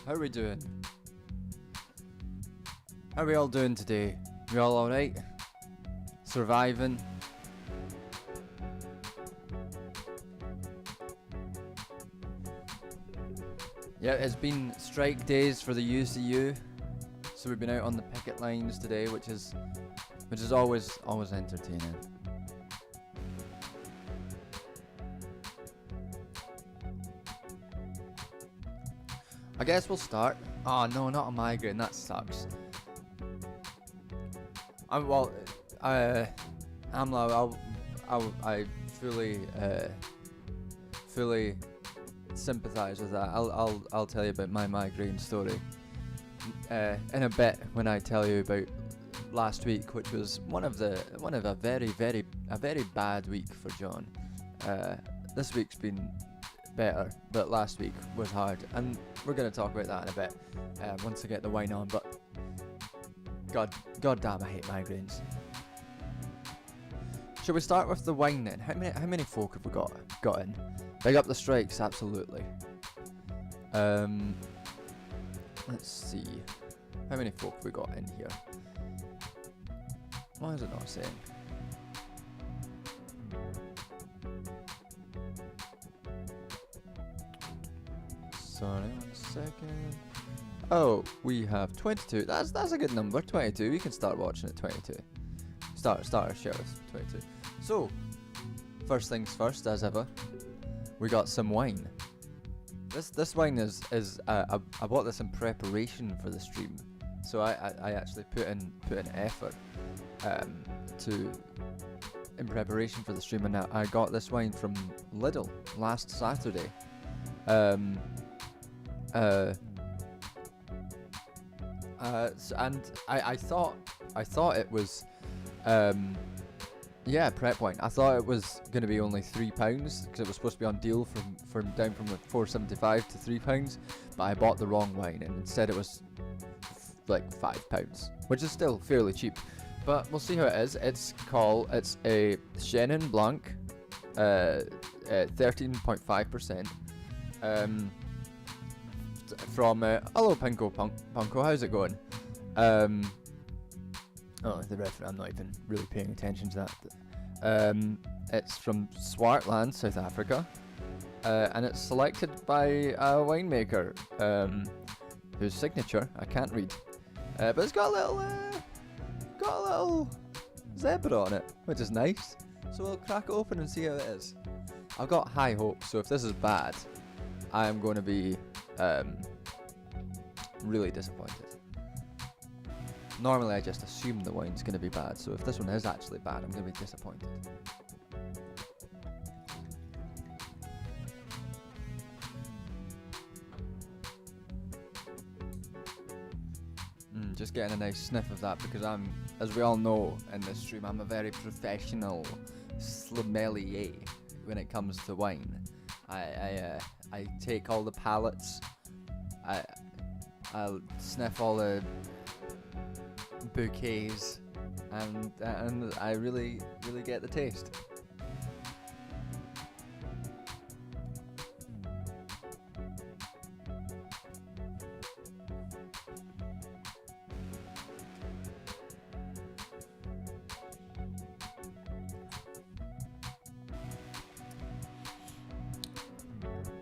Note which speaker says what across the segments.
Speaker 1: How are we doing? How are we all doing today? We all alright? Surviving? Yeah, it's been strike days for the UCU, so we've been out on the picket lines today, which is always entertaining. I guess we'll start. Oh no, not a migraine. That sucks. I fully sympathise with that. I'll tell you about my migraine story in a bit when I tell you about last week, which was one of a very bad week for John. This week's been better, but last week was hard, and we're going to talk about that in a bit once I get the wine on. But god damn, I hate migraines. Shall we start with the wine then? How many folk have we got in? Big up the strikes, absolutely. Let's see. How many folk have we got in here? Why is it not saying? Sorry, 1 second. Oh, we have 22. That's a good number, 22. We can start watching at 22. Start our show with 22. So, first things first, as ever, we got some wine. This wine is I bought this in preparation for the stream, so I actually put in effort in preparation for the stream, and I got this wine from Lidl last Saturday. And I thought it was prep wine. I thought it was going to be only £3 because it was supposed to be on deal from down from like £4.75 to £3, but I bought the wrong wine and instead it was like £5, which is still fairly cheap. But we'll see how it is. It's a Chenin Blanc, 13.5%. From hello Punko, how's it going? The reference, I'm not even really paying attention to that. It's from Swartland, South Africa, and it's selected by a winemaker whose signature I can't read, but it's got a little zebra on it, which is nice. So we'll crack it open and see how it is. I've got high hopes, so if this is bad, I am going to be really disappointed. Normally I just assume the wine's going to be bad, so if this one is actually bad, I'm going to be disappointed. Just getting a nice sniff of that because I'm, as we all know in this stream, I'm a very professional sommelier when it comes to wine. I take all the palettes, I'll sniff all the bouquets, and I really get the taste.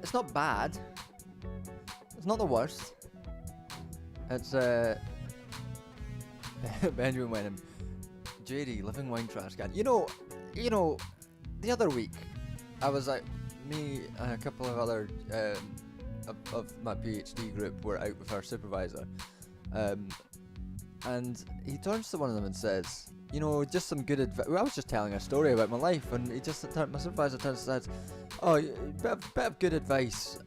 Speaker 1: It's not bad. It's not the worst. It's Benjamin Wenham, JD, living wine trash can. You know, the other week, I was like, me and a couple of other of my PhD group were out with our supervisor, and he turns to one of them and says, just some good advice. I was just telling a story about my life, and my supervisor turns and says, "Oh, bit of good advice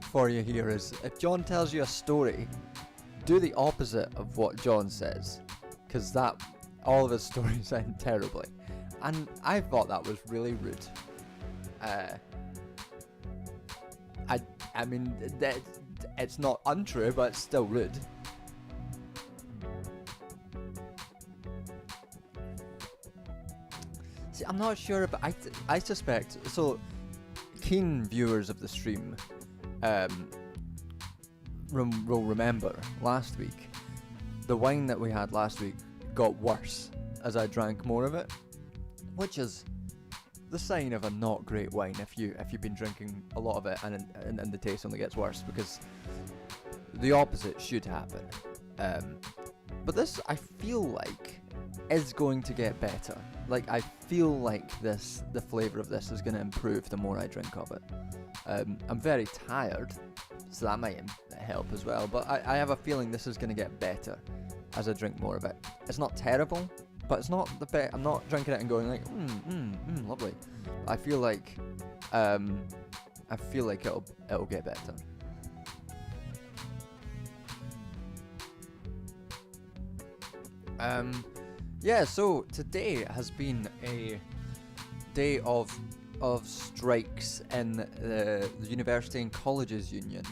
Speaker 1: for you here is if John tells you a story, do the opposite of what John says, because all of his stories end terribly." And I thought that was really rude. I mean, it's not untrue, but it's still rude. See, I'm not sure, but I suspect, so keen viewers of the stream will remember last week, the wine that we had last week got worse as I drank more of it, which is the sign of a not great wine if you've been drinking a lot of it and the taste only gets worse, because the opposite should happen. But this, I feel like, is going to get better. Like, I feel like the flavour of this is going to improve the more I drink of it. I'm very tired, so that might help as well, but I have a feeling this is going to get better as I drink more of it. It's not terrible, but it's not the best. I'm not drinking it and going like, lovely. I feel like it'll get better. Yeah, so today has been a day of strikes in the University and Colleges Union.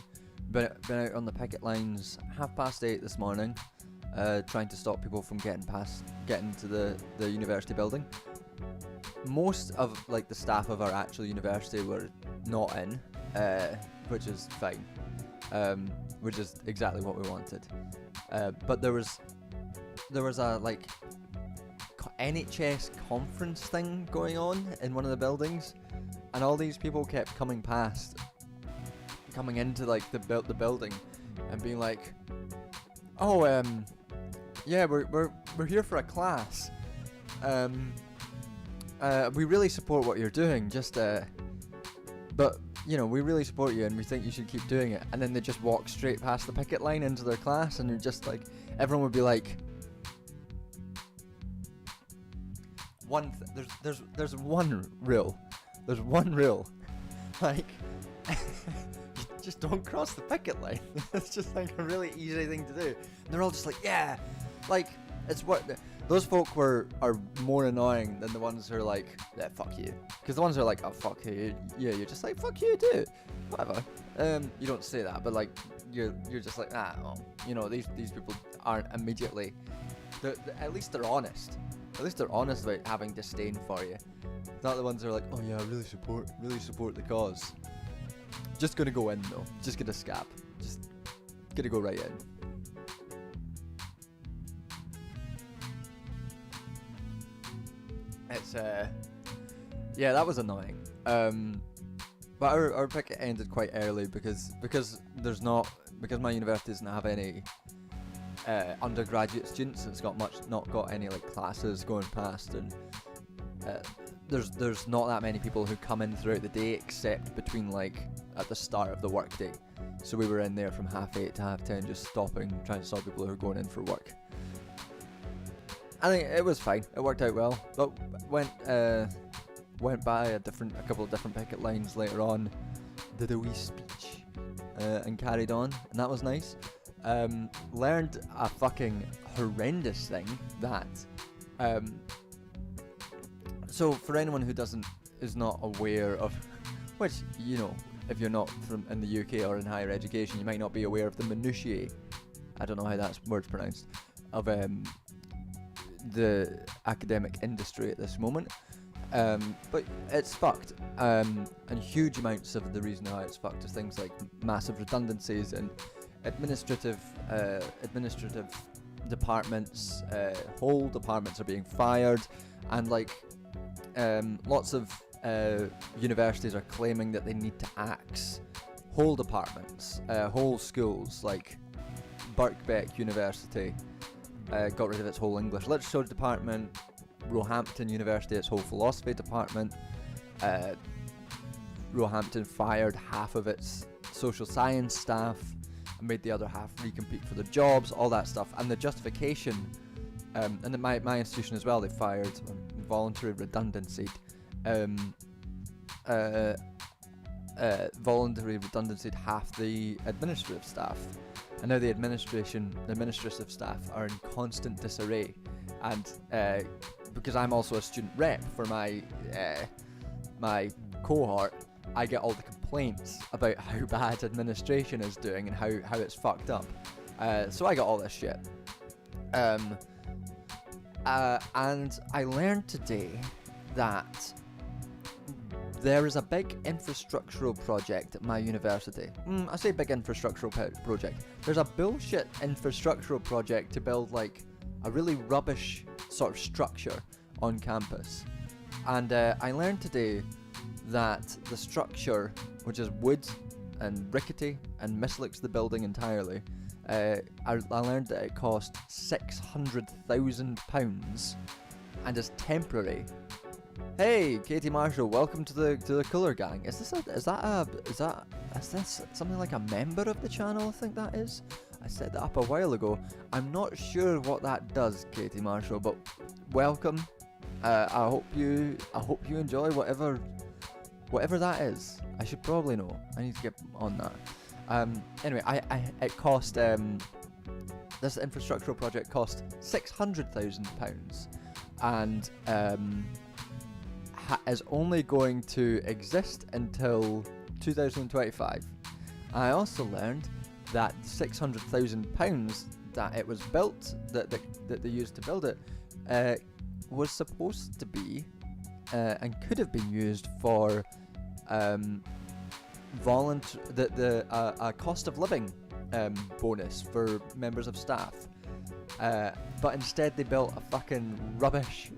Speaker 1: Been out on the picket lines 8:30 this morning, trying to stop people from getting to the university building. Most of the staff of our actual university were not in, which is fine, which is exactly what we wanted. But there was a NHS conference thing going on in one of the buildings, and all these people kept coming into the building and being like, "Oh, yeah, we're here for a class. We really support what you're doing. But we really support you, and we think you should keep doing it." And then they just walk straight past the picket line into their class, and you're just like, everyone would be like, there's one rule. There's one rule. Like, you just don't cross the picket line. It's just like a really easy thing to do. And they're all just like, yeah, like, it's what those folk are more annoying than the ones who are like, yeah, fuck you. Because the ones who are like, oh, fuck you, yeah, you're just like, fuck you, do whatever. You don't say that, but like, you're just like, these people aren't immediately. At least they're honest. At least they're honest about having disdain for you. Not the ones who are like, oh yeah, I really support the cause. Just gonna go in though. Just gonna scab. Just gonna go right in. It's yeah, that was annoying. But our picket ended quite early because my university doesn't have any undergraduate students. It's not got any classes going past, and there's not that many people who come in throughout the day except between at the start of the work day. So we were in there from 8:30 to 10:30, just trying to stop people who are going in for work. I think it was fine. It worked out well. But went by a couple of different picket lines later on, did a wee speech, and carried on, and that was nice. Learned a fucking horrendous thing that so for anyone who is not aware of, which if you're not from in the UK or in higher education, you might not be aware of the minutiae, I don't know how that word's pronounced, of the academic industry at this moment, but it's fucked, and huge amounts of the reason why it's fucked is things like massive redundancies and administrative departments. Whole departments are being fired, and lots of universities are claiming that they need to axe whole departments, whole schools. Like Birkbeck University got rid of its whole English literature department. Roehampton University, its whole philosophy department. Roehampton fired half of its social science staff and made the other half recompete for the jobs, all that stuff. And the justification, and my institution as well, they fired voluntary redundancy, half the administrative staff, and now the administrative staff are in constant disarray. And because I'm also a student rep for my cohort, I get all the complaints about how bad administration is doing and how it's fucked up. So I got all this shit. And I learned today that There is a big infrastructural project at my university. I say big infrastructural project. There's a bullshit infrastructural project to build like a really rubbish sort of structure on campus. And I learned today that the structure, which is wood and rickety and mislooks the building entirely, I learned that it cost £600,000 and is temporary. Hey, Katie Marshall, welcome to the Colour Gang. Is this something like a member of the channel? I think that is. I set that up a while ago. I'm not sure what that does, Katie Marshall, but welcome. I hope you enjoy whatever that is. I should probably know. I need to get on that. Anyway, it cost this infrastructural project cost £600,000 and is only going to exist until 2025. I also learned that £600,000 that it was built, that they used to build it, was supposed to be and could have been used for a cost of living bonus for members of staff. But instead they built a fucking rubbish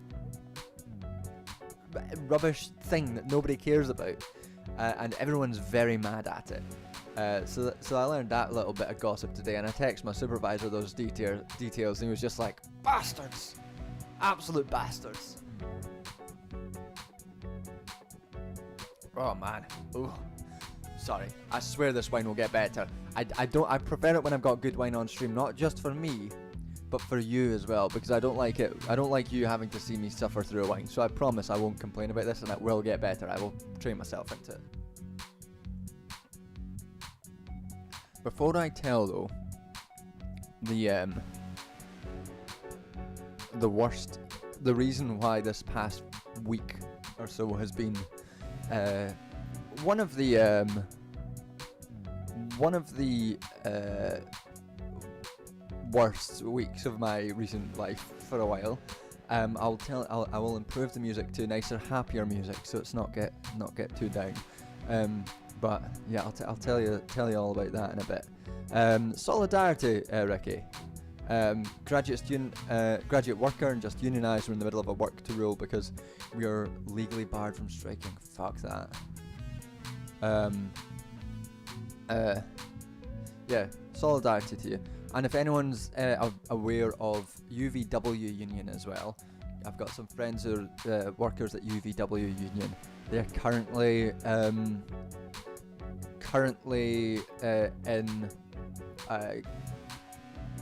Speaker 1: thing that nobody cares about, and everyone's very mad at it. So I learned that little bit of gossip today, and I texted my supervisor those details, and he was just like, bastards, absolute bastards. Oh man, ooh, sorry. I swear this wine will get better. I prefer it when I've got good wine on stream, not just for me, but for you as well, because I don't like it. I don't like you having to see me suffer through a wine. So I promise I won't complain about this, and it will get better. I will train myself into it. Before I tell though, the reason why this past week or so has been one of the worst weeks of my recent life for a while. I will improve the music to nicer, happier music, so it's not get too down. But yeah, I'll tell you all about that in a bit. Solidarity, Ricky. Graduate worker and just unionised. We're in the middle of a work to rule because we are legally barred from striking. Fuck that. Yeah, solidarity to you. And if anyone's aware of UVW Union as well, I've got some friends who are workers at UVW Union. They're currently in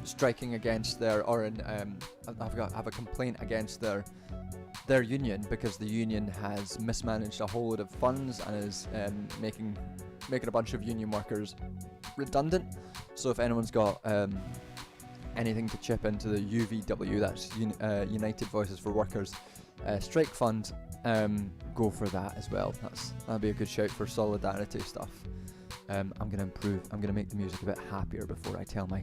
Speaker 1: striking against their, or in have a complaint against their union because the union has mismanaged a whole load of funds and is making a bunch of union workers redundant. So if anyone's got anything to chip into the UVW, that's United Voices for Workers strike fund, go for that as well. That'll be a good shout for solidarity stuff. I'm gonna make the music a bit happier before I tell my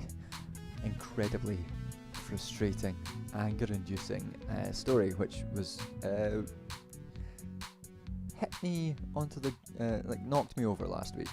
Speaker 1: incredibly frustrating, anger-inducing story, which was hit me onto the knocked me over last week.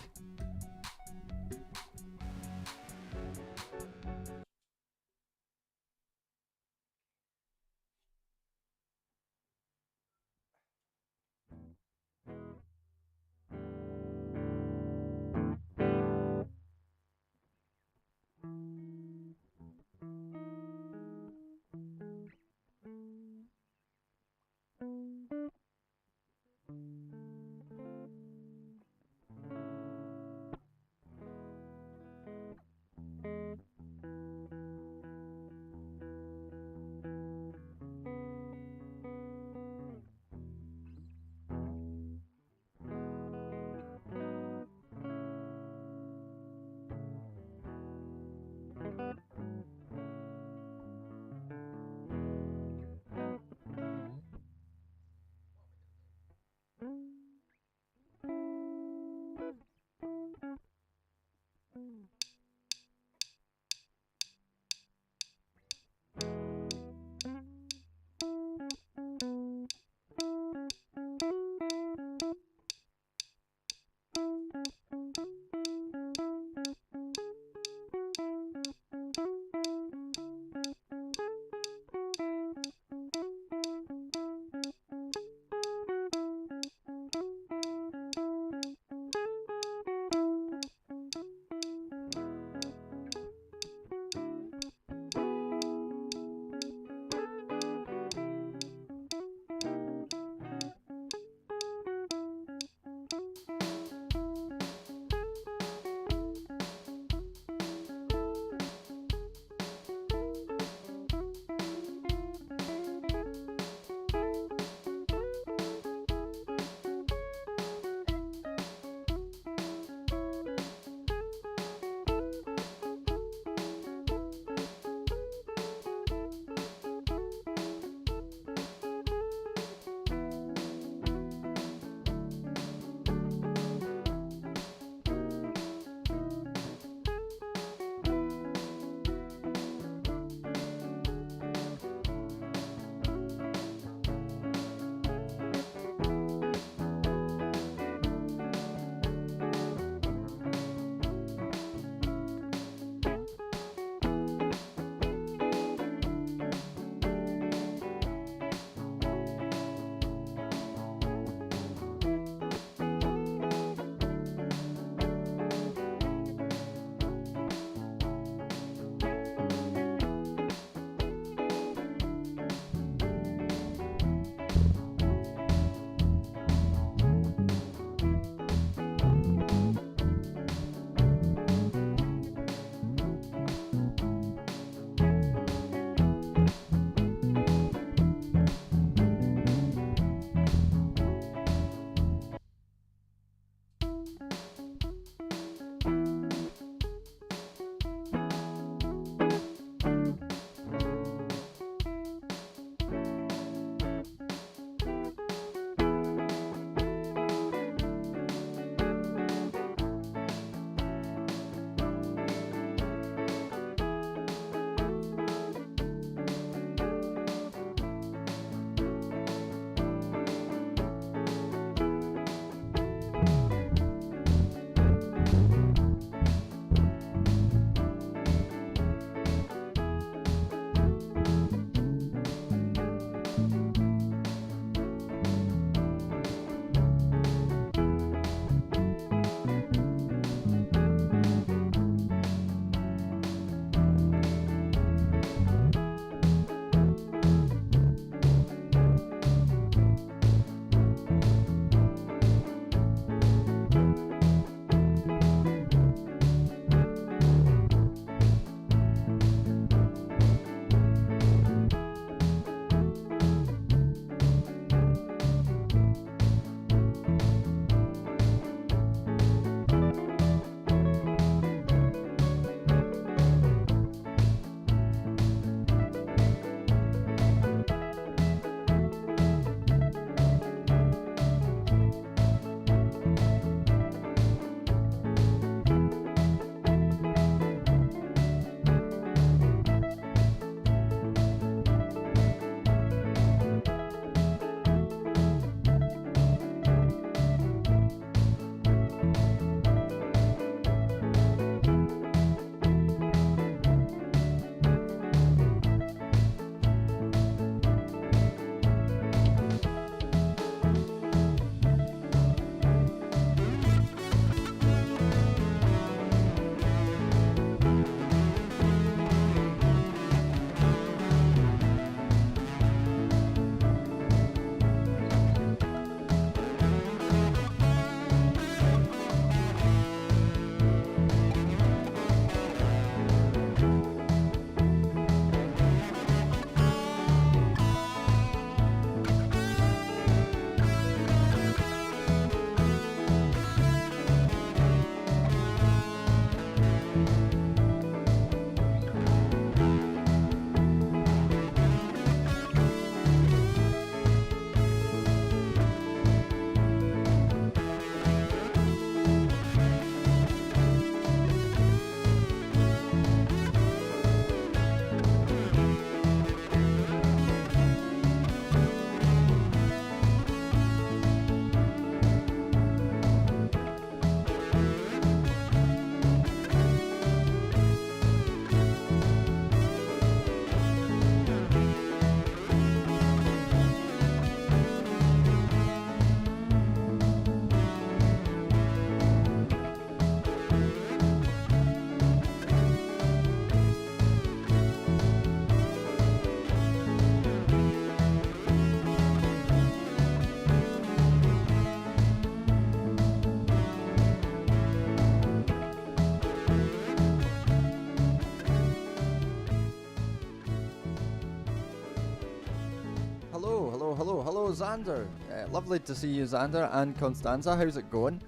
Speaker 1: hello, Xander. Lovely to see you, Xander, and Constanza. How's it going?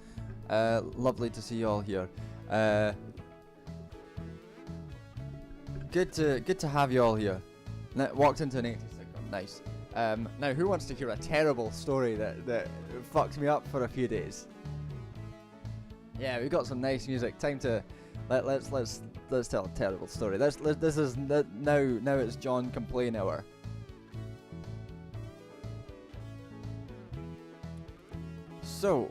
Speaker 1: Lovely to see you all here. Good to have you all here. Walked into an 80s sitcom. Nice. Now, who wants to hear a terrible story that fucks me up for a few days? Yeah, we got some nice music. Time to let's tell a terrible story. This is now it's John complain hour. So,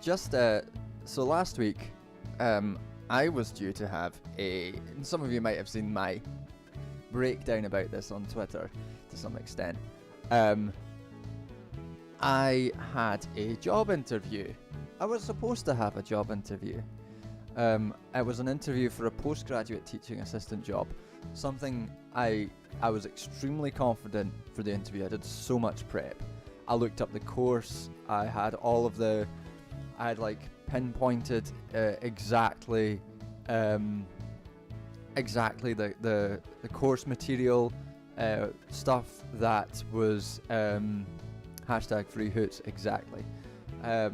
Speaker 1: so last week, I was due to have and some of you might have seen my breakdown about this on Twitter to some extent. I had a job interview. I was supposed to have a job interview. It was an interview for a postgraduate teaching assistant job. Something I was extremely confident for the interview. I did so much prep. I looked up the course. I had pinpointed exactly the course material, stuff that was hashtag free hoots exactly. I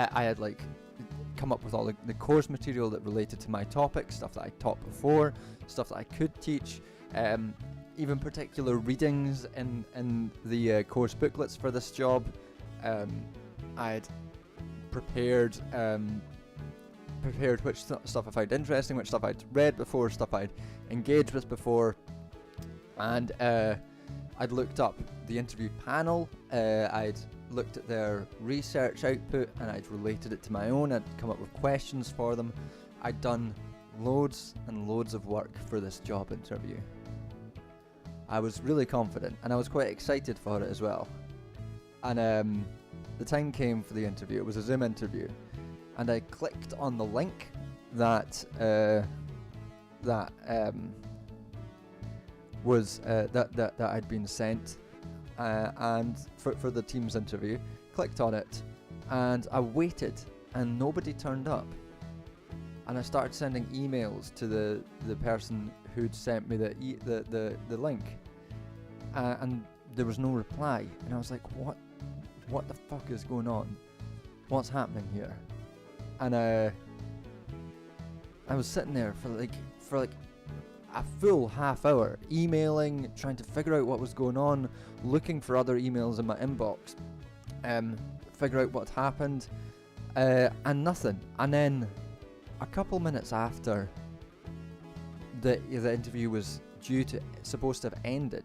Speaker 1: had come up with all the course material that related to my topic, stuff that I taught before, stuff that I could teach, even particular readings in the course booklets for this job. I'd prepared which stuff I found interesting, which stuff I'd read before, stuff I'd engaged with before, and I'd looked up the interview panel, I'd looked at their research output, and I'd related it to my own. I'd come up with questions for them. I'd done loads and loads of work for this job interview. I was really confident, and I was quite excited for it as well. And the time came for the interview. It was a Zoom interview, and I clicked on the link that I'd been sent, and for the Teams interview. Clicked on it, and I waited, and nobody turned up. And I started sending emails to the person who'd sent me the link, and there was no reply. And I was like, what the fuck is going on? What's happening here? And I was sitting there for a full half hour, emailing, trying to figure out what was going on, looking for other emails in my inbox, figure out what happened, and nothing. And then a couple minutes after the interview was supposed to have ended,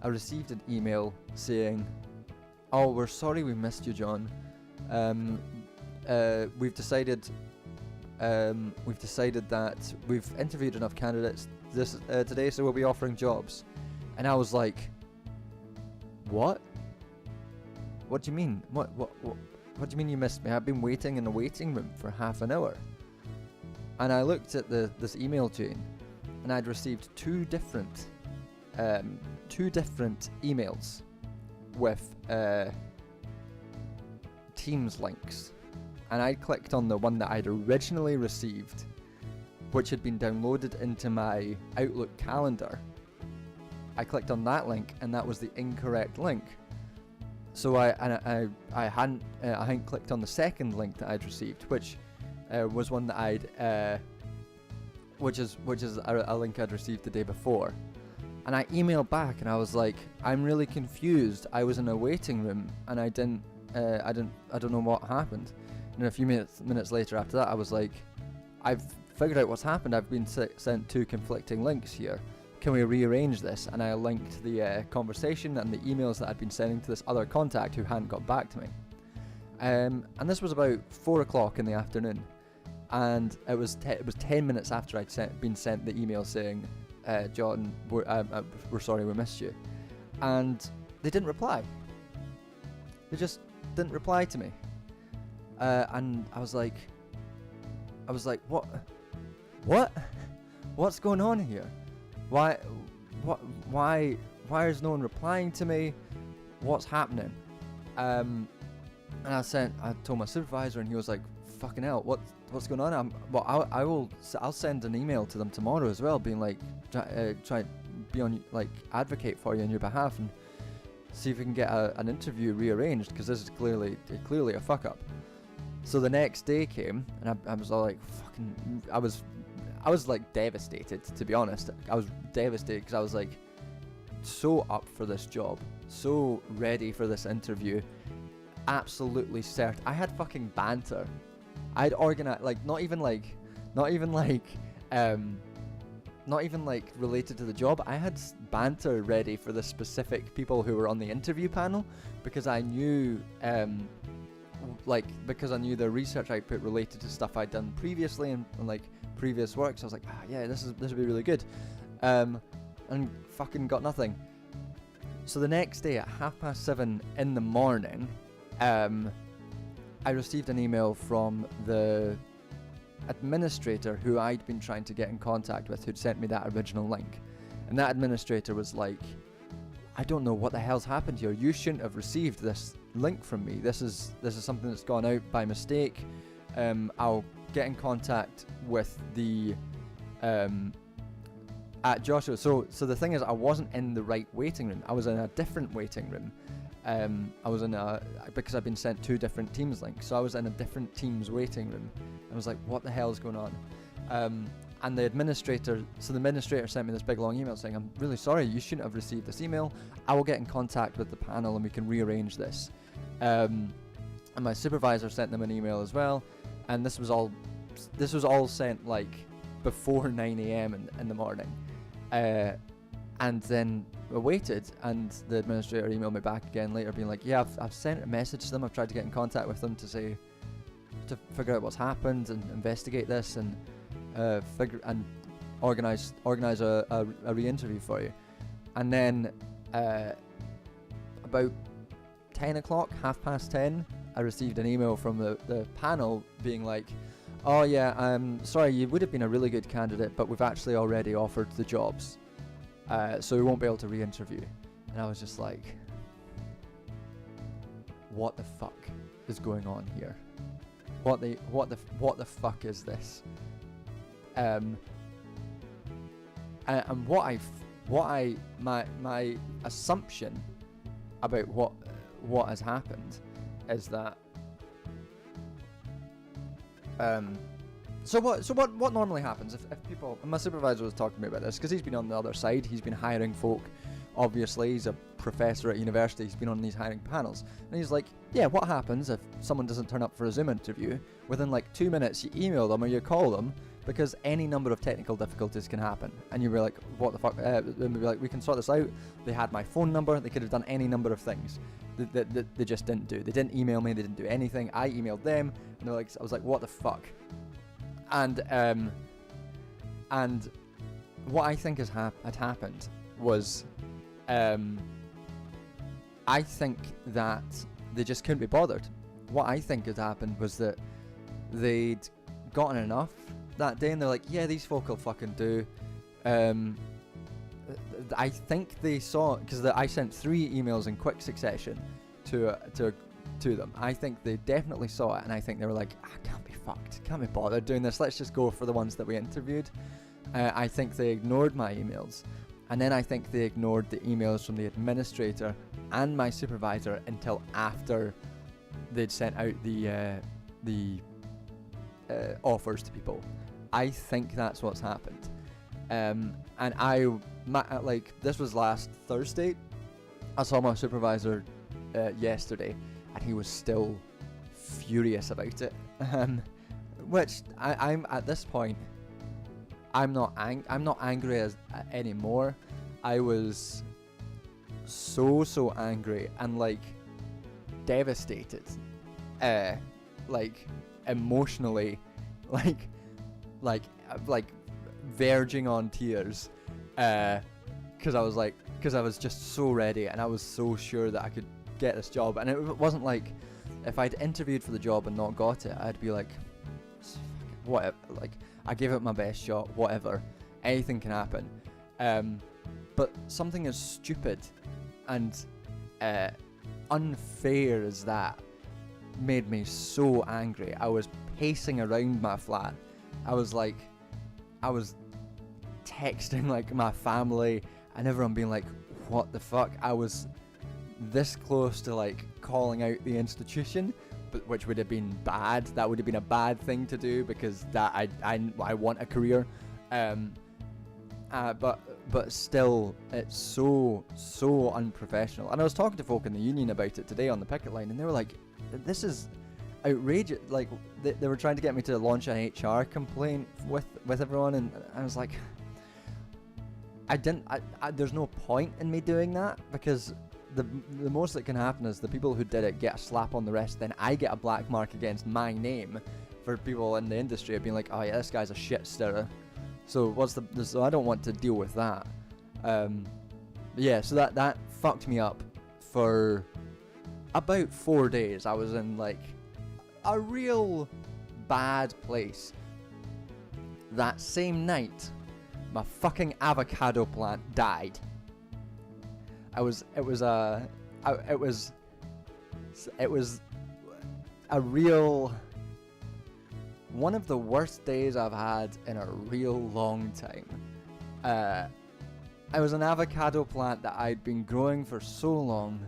Speaker 1: I received an email saying, "Oh, we're sorry we missed you, John. We've decided that we've interviewed enough candidates today, so we'll be offering jobs." And I was like, "What? What do you mean? What do you mean you missed me? I've been waiting in the waiting room for half an hour." And I looked at this email chain, and I'd received two different emails with Teams links. And I clicked on the one that I'd originally received, which had been downloaded into my Outlook calendar. I clicked on that link, and that was the incorrect link. So I hadn't clicked on the second link that I'd received, which was one that which is a link I'd received the day before. And I emailed back, and I was like, "I'm really confused. I was in a waiting room, and I don't know what happened." And a few minutes later after that, I was like, "I've figured out what's happened. I've been sent two conflicting links here. Can we rearrange this?" And I linked the conversation and the emails that I'd been sending to this other contact who hadn't got back to me. And this was about 4 o'clock in the afternoon, and it was 10 minutes after I'd been sent the email saying, "John, we're sorry we missed you," and they didn't reply. They just didn't reply to me. And I was like, what's going on here? Why is no one replying to me? What's happening? And I told my supervisor, and he was like, "Fucking hell, what's going on?" I'll send an email to them tomorrow as well, being like, be on, like, advocate for you on your behalf and see if we can get an interview rearranged, because this is clearly a fuck up. So the next day came, and I was all like, fucking, I was like devastated, to be honest. I was devastated because I was like so up for this job, so ready for this interview, absolutely certain. I had fucking banter. I'd organize, like, not even related to the job. I had banter ready for the specific people who were on the interview panel, because I knew because I knew the research I put related to stuff I'd done previously and like previous works. I was like, yeah, this would be really good, and fucking got nothing. So the next day at 7:30 in the morning, I received an email from the administrator who I'd been trying to get in contact with, who'd sent me that original link. And that administrator was like, I don't know what the hell's happened here. You shouldn't have received this link from me. This is something that's gone out by mistake. I'll get in contact with the at Joshua. So the thing is, I wasn't in the right waiting room. I was in a different waiting room. I was in because I've been sent 2 different Teams links, so I was in a different Teams waiting room. I was like, what the hell is going on? And the administrator sent me this big long email saying, I'm really sorry, you shouldn't have received this email. I will get in contact with the panel and we can rearrange this. And my supervisor sent them an email as well, and this was all sent like before 9 a.m. in the morning. And then I waited, and the administrator emailed me back again later being like, yeah, I've sent a message to them, I've tried to get in contact with them to figure out what's happened and investigate this and organize a re-interview for you. And then about 10 o'clock, 10:30, I received an email from the panel being like, oh yeah, sorry, you would have been a really good candidate, but we've actually already offered the jobs, so we won't be able to re-interview. And I was just like, what the fuck is going on here? What the fuck is this? And my assumption about what has happened is that so what normally happens if people, and my supervisor was talking to me about this because he's been on the other side, he's been hiring folk, obviously he's a professor at university, he's been on these hiring panels, and he's like, yeah, what happens if someone doesn't turn up for a Zoom interview? Within like 2 minutes you email them or you call them, because any number of technical difficulties can happen. And you'd be like, what the fuck? And we'd be like, we can sort this out. They had my phone number, they could have done any number of things that they just didn't do. They didn't email me, they didn't do anything. I emailed them, and I was like, what the fuck? And what I think had happened was, I think that they just couldn't be bothered. What I think had happened was that they'd gotten enough that day, and they're like, yeah, these folk will fucking do. I think they saw, because I sent 3 emails in quick succession to them. I think they definitely saw it, and I think they were like, I can't be fucked, can't be bothered doing this, let's just go for the ones that we interviewed. I think they ignored my emails, and then I think they ignored the emails from the administrator and my supervisor until after they'd sent out the offers to people. I think that's what's happened. And this was last Thursday. I saw my supervisor yesterday, and he was still furious about it. Which I'm at this point, I'm not angry anymore. I was so angry and like devastated, like emotionally, like verging on tears, because I was just so ready, and I was so sure that I could get this job. And it wasn't like if I'd interviewed for the job and not got it, I'd be like, whatever, like I gave it my best shot, whatever, anything can happen. But something as stupid and unfair as that made me so angry. I was pacing around my flat. I was texting like my family and everyone being like, what the fuck? I was this close to like calling out the institution, but which would have been bad. That would have been a bad thing to do, because that I want a career. But still, it's so unprofessional. And I was talking to folk in the union about it today on the picket line, and they were like, this is outrageous. Like, they were trying to get me to launch an HR complaint with everyone, and I was like, there's no point in me doing that, because the most that can happen is the people who did it get a slap on the wrist, then I get a black mark against my name for people in the industry of being like, oh yeah, this guy's a shit stirrer. So so I don't want to deal with that. Yeah, so that fucked me up for about 4 days. I was in like a real bad place. That same night, my fucking avocado plant died. It was a real, one of the worst days I've had in a real long time. It was an avocado plant that I'd been growing for so long,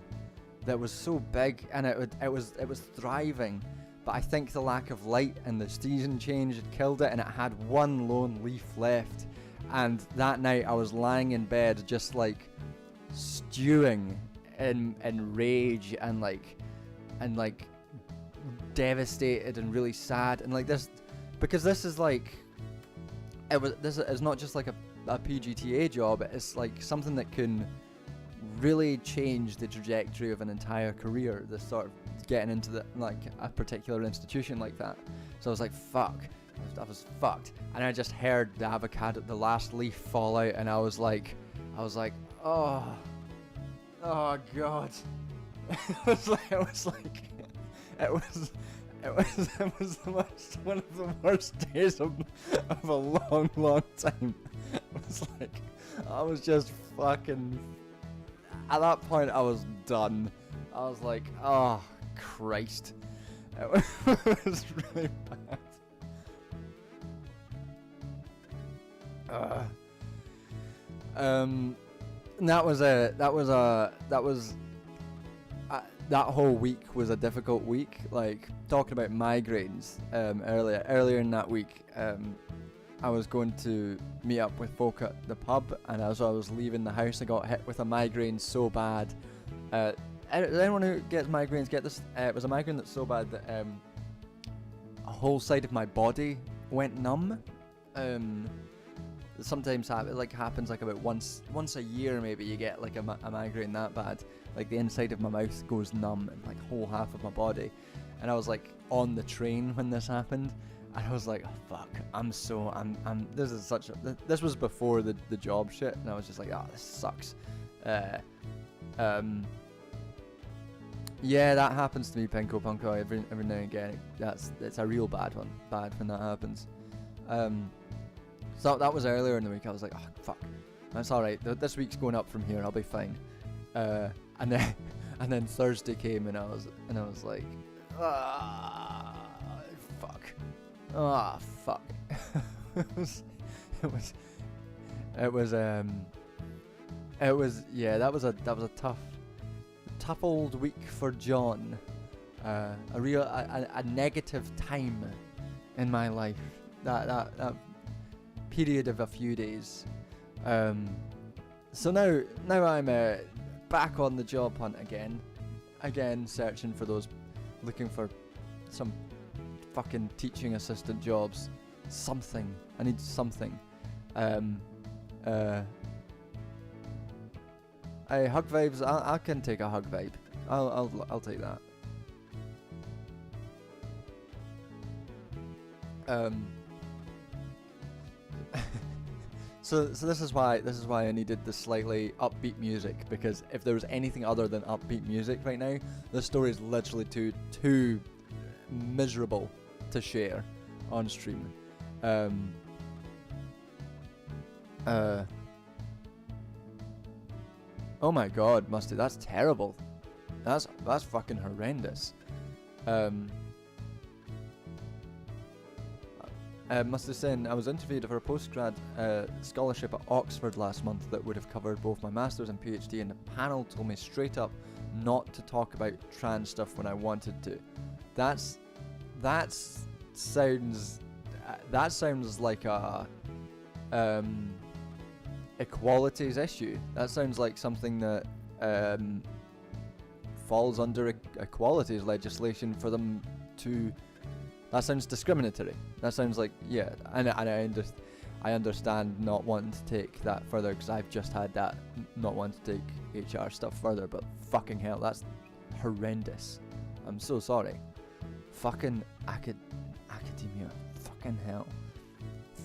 Speaker 1: that was so big, and it was thriving. But I think the lack of light and the season change had killed it, and it had one lone leaf left. And that night I was lying in bed, just like stewing in rage and like devastated and really sad, and like this, because this is like, this is not just like a PGTA job. It's like something that can really change the trajectory of an entire career, this sort of getting into like a particular institution like that. So I was like, fuck, I was fucked. And I just heard the last leaf fall out, and I was like, oh god. It was one of the worst days of a long time. It was like, I was just fucking, at that point I was done. I was like, oh Christ. It was really bad. That whole week was a difficult week. Like, talking about migraines, earlier in that week, I was going to meet up with folk at the pub, and as I was leaving the house, I got hit with a migraine so bad. Anyone who gets migraines get this? It was a migraine that's so bad that a whole side of my body went numb. Sometimes happens like about once a year, maybe you get like a migraine that bad. Like, the inside of my mouth goes numb, and like whole half of my body. And I was like on the train when this happened, and I was like, oh, fuck, this was before the job shit, and I was just like, oh, this sucks. Yeah, that happens to me, Pinko Punko, every now and again. It's a real bad when that happens. So that was earlier in the week. I was like, oh fuck, that's alright, this week's going up from here, I'll be fine. And then Thursday came, and I was like, fuck. That was a tough old week for John. A real negative time in my life. That period of a few days. So now I'm back on the job hunt again, searching for those, looking for some fucking teaching assistant jobs. Something. I need something. Hug vibes. I can take a hug vibe. I'll take that. So this is why I needed the slightly upbeat music, because if there was anything other than upbeat music right now, this story is literally too miserable to share on stream. Oh my god, Musty, that's terrible. That's fucking horrendous. must have said I was interviewed for a postgrad scholarship at Oxford last month that would have covered both my master's and PhD, and the panel told me straight up not to talk about trans stuff when I wanted to. That sounds like a equalities issue. That sounds like something that falls under equalities legislation for them to. That sounds discriminatory. That sounds like, yeah, and I understand not wanting to take that further, because I've just had that, not wanting to take HR stuff further, but fucking hell, that's horrendous. I'm so sorry. Fucking academia, fucking hell.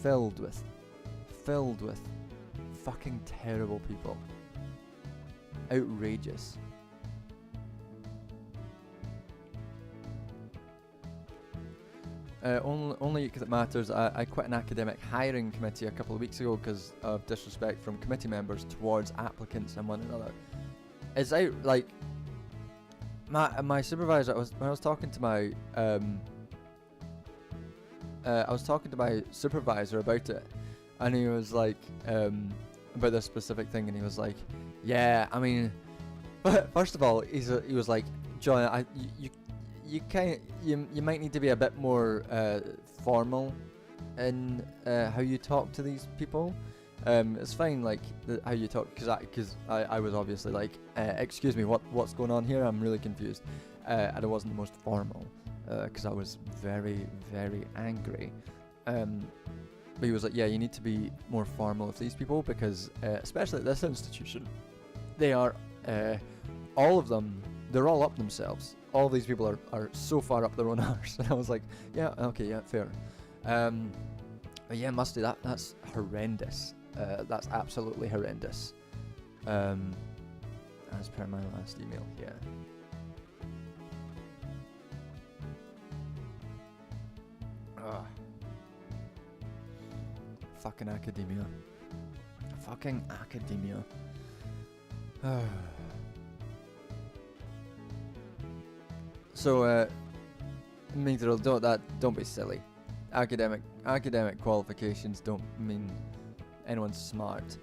Speaker 1: Filled with fucking terrible people. Outrageous. Only because it matters, I quit an academic hiring committee a couple of weeks ago because of disrespect from committee members towards applicants and one another. It's out, like, my supervisor, when I was talking to my supervisor about it, and he was like, about this specific thing, and he was like, yeah, I mean, first of all, he was like, John, you might need to be a bit more formal in how you talk to these people. It's fine, like how you talk, because I was obviously like, excuse me, what's going on here? I'm really confused, and it wasn't the most formal, because I was very, very angry. But he was like, yeah, you need to be more formal with these people, because especially at this institution, they are all of them. They're all up themselves. All of these people are so far up their own arse. And I was like, yeah, okay, yeah, fair. But yeah, Musty, that's horrendous. That's absolutely horrendous. As per my last email, yeah. Ugh. Fucking academia. Fucking academia. So, Mithril, don't be silly. Academic qualifications don't mean anyone's smart.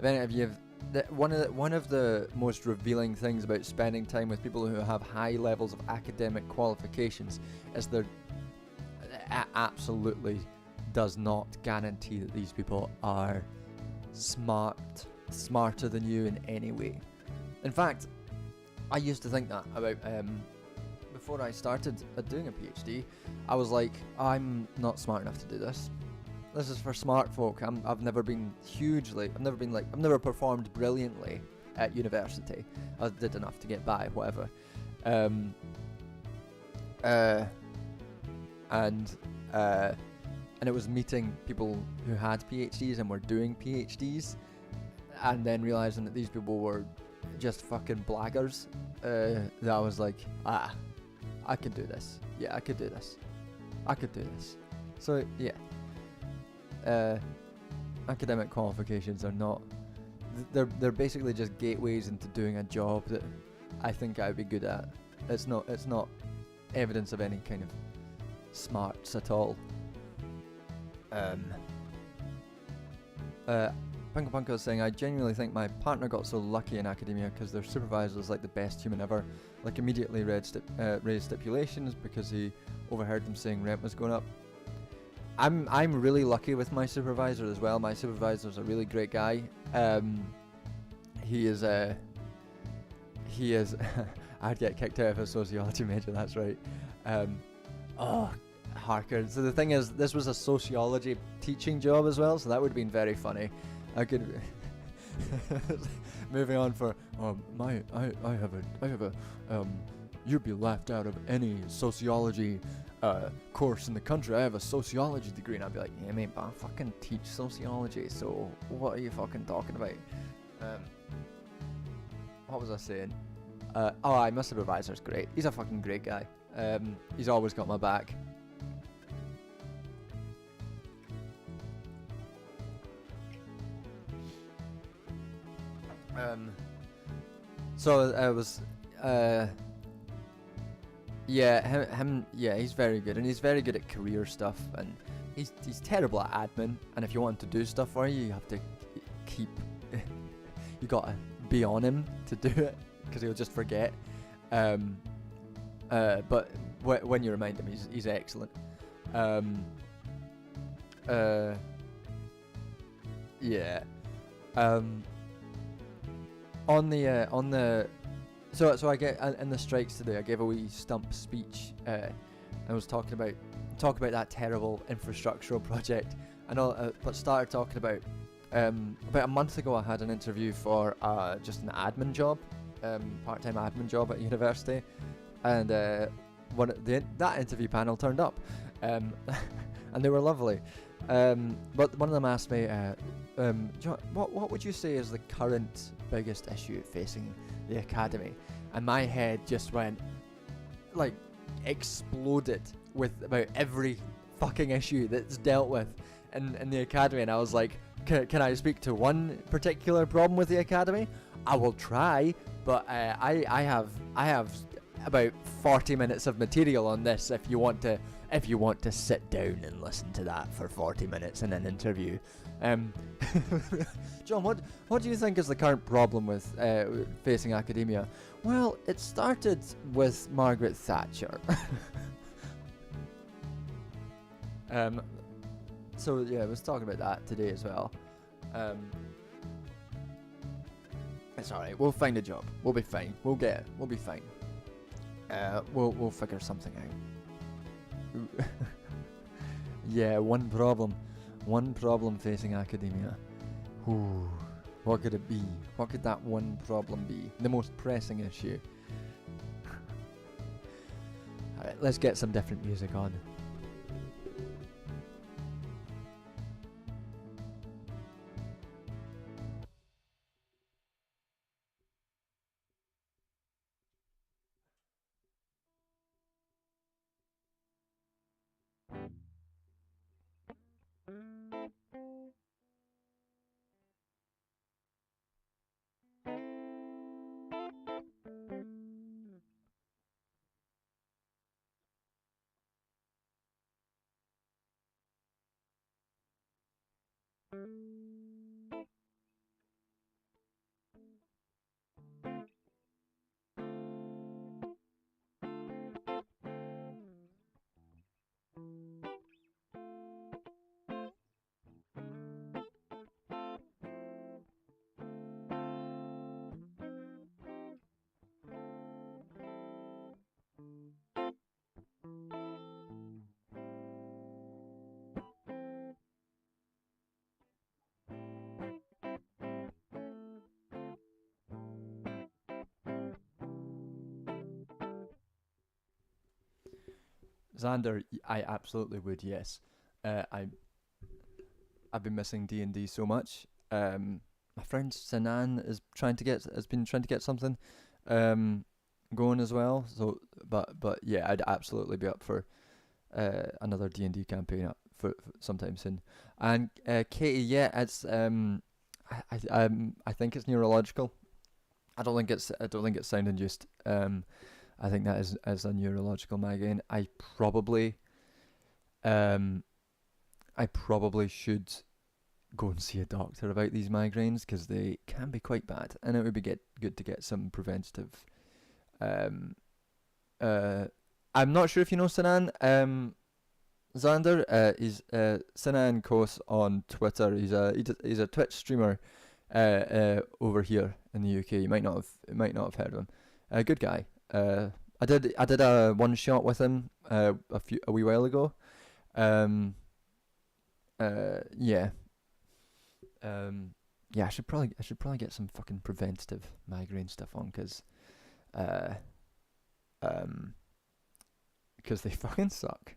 Speaker 1: One of the most revealing things about spending time with people who have high levels of academic qualifications is there absolutely does not guarantee that these people are smarter than you in any way. In fact, I used to think that about before I started doing a PhD. I was like, I'm not smart enough to do this. This is for smart folk. I've never performed brilliantly at university. I did enough to get by, whatever. And it was meeting people who had PhDs and were doing PhDs, and then realizing that these people were just fucking blaggers. That I was like, I could do this. Yeah, I could do this. So yeah, academic qualifications are not. They're basically just gateways into doing a job that I think I'd be good at. It's not evidence of any kind of smarts at all. Punko is saying, I genuinely think my partner got so lucky in academia because their supervisor was like the best human ever. Like immediately raised stipulations because he overheard them saying rent was going up. I'm really lucky with my supervisor as well. My supervisor's a really great guy. He is I'd get kicked out of a sociology major, that's right. Harker. So the thing is, this was a sociology teaching job as well, so that would have been very funny. I could moving on for I have a you'd be laughed out of any sociology course in the country. I have a sociology degree, and I'd be like, yeah mate, but I fucking teach sociology, so what are you fucking talking about? What was I saying? My supervisor's great. He's a fucking great guy. He's always got my back. So I was, yeah, him, yeah, he's very good, and he's very good at career stuff, and he's terrible at admin, and if you want him to do stuff for you, you have to keep you gotta be on him to do it because he'll just forget. But when you remind him, he's excellent. Yeah. On the so I get in the strikes today. I gave a wee stump speech. I was talking about that terrible infrastructural project, and all, but started talking about a month ago I had an interview for just an admin job, part-time admin job at university, and that interview panel turned up, and they were lovely. But one of them asked me, what would you say is the current biggest issue facing the academy? And my head just went, like, exploded with about every fucking issue that's dealt with in the academy. And I was like, can I speak to one particular problem with the academy? I will try, but I have about 40 minutes of material on this if you want to sit down and listen to that for 40 minutes in an interview. John, what do you think is the current problem with facing academia? Well, it started with Margaret Thatcher. So yeah, I was talking about that today as well. It's alright, we'll find a job. We'll be fine. We'll get it. We'll be fine. We'll figure something out. Yeah, one problem facing academia. Ooh, what could it be? What could that one problem be? The most pressing issue. Alright, let's get some different music on. Xander, I absolutely would. Yes, I've been missing D&D so much. My friend Sinan has been trying to get something going as well. So, but yeah, I'd absolutely be up for another D&D campaign for sometime soon. And Katie, yeah, it's I think it's neurological. I don't think it's sound induced. I think that is a neurological migraine. I probably should go and see a doctor about these migraines because they can be quite bad, and it would be good to get some preventative. I'm not sure if you know Sinan. Xander, he's Sinan Kos on Twitter. He's a Twitch streamer over here in the UK. You might not have heard of him. A good guy. I did a one shot with him a wee while ago. Yeah. Yeah, I should probably get some fucking preventative migraine stuff on because they fucking suck.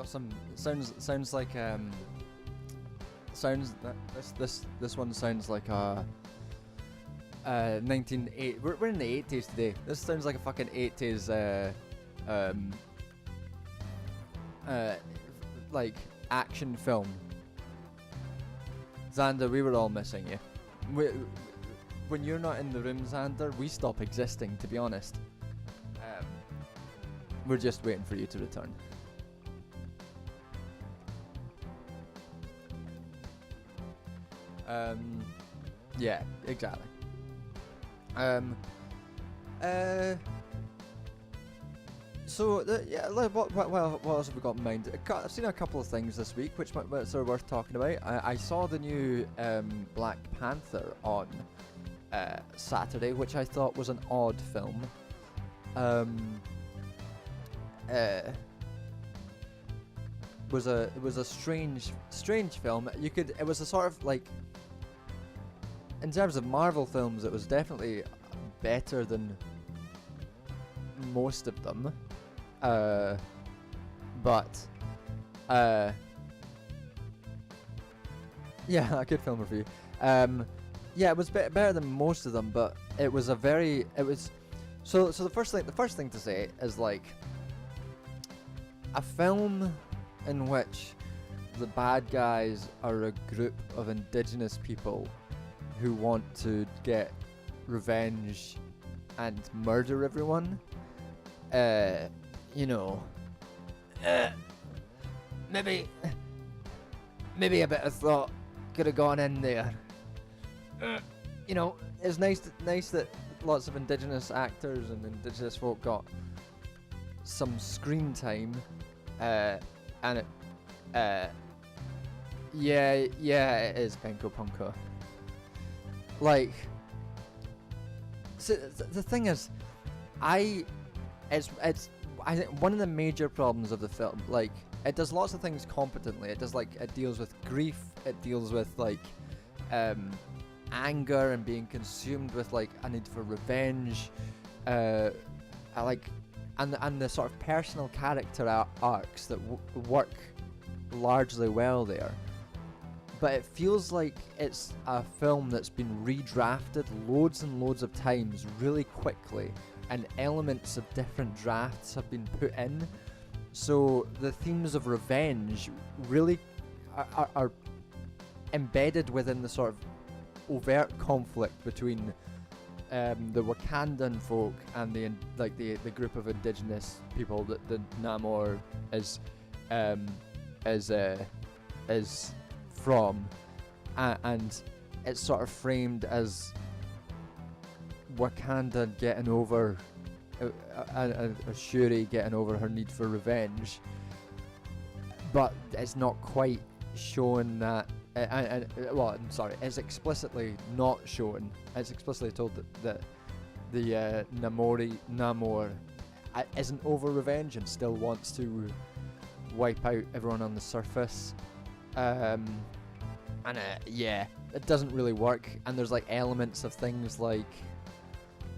Speaker 1: got some sounds like sounds this one sounds like a 1980. We're in the 80s today. This sounds like a fucking 80s like action film. Xander, we were all missing you. When you're not in the room, Xander, we stop existing, to be honest. We're just waiting for you to return. Yeah, exactly. So what else have we got in mind? I've seen a couple of things this week which are worth talking about. I saw the new Black Panther on Saturday, which I thought was an odd film. It was a strange film. It was a sort of like, in terms of Marvel films, it was definitely better than most of them. Yeah, a good film review. Yeah, it was better than most of them, but it was so the first thing to say is, like, a film in which the bad guys are a group of indigenous people who want to get revenge and murder everyone. You know, maybe a bit of thought could have gone in there. You know, it's nice that lots of indigenous actors and indigenous folk got some screen time, and it, yeah, it is Penko Punko. Like, so the thing is, I think one of the major problems of the film, like, it does lots of things competently. It deals with grief. It deals with, like, anger and being consumed with, like, a need for revenge. And the sort of personal character arcs that work largely well there. But it feels like it's a film that's been redrafted loads and loads of times really quickly, and elements of different drafts have been put in. So the themes of revenge really are embedded within the sort of overt conflict between the Wakandan folk and the group of indigenous people that the Namor is from, and it's sort of framed as Wakanda getting over Shuri getting over her need for revenge, but it's not quite shown that. It's explicitly not shown. It's explicitly told that the Namor isn't over revenge and still wants to wipe out everyone on the surface. It doesn't really work. And there's, like, elements of things like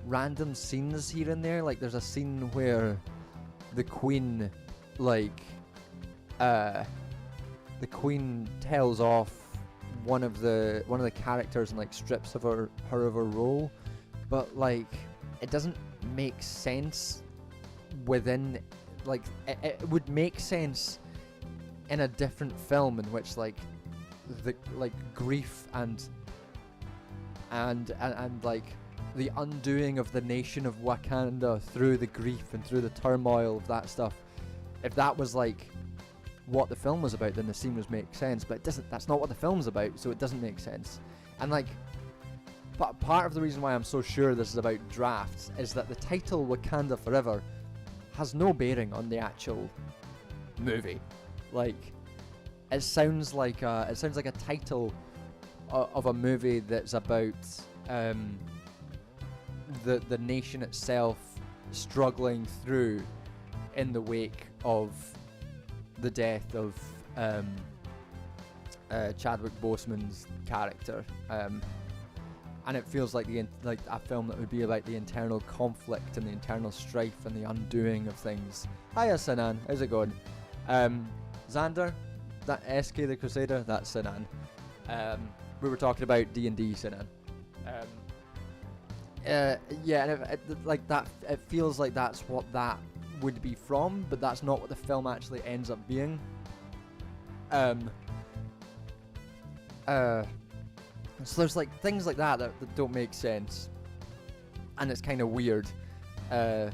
Speaker 1: random scenes here and there. Like, there's a scene where the Queen, the Queen tells off one of the characters and, like, strips of her of her role, but, like, it doesn't make sense within, like, it would make sense in a different film in which, like, the, like, grief and like the undoing of the nation of Wakanda through the grief and through the turmoil of that stuff, if that was, like, what the film was about, then the scene would make sense. But it doesn't. That's not what the film's about, so it doesn't make sense. And, like, part of the reason why I'm so sure this is about drafts is that the title Wakanda Forever has no bearing on the actual movie. Like, it sounds like a title of a movie that's about the nation itself struggling through in the wake of the death of Chadwick Boseman's character, and it feels like a film that would be about the internal conflict and the internal strife and the undoing of things. Hiya, Sinan, how's it going? Xander, that SK the Crusader, that's Sinan. We were talking about D&D, Sinan. Yeah, and like that, it feels like that's what that would be from, but that's not what the film actually ends up being. So there's like things like that don't make sense, and it's kind of weird. And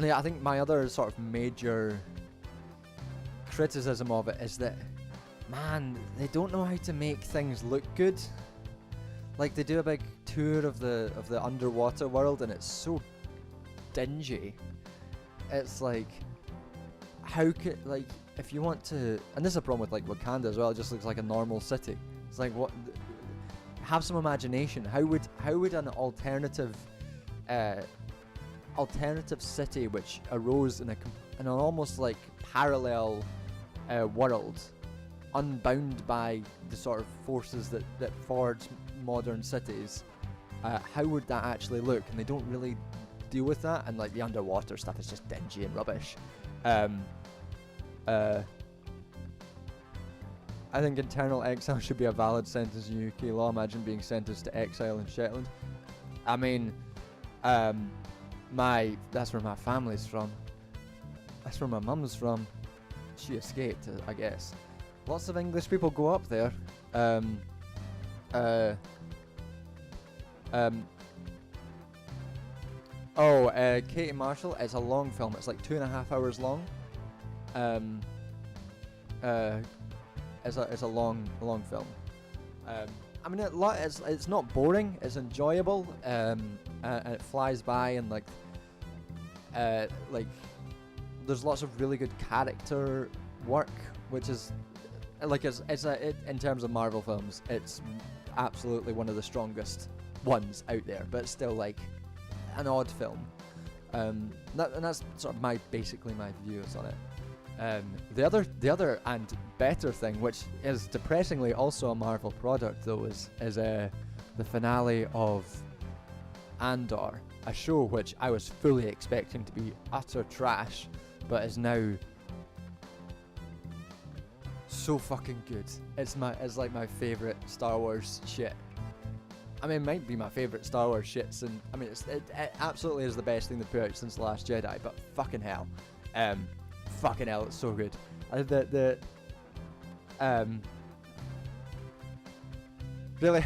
Speaker 1: yeah, I think my other sort of major criticism of it is that, man, they don't know how to make things look good. Like, they do a big tour of the underwater world, and it's so dingy. It's like, how could, like, if you want to, and this is a problem with like Wakanda as well, it just looks like a normal city. It's like, what, have some imagination. How would an alternative city which arose in an almost like parallel world, unbound by the sort of forces that forge modern cities, how would that actually look? And they don't really deal with that, and like the underwater stuff is just dingy and rubbish. I think internal exile should be a valid sentence in UK law. Imagine being sentenced to exile in Shetland. I mean, that's where my family's from. That's where my mum's from. She escaped, I guess. Lots of English people go up there. Katie Marshall. It's a long film. It's like 2.5 hours long. It's a long film. I mean, it's not boring. It's enjoyable. And it flies by, and like there's lots of really good character work, which is like in terms of Marvel films, it's absolutely one of the strongest ones out there. But it's still like an odd film. And that's sort of basically my views on it. The other and better thing, which is depressingly also a Marvel product though, is the finale of Andor, a show which I was fully expecting to be utter trash, but is now so fucking good. It's like my favorite Star Wars shit. I mean, it might be my favorite Star Wars shit, and I mean, it absolutely is the best thing they put out since The Last Jedi. But fucking hell, it's so good. Really,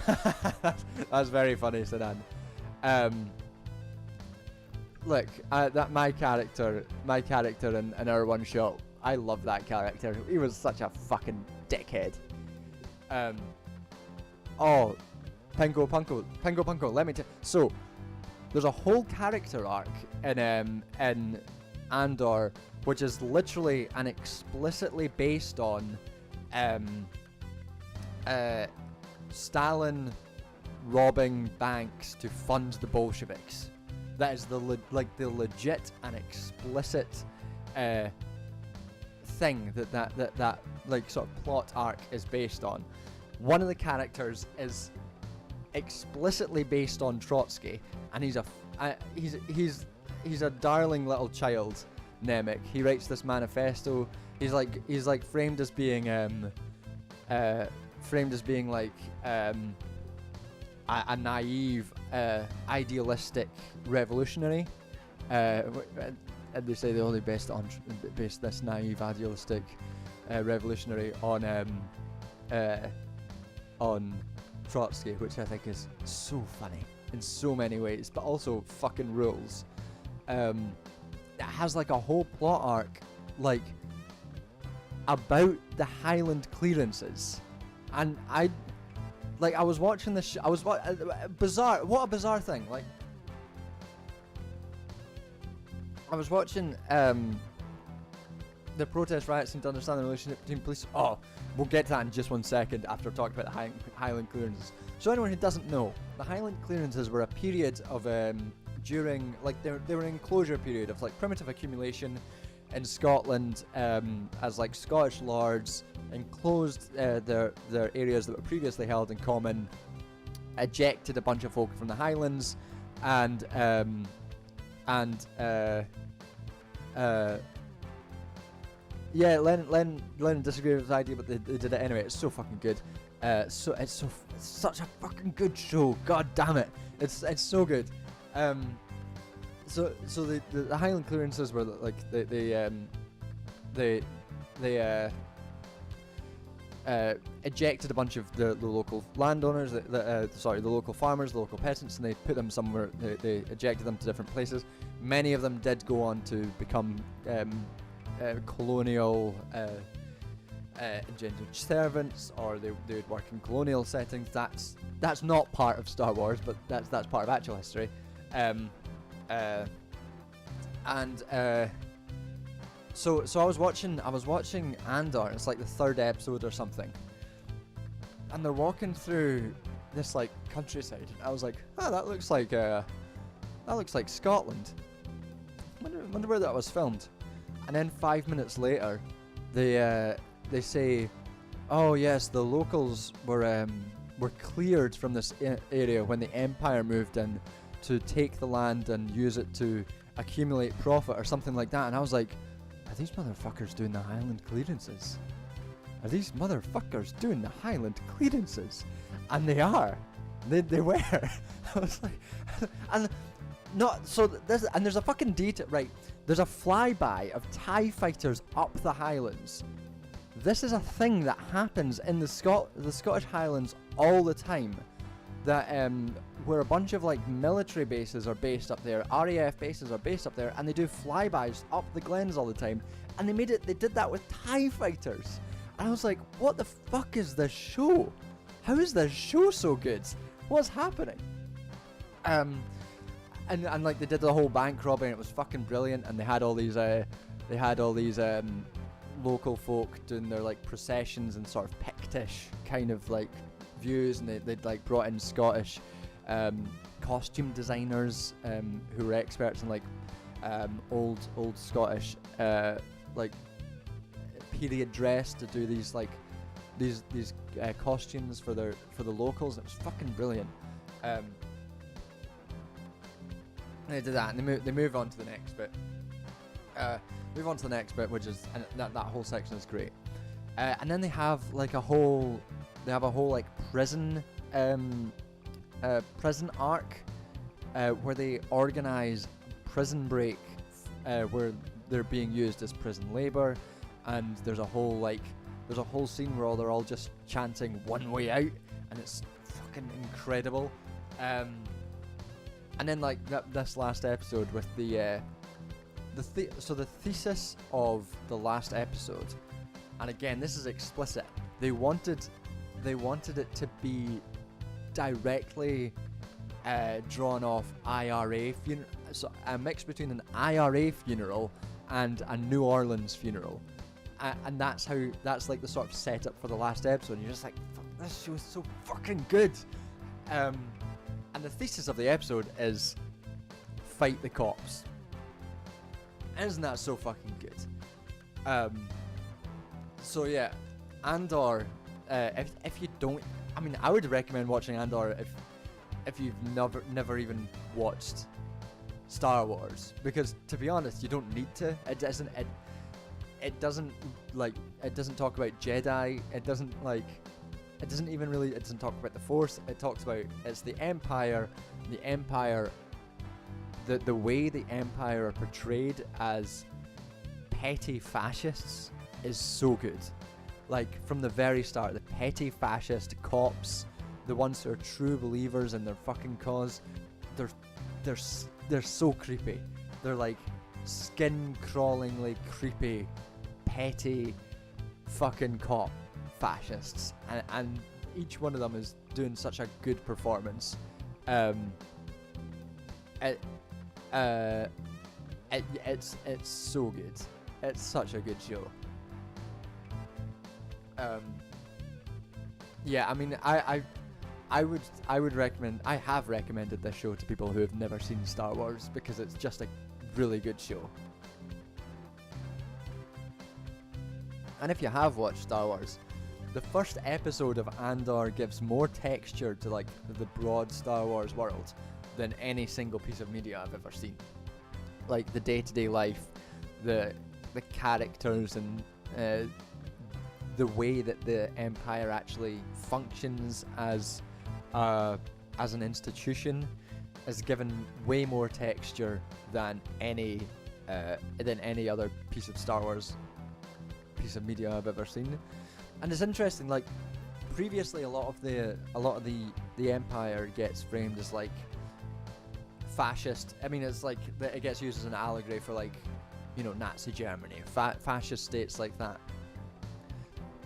Speaker 1: that's very funny, Sinan. Look, that my character in our one shot, I love that character. He was such a fucking dickhead. Pengo Punko, let me tell. So, there's a whole character arc in Andor, which is literally and explicitly based on Stalin robbing banks to fund the Bolsheviks. That is the legit and explicit thing that like sort of plot arc is based on. One of the characters is explicitly based on Trotsky, and he's a darling little child, Nemec. He writes this manifesto. He's like framed as being like a naive, idealistic revolutionary, and they say they only based this naive, idealistic revolutionary on Trotsky, which I think is so funny in so many ways, but also fucking rules. It has like a whole plot arc, like about the Highland clearances, and I was watching this. Bizarre. What a bizarre thing! Like, I was watching the protest riots and to understand the relationship between police. Oh, we'll get to that in just 1 second after I've talked about the Highland clearances. So anyone who doesn't know, the Highland clearances were a period of during, like, they were an enclosure period of like primitive accumulation in Scotland, as like Scottish lords enclosed their areas that were previously held in common, ejected a bunch of folk from the Highlands, and Yeah, Len disagreed with his idea, but they did it anyway. It's so fucking good. It's such a fucking good show. God damn it, it's so good. So the Highland clearances were like they ejected a bunch of the local landowners, the local farmers, the local peasants, and they put them somewhere. They ejected them to different places. Many of them did go on to become colonial indentured servants, or they would work in colonial settings. That's not part of Star Wars, but that's part of actual history. So I was watching Andor. It's like the 3rd episode or something, and they're walking through this like countryside, and I was like, oh, that looks like Scotland. Wonder where that was filmed. And then 5 minutes later, they say, oh yes, the locals were cleared from this area when the Empire moved in to take the land and use it to accumulate profit or something like that. And I was like, are these motherfuckers doing the Highland clearances? Are these motherfuckers doing the Highland clearances? And they are. They were. I was like, and not so. And there's a fucking detail, right? There's a flyby of TIE fighters up the Highlands. This is a thing that happens in the Scottish Highlands all the time. That where a bunch of like military bases are based up there, RAF bases are based up there, and they do flybys up the glens all the time. And they did that with TIE fighters. And I was like, what the fuck is this show? How is this show so good? What's happening? And like they did the whole bank robbing, and it was fucking brilliant. And they had all these local folk doing their like processions and sort of Pictish kind of like views, and they'd like brought in Scottish costume designers who were experts in like old Scottish like period dress to do these like these costumes for the locals. It was fucking brilliant. They did that, and they move on to the next bit. Which is, and that whole section is great. And then they have a whole like prison arc where they organize prison break where they're being used as prison labor, and there's a whole scene where they're all just chanting "one way out," and it's fucking incredible. And then like this last episode with the thesis of the last episode, and again this is explicit. They wanted it to be directly drawn off IRA funeral, so a mix between an IRA funeral and a New Orleans funeral, and that's like the sort of setup for the last episode. You're just like, fuck, this show is so fucking good. And the thesis of the episode is fight the cops. Isn't that so fucking good? So yeah, Andor. If you don't, I mean, I would recommend watching Andor if you've never even watched Star Wars, because to be honest, you don't need to. It doesn't talk about Jedi. It doesn't talk about the Force. It talks about, it's the Empire. The Empire, the way the Empire are portrayed as petty fascists is so good. Like from the very start, the petty fascist cops, the ones who are true believers in their fucking cause, they're so creepy. They're like skin-crawlingly creepy, petty fucking cop fascists, and each one of them is doing such a good performance. It's so good. It's such a good show. Yeah, I mean, I would recommend. I have recommended this show to people who have never seen Star Wars because it's just a really good show. And if you have watched Star Wars, the first episode of Andor gives more texture to like the broad Star Wars world than any single piece of media I've ever seen. Like the day-to-day life, the characters, and the way that the Empire actually functions as an institution is given way more texture than any other piece of Star Wars piece of media I've ever seen. And it's interesting, like previously a lot of the Empire gets framed as like fascist. I mean, it's like it gets used as an allegory for like, you know, Nazi Germany, fascist states like that.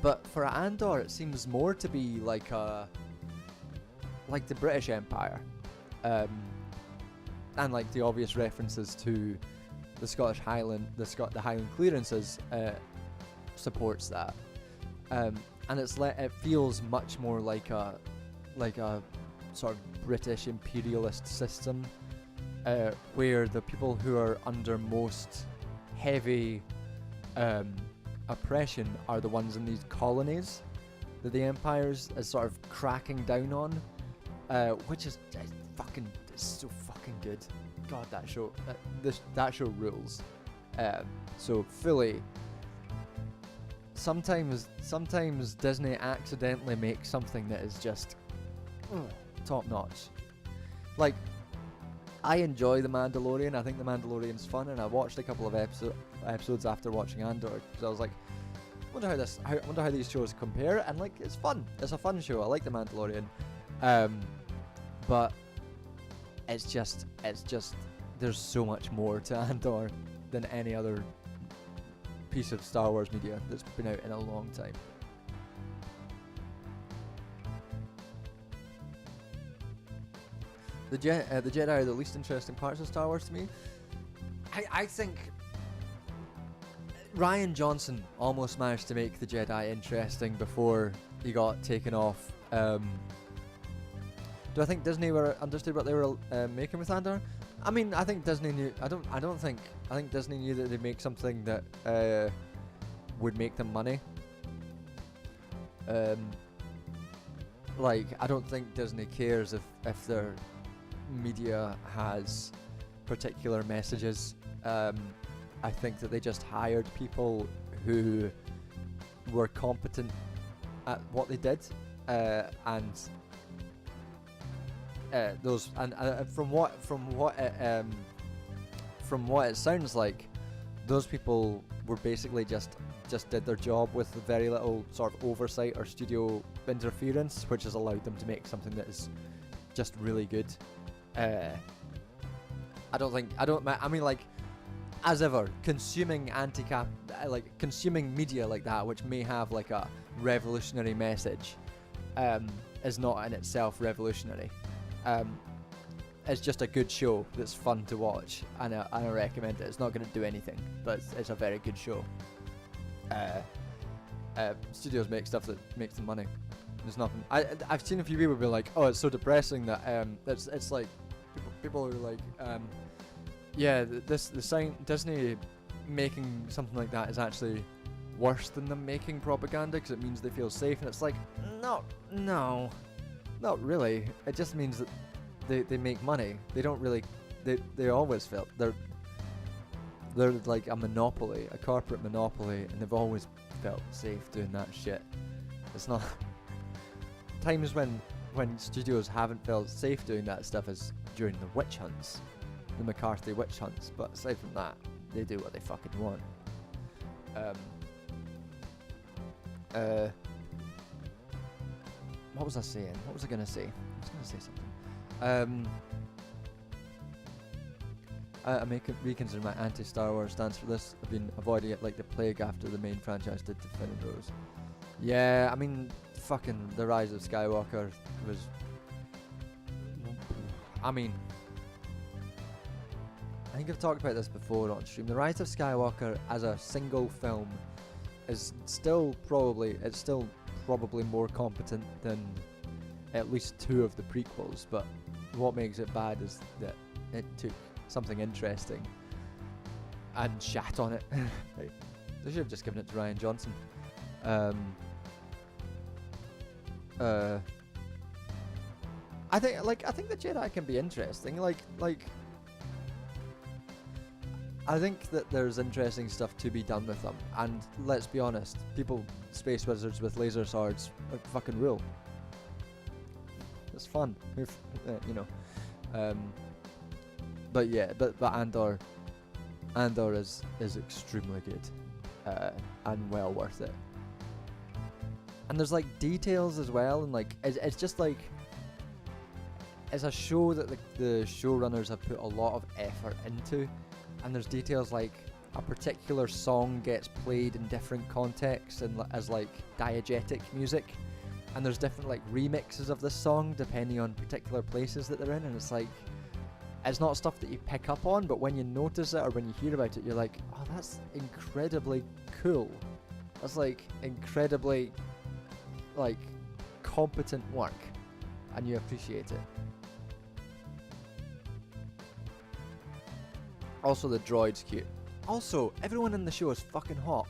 Speaker 1: But for Andor, it seems more to be like the British Empire, and like the obvious references to the Scottish Highland, the Highland clearances supports that, and it feels much more like a sort of British imperialist system, where the people who are under most heavy oppression are the ones in these colonies that the Empire's is sort of cracking down on, which is so fucking good. God, that show that show rules. So fully. Sometimes Disney accidentally makes something that is just top notch. Like, I enjoy The Mandalorian. I think The Mandalorian's fun, and I watched a couple of episodes after watching Andor because I was like, wonder how these shows compare, and like it's fun. It's a fun show. I like The Mandalorian, but it's just there's so much more to Andor than any other piece of Star Wars media that's been out in a long time. The Jedi are the least interesting parts of Star Wars to me. I think Rian Johnson almost managed to make the Jedi interesting before he got taken off. Do I think Disney understood what they were making with Andor? I mean, I think Disney knew. I think Disney knew that they'd make something that would make them money. Like, I don't think Disney cares if their media has particular messages. I think that they just hired people who were competent at what they did, and those and from what it sounds like, those people were basically just did their job with very little sort of oversight or studio interference, which has allowed them to make something that is just really good. I mean, like, as ever, consuming consuming media like that, which may have like a revolutionary message, is not in itself revolutionary. It's just a good show that's fun to watch, and I recommend it. It's not going to do anything, but it's a very good show. Studios make stuff that makes them money. There's nothing. I've seen a few people be like, "Oh, it's so depressing that it's like people are like, yeah, Disney making something like that is actually worse than them making propaganda because it means they feel safe." And it's like, no, not really. It just means that they make money. They don't really. They always felt they're like a monopoly, a corporate monopoly, and they've always felt safe doing that shit. It's not times when studios haven't felt safe doing that stuff is during the witch hunts, the McCarthy witch hunts. But aside from that, they do what they fucking want. What was I saying? What was I gonna say? I was gonna say something. I reconsider my anti-Star Wars stance for this. I've been avoiding it like the plague after the main franchise did to Finn and Rose. Yeah, I mean, fucking The Rise of Skywalker was... I mean, I think I've talked about this before on stream. The Rise of Skywalker as a single film is still probably more competent than at least two of the prequels, but what makes it bad is that it took something interesting and shat on it. They should have just given it to Rian Johnson. I think the Jedi can be interesting. Like I think that there's interesting stuff to be done with them, and let's be honest, space wizards with laser swords fucking rule. It's fun, you know. But yeah, but Andor is extremely good, and well worth it. And there's like details as well, and like it's just like it's a show that the showrunners have put a lot of effort into, and there's details like a particular song gets played in different contexts and as like diegetic music, and there's different like remixes of this song depending on particular places that they're in, and it's like it's not stuff that you pick up on, but when you notice it or when you hear about it, you're like, oh, that's incredibly cool. That's like incredibly like competent work, and you appreciate it. Also, the droid's cute. Also, everyone in the show is fucking hot.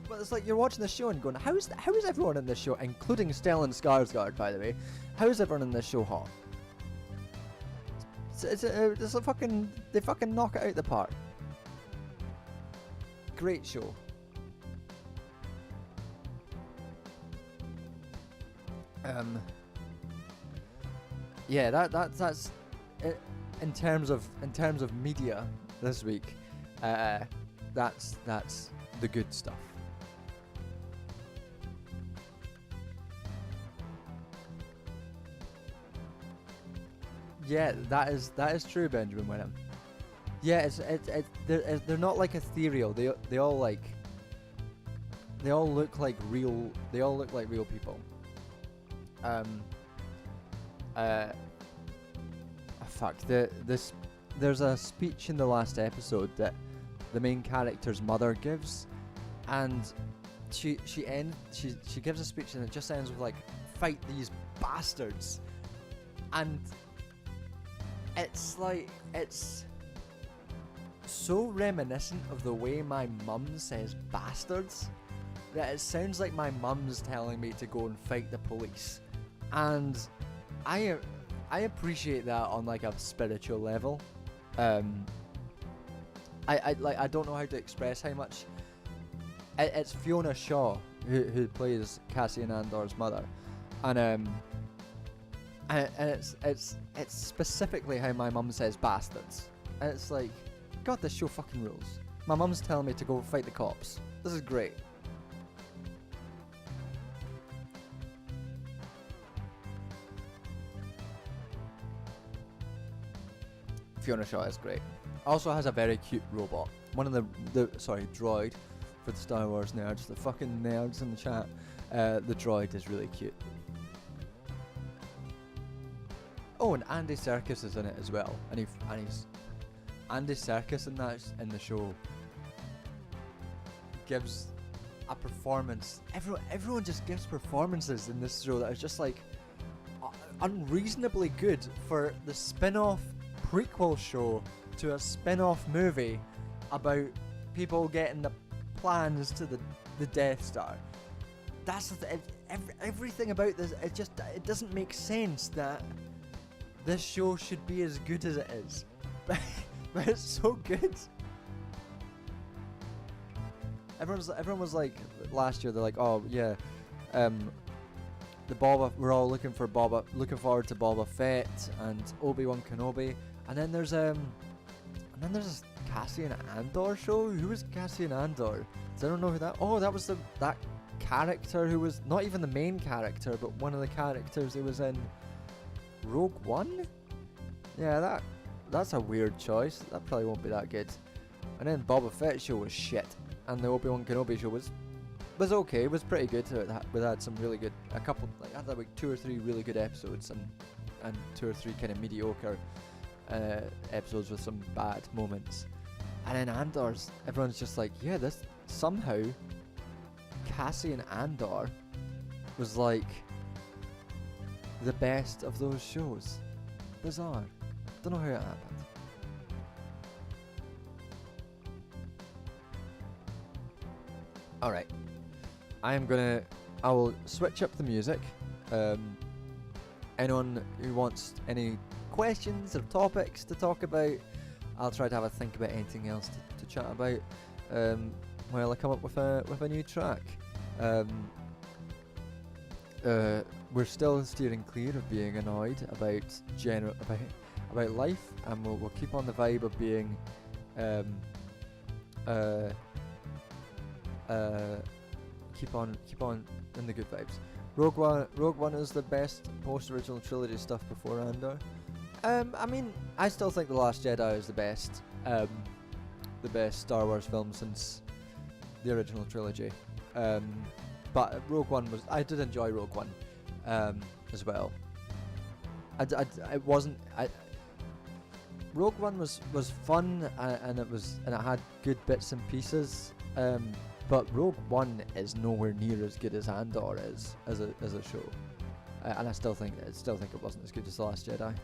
Speaker 1: But it's like you're watching the show and going, how is everyone in this show, including Stellan Skarsgård, by the way, how is everyone in this show hot? It's a fucking, they fucking knock it out the park. Great show. Yeah, that's it, in terms of media this week. That's the good stuff. Yeah, that is true, Benjamin Wenham. Yeah, they're not like ethereal. They all look like real. They all look like real people. Fuck. There's a speech in the last episode that the main character's mother gives, and she gives a speech and it just ends with like, fight these bastards, and it's like, it's so reminiscent of the way my mum says bastards that it sounds like my mum's telling me to go and fight the police, and I appreciate that on like a spiritual level. I don't know how to express how much. It's Fiona Shaw who plays Cassian Andor's mother, and it's specifically how my mum says bastards, and it's like, God, this show fucking rules. My mum's telling me to go fight the cops. This is great. Fiona Shaw is great. Also has a very cute robot. One of the droid, for the Star Wars nerds, the fucking nerds in the chat. The droid is really cute. Oh, and Andy Serkis is in it as well, and he's Andy Serkis in the show gives a performance. Everyone just gives performances in this show that is just like unreasonably good for the spin-off prequel show to a spin-off movie about people getting the plans to the Death Star. That's everything about this. It doesn't make sense that this show should be as good as it is, but it's so good. Everyone was like last year. They're like, oh yeah, we're all looking forward to Boba Fett and Obi-Wan Kenobi. And then there's this Cassian Andor show. Who was Cassian Andor? Does anyone know who that? Oh, that was that character who was not even the main character, but one of the characters who was in Rogue One. Yeah, that's a weird choice. That probably won't be that good. And then Boba Fett show was shit, and the Obi-Wan Kenobi show was okay. It was pretty good. We had some really good, had like 2 or 3 really good episodes, and 2 or 3 kind of mediocre episodes with some bad moments. And then Andor's, everyone's just like, yeah, this somehow Cassian Andor was like the best of those shows. Bizarre. Don't know how it happened. Alright. I will switch up the music. Anyone who wants any questions or topics to talk about, I'll try to have a think about anything else to chat about while I come up with a new track. Um, we're still steering clear of being annoyed about about life, and we'll keep on the vibe of being um, uh, keep on in the good vibes. Rogue One is the best post-original trilogy stuff before Andor. I mean, I still think The Last Jedi is the best Star Wars film since the original trilogy. But Rogue One was, I did enjoy Rogue One, as well. It wasn't, Rogue One was fun, and it had good bits and pieces. But Rogue One is nowhere near as good as Andor is as a show, and I still think it wasn't as good as The Last Jedi.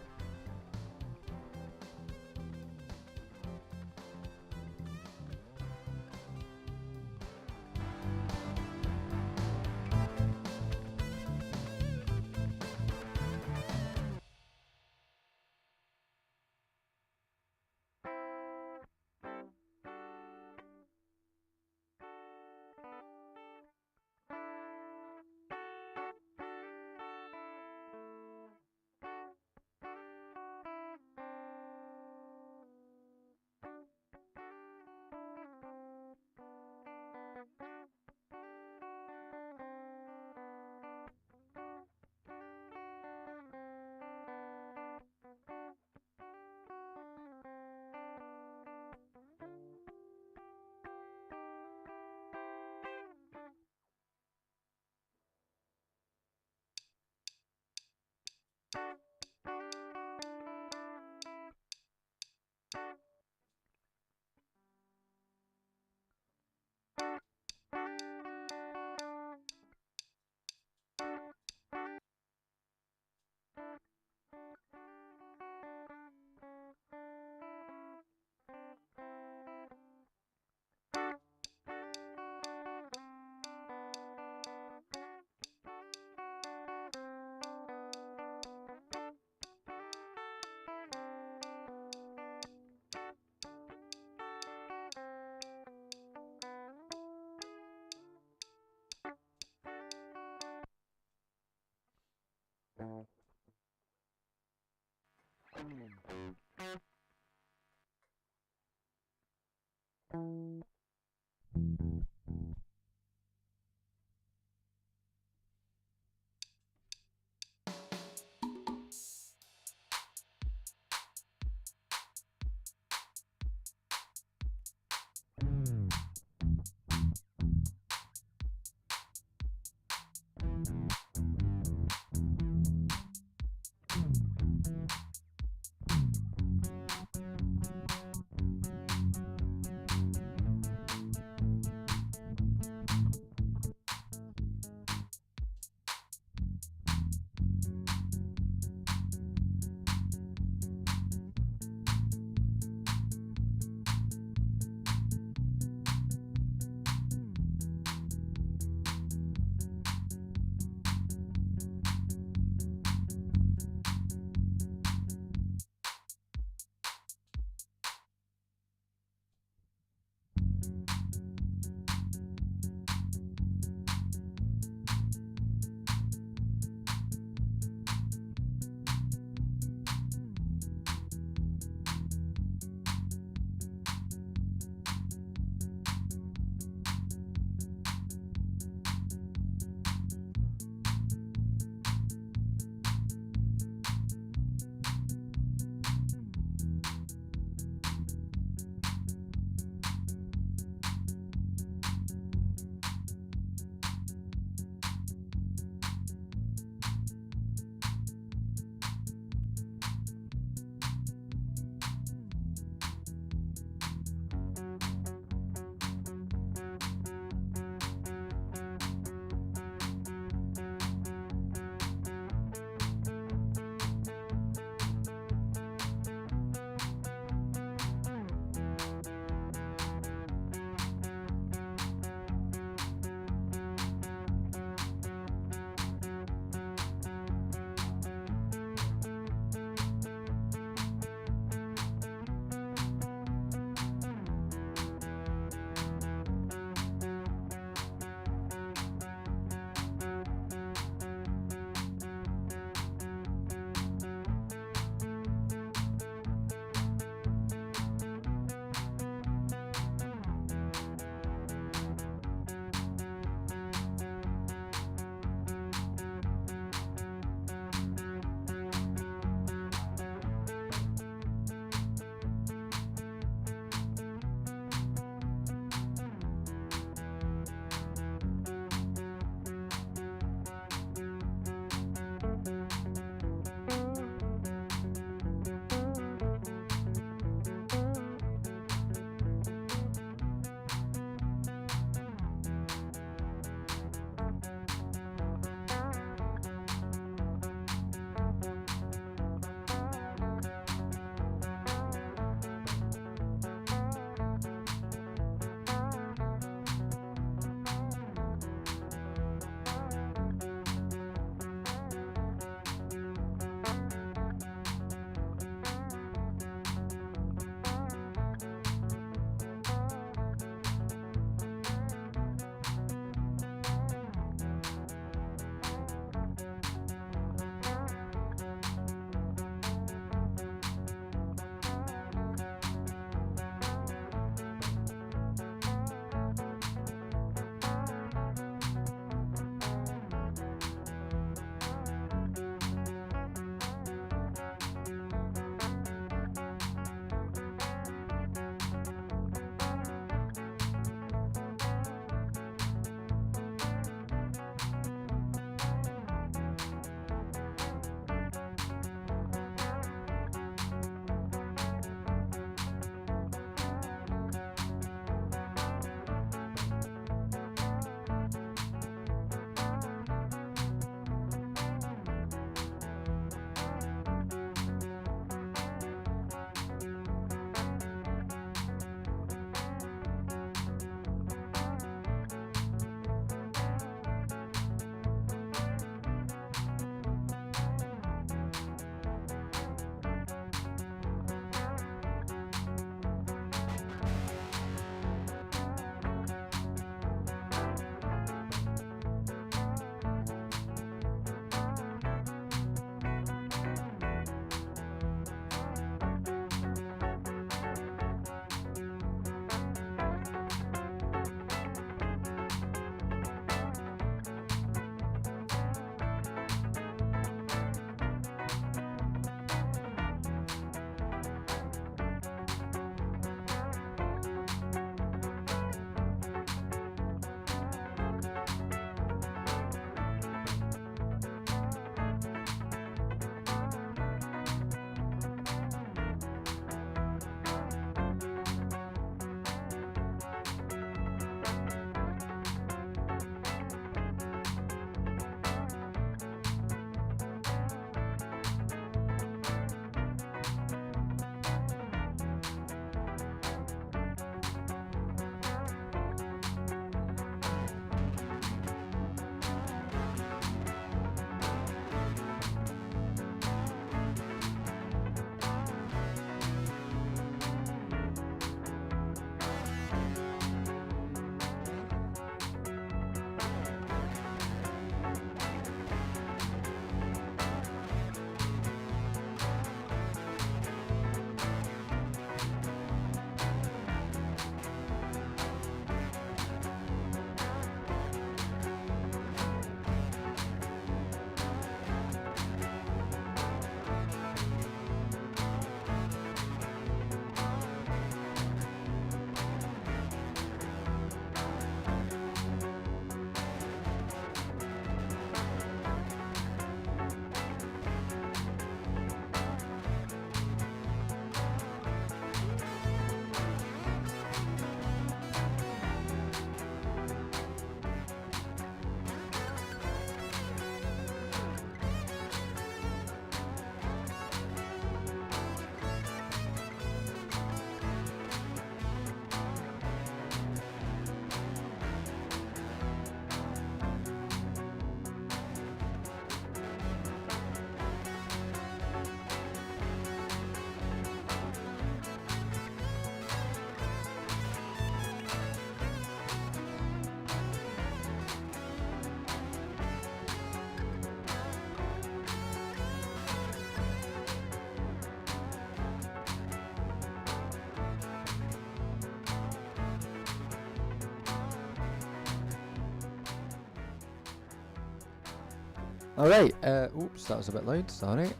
Speaker 1: Alright, oops, that was a bit loud, sorry.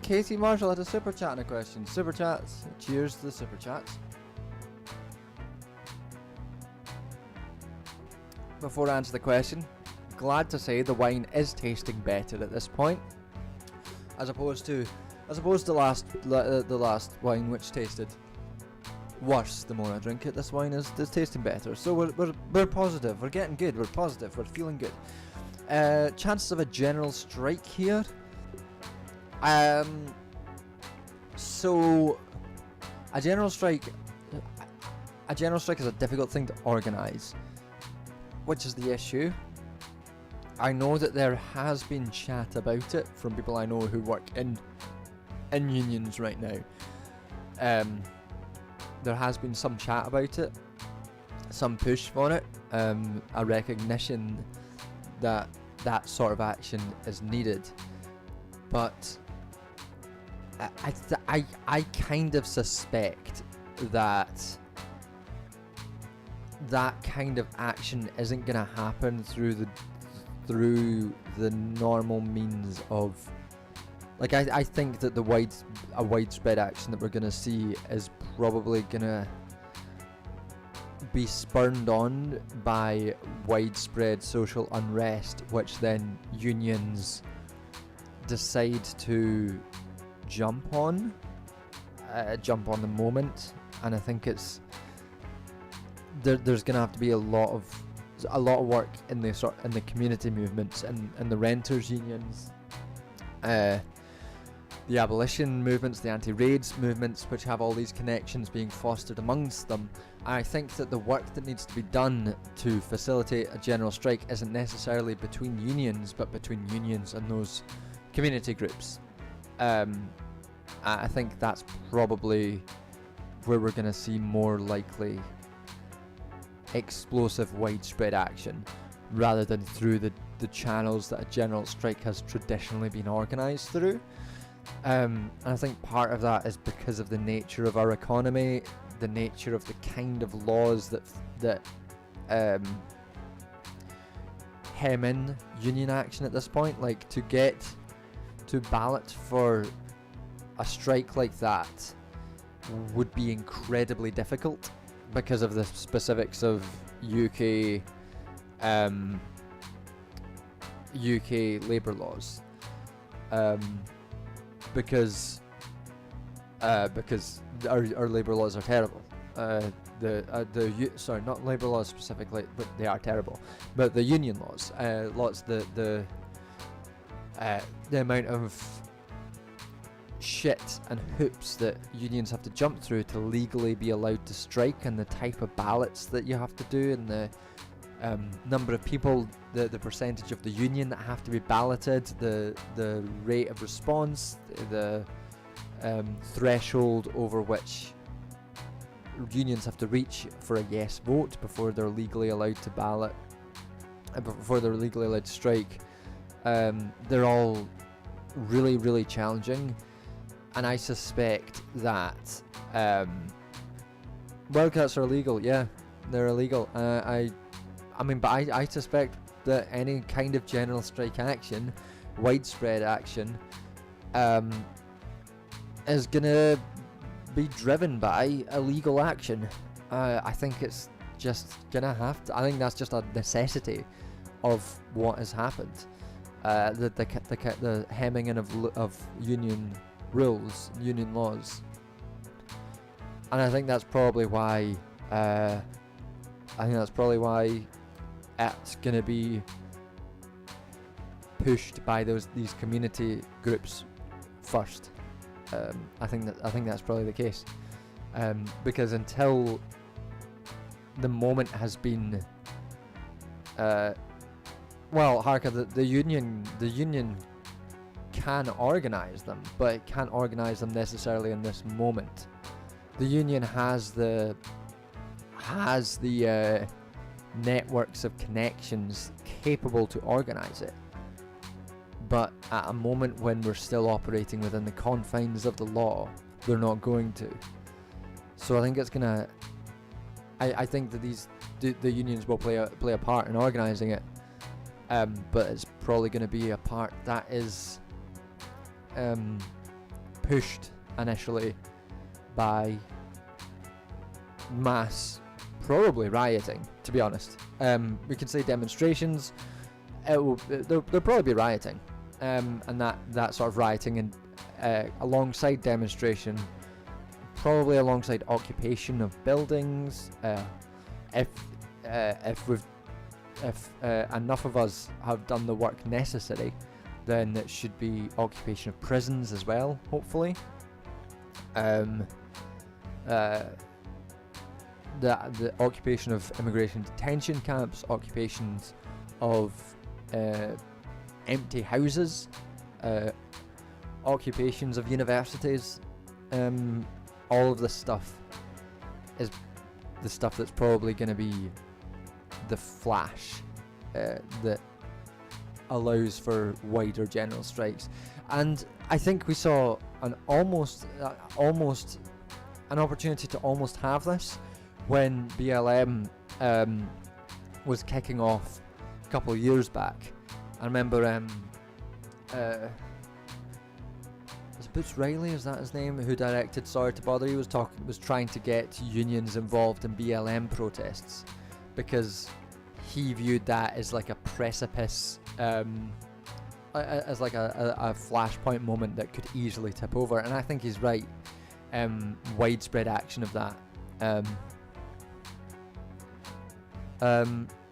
Speaker 1: Katie Marshall had a super chat and a question. Super chats, cheers to the super chats. Before I answer the question, glad to say the wine is tasting better at this point, as opposed to the last wine, which tasted worse the more I drink it. This wine is tasting better, so we're positive. We're getting good. We're positive. We're feeling good. Chances of a general strike here. So a general strike is a difficult thing to organise, which is the issue. I know that there has been chat about it from people I know who work in unions right now. There has been some chat about it, some push for it, a recognition that that sort of action is needed. But I kind of suspect that that kind of action isn't going to happen through the normal means of, like, I think that a widespread action that we're going to see is probably going to be spurned on by widespread social unrest, which then unions decide to jump on the moment. And I think it's there's going to have to be a lot of work in the community movements and the renters unions, the abolition movements, the anti-raids movements, which have all these connections being fostered amongst them. And I think that the work that needs to be done to facilitate a general strike isn't necessarily between unions, but between unions and those community groups. I think that's probably where we're going to see more likely explosive widespread action, rather than through the channels that a general strike has traditionally been organised through. And I think part of that is because of the nature of our economy, the nature of the kind of laws that hem in union action at this point. Like, to get to ballot for a strike like that would be incredibly difficult because of the specifics of UK labour laws. Because our labour laws are terrible. Sorry, not labour laws specifically, but they are terrible. But the union laws, the amount of shit and hoops that unions have to jump through to legally be allowed to strike, and the type of ballots that you have to do, and the number of people, the percentage of the union that have to be balloted, the rate of response, the threshold over which unions have to reach for a yes vote before they're legally allowed to ballot, before they're legally allowed to strike. They're all really, really challenging, and I suspect that wildcats are illegal. Yeah, they're illegal. I suspect that any kind of general strike action, widespread action, is gonna be driven by illegal action. I think it's just gonna have to. I think that's just a necessity of what has happened. The hemming in of union rules, union laws, and I think that's probably why. It's going to be pushed by these community groups first. I think that's probably the case, because until the moment has been, the union can organise them, but it can't organise them necessarily in this moment. The union has the networks of connections capable to organise it, but at a moment when we're still operating within the confines of the law, they're not going to. So I think it's gonna. I think that the unions will play a part in organising it, but it's probably going to be a part that is pushed initially by mass, probably rioting, to be honest. We can say demonstrations. There'll probably be rioting, and that sort of rioting, and alongside demonstration, probably alongside occupation of buildings. If enough of us have done the work necessary, then it should be occupation of prisons as well, hopefully. The occupation of immigration detention camps, occupations of empty houses, occupations of universities, all of this stuff is the stuff that's probably going to be the flash that allows for wider general strikes. And I think we saw an almost an opportunity to almost have this when BLM was kicking off a couple of years back. I remember was Boots Riley, is that his name, who directed Sorry to Bother You, was trying to get unions involved in BLM protests because he viewed that as like a precipice, as like a flashpoint moment that could easily tip over, and I think he's right. Widespread action of that.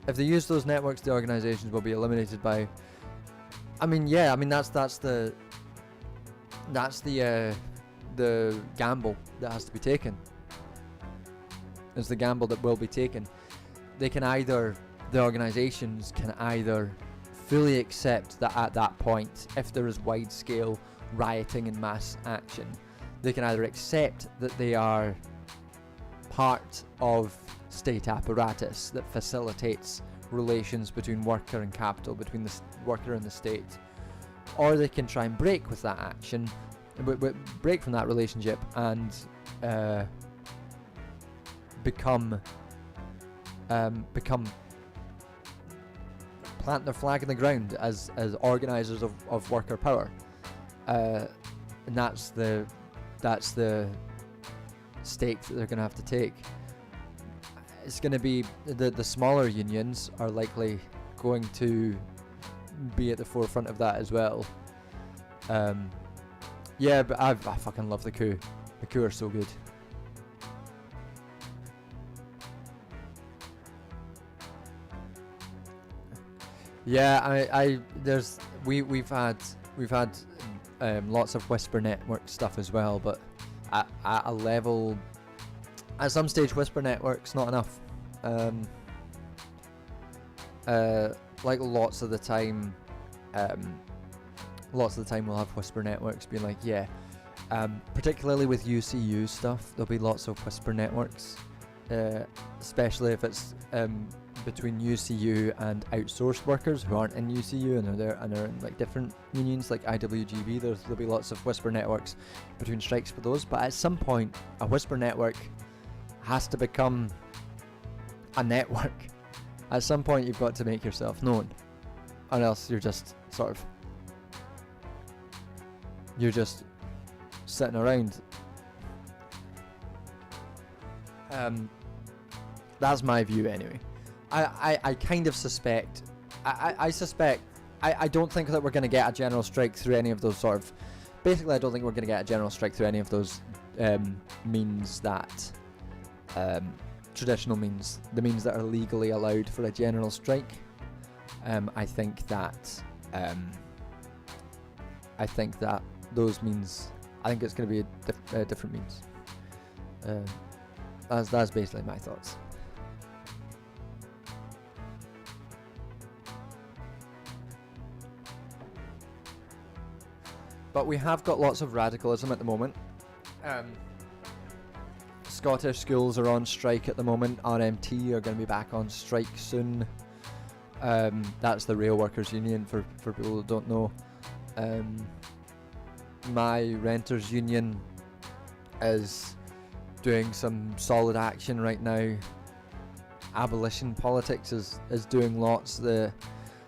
Speaker 1: If they use those networks, the organisations will be eliminated by. That's the gamble that has to be taken. It's the gamble that will be taken. The organisations can either fully accept that at that point, if there is wide-scale rioting and mass action, they can either accept that they are part of state apparatus that facilitates relations between worker and capital, between the worker and the state, or they can try and break with that action, break from that relationship, and become plant their flag in the ground as organisers of worker power, and that's the stake that they're going to have to take. It's going to be the smaller unions are likely going to be at the forefront of that as well. Yeah, but I fucking love the coup. The coup are so good. Yeah, we've had lots of Whisper Network stuff as well, but at a level, at some stage, Whisper Network's not enough. Like lots of the time we'll have Whisper Networks being like, yeah, particularly with UCU stuff, there'll be lots of Whisper Networks, especially if it's between UCU and outsourced workers who aren't in UCU and are in like different unions like IWGB. There'll be lots of Whisper Networks between strikes for those, but at some point a Whisper Network has to become a network. At some point you've got to make yourself known, or else you're just sitting around. That's my view anyway. I kind of suspect, I don't think that we're going to get a general strike through any of those sort of, basically I don't think we're going to get a general strike through any of those means that, traditional means, the means that are legally allowed for a general strike. I think that those means, I think it's going to be a different means. That's basically my thoughts. But we have got lots of radicalism at the moment. Scottish schools are on strike at the moment. RMT are going to be back on strike soon. That's the Rail Workers Union for people who don't know. My renters union is doing some solid action right now. abolition politics is doing lots.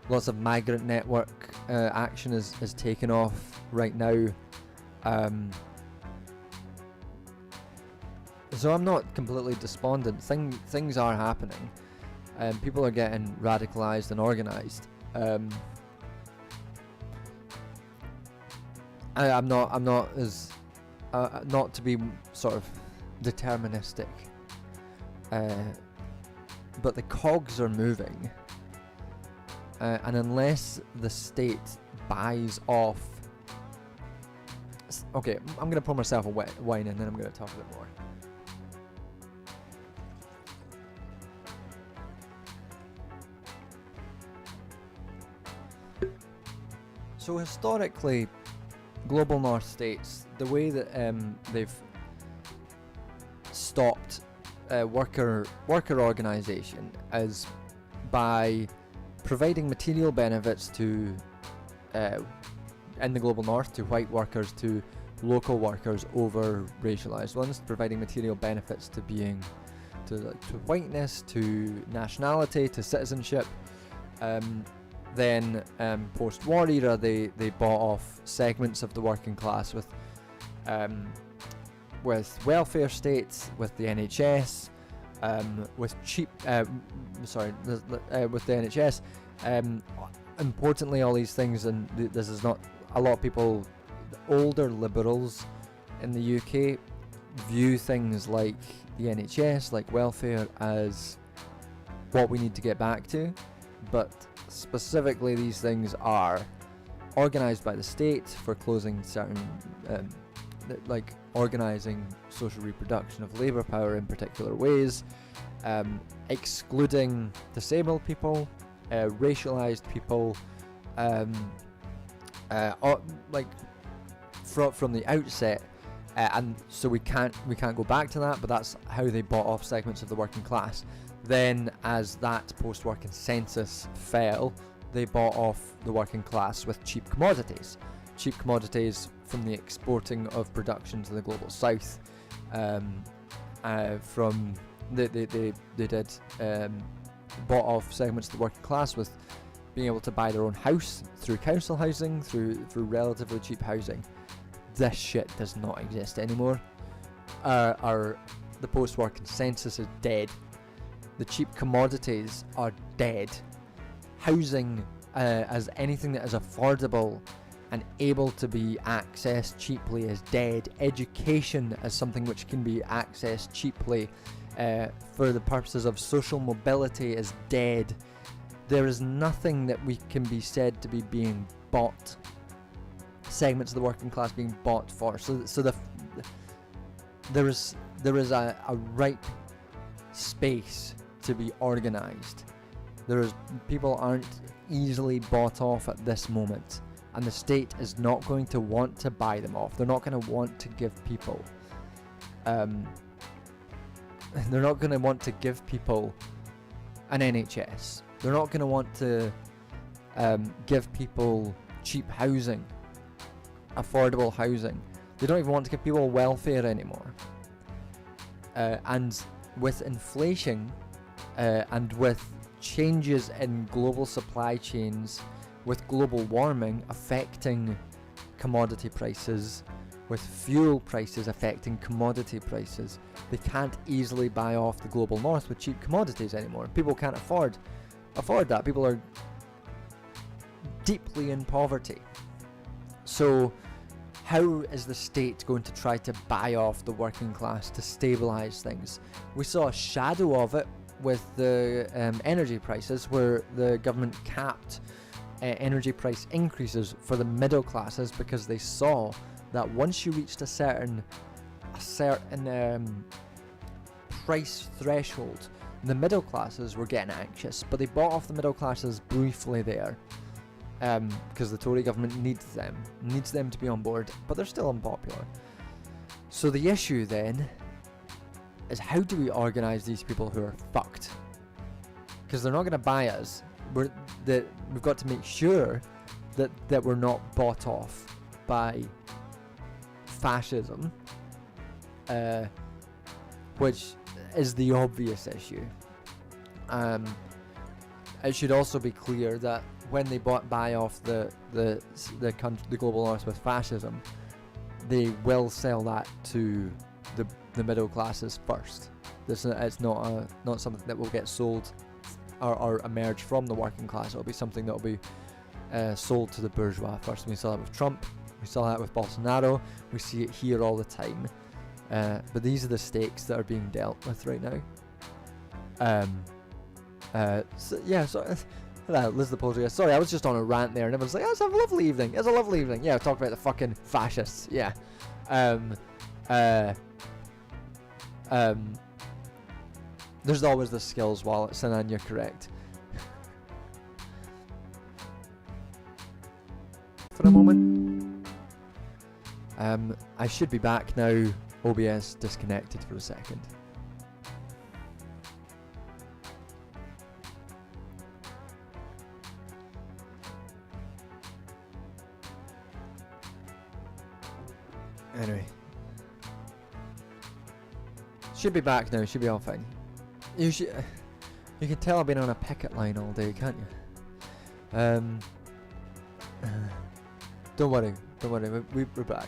Speaker 1: Lots of migrant network action is taken off right now. So I'm not completely despondent. Things are happening, and people are getting radicalized and organized. I'm not as not to be sort of deterministic, but the cogs are moving, and unless the state buys off. Okay, I'm gonna pour myself a wine and then I'm gonna talk a bit more. So historically, global north states, the way that they've stopped worker organisation is by providing material benefits to in the global north to white workers, to local workers over racialized ones, providing material benefits to whiteness, to nationality, to citizenship. Then post-war era, they bought off segments of the working class with welfare states, with the NHS, with cheap with the NHS. Importantly, all these things, and this is not a lot of people, older liberals in the UK view things like the NHS, like welfare, as what we need to get back to, but specifically these things are organised by the state for closing certain like organising social reproduction of labour power in particular ways, excluding disabled people, racialised people, like from the outset, and so we can't go back to that, but that's how they bought off segments of the working class. Then, as that post-war consensus fell, they bought off the working class with cheap commodities from the exporting of production to the global south. From they did bought off segments of the working class with being able to buy their own house through council housing, through relatively cheap housing. This shit does not exist anymore. The post-war consensus is dead. The cheap commodities are dead. Housing as anything that is affordable and able to be accessed cheaply is dead. Education as something which can be accessed cheaply for the purposes of social mobility is dead. There is nothing that we can be said to be being bought. Segments of the working class being bought for. So there is a ripe space to be organised. People aren't easily bought off at this moment, and the state is not going to want to buy them off. They're not going to want to give people they're not going to want to give people an NHS. They're not going to want to give people cheap housing, affordable housing. They don't even want to give people welfare anymore. And with inflation and with changes in global supply chains, with global warming affecting commodity prices, with fuel prices affecting commodity prices, they can't easily buy off the global north with cheap commodities anymore. People can't afford that. People are deeply in poverty. So how is the state going to try to buy off the working class to stabilise things? We saw a shadow of it with the energy prices, where the government capped energy price increases for the middle classes, because they saw that once you reached a certain price threshold, the middle classes were getting anxious. But they bought off the middle classes briefly there, because the Tory government needs them to be on board, but they're still unpopular. So the issue then is, how do we organise these people who are fucked? Because they're not going to buy us. We've got to make sure that we're not bought off by fascism, which is the obvious issue. It should also be clear that when they buy off the global north with fascism, they will sell that to the middle classes first. It's not something that will get sold or emerge from the working class. It'll be something that will be sold to the bourgeois first. We saw that with Trump. We saw that with Bolsonaro. We see it here all the time. But these are the stakes that are being dealt with right now. Liz the Poultry. Sorry, I was just on a rant there, and everyone's like, "It's a lovely evening. It's a lovely evening." Yeah, talk about the fucking fascists. Yeah. There's always the skills wallet, Sinan, you're correct. For a moment. I should be back now. OBS disconnected for a second. Anyway. Should be back now, should be all fine. You can tell I've been on a picket line all day, can't you? Don't worry, we're back.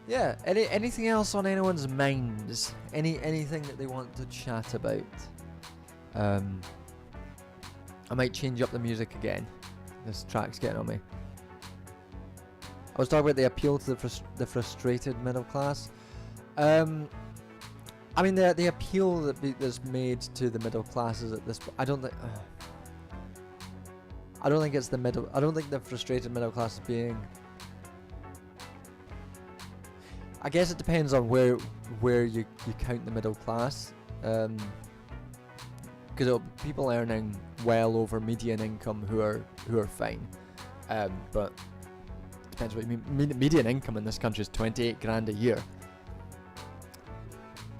Speaker 1: Yeah, anything else on anyone's minds? Anything that they want to chat about? I might change up the music again. This track's getting on me. I was talking about the appeal to the frustrated middle class. I mean, the appeal that's made to the middle classes at this. I don't think it's the middle. I don't think the frustrated middle class is being. I guess it depends on where you count the middle class. Because people earning well over median income who are fine. But depends what you mean. Median income in this country is 28 grand a year.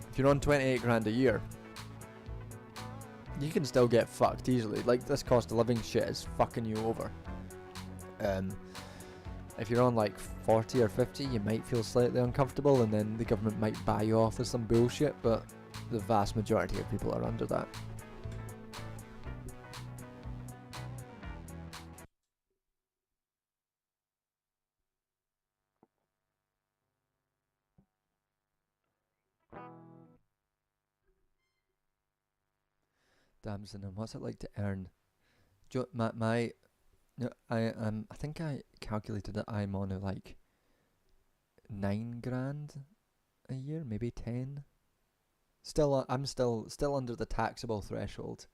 Speaker 1: If you're on 28 grand a year, you can still get fucked easily. Like, this cost of living shit is fucking you over. If you're on like 40 or 50, you might feel slightly uncomfortable, and then the government might buy you off with some bullshit, but the vast majority of people are under that. Damn, Sinan, what's it like to earn? I think I calculated that I'm on like 9 grand a year, maybe 10. I'm still under the taxable threshold.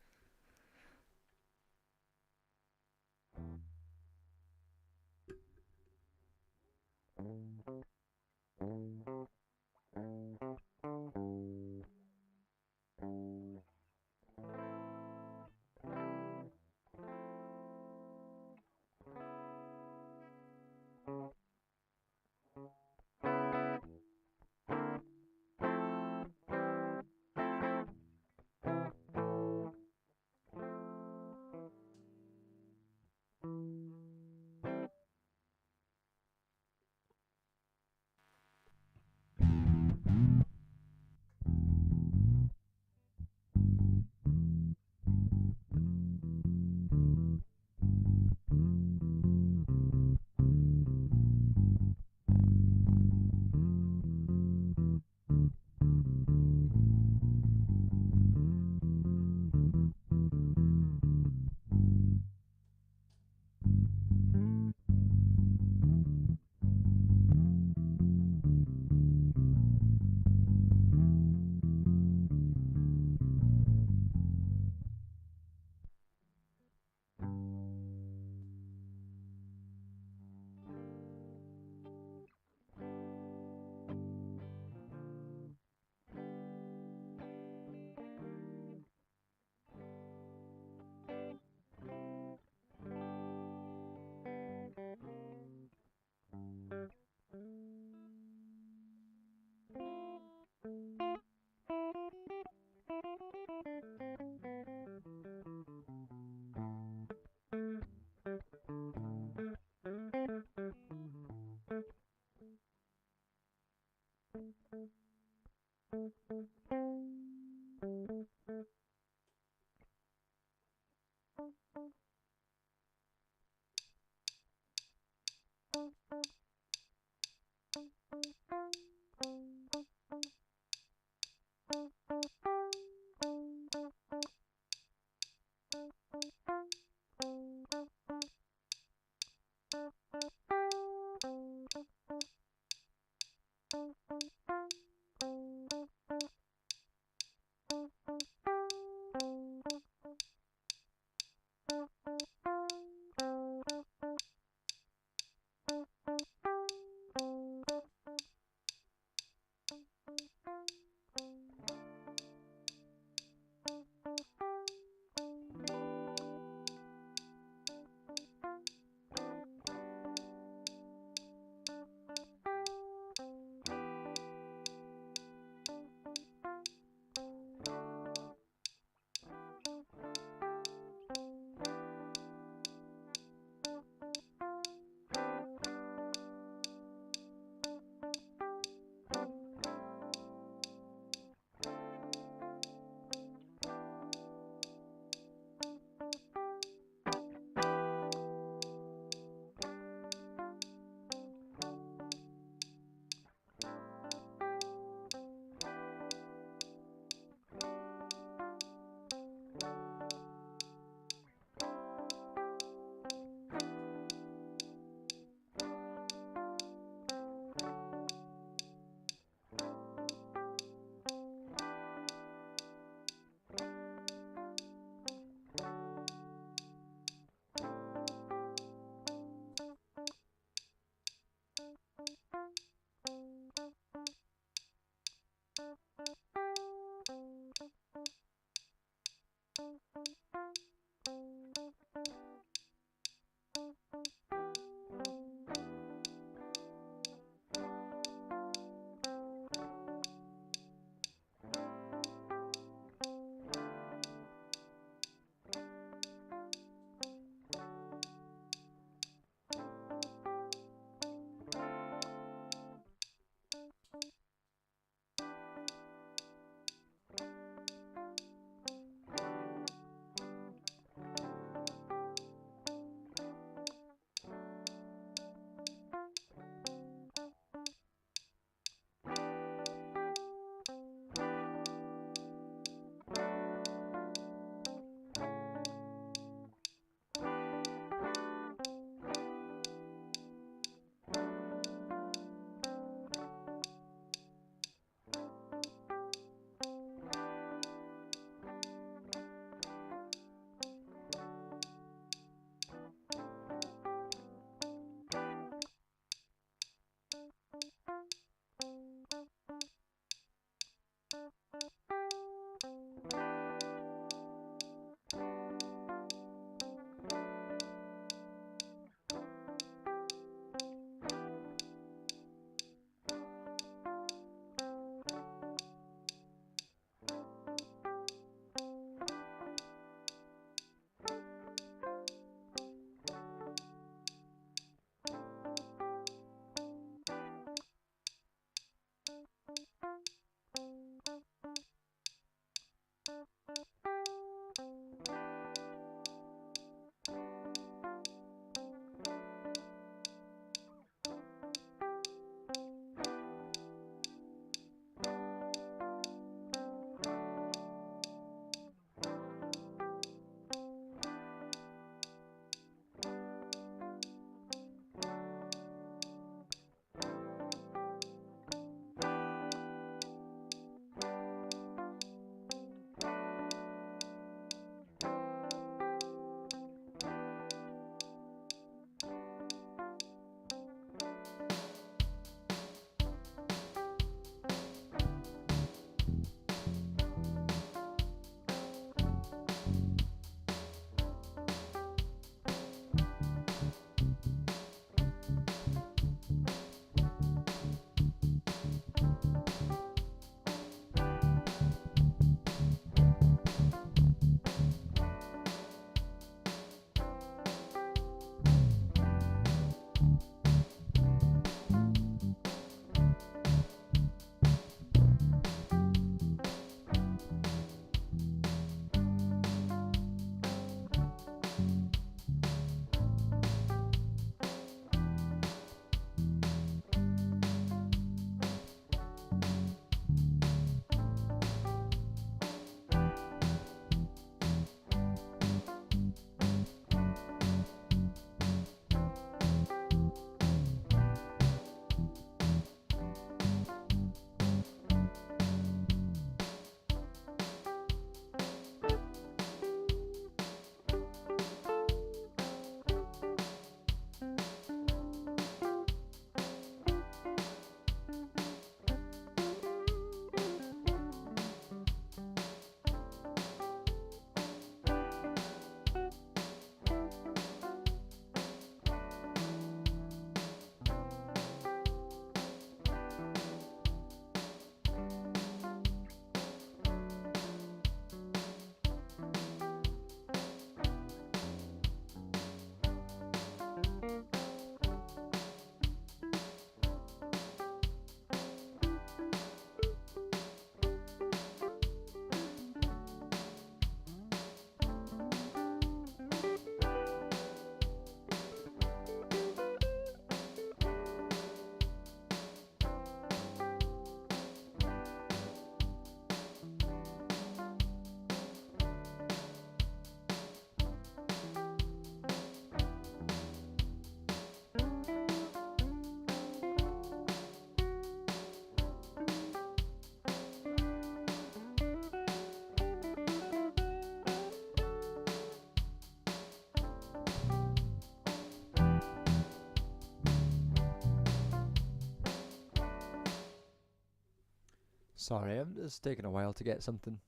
Speaker 1: Sorry, I'm just taking a while to get something.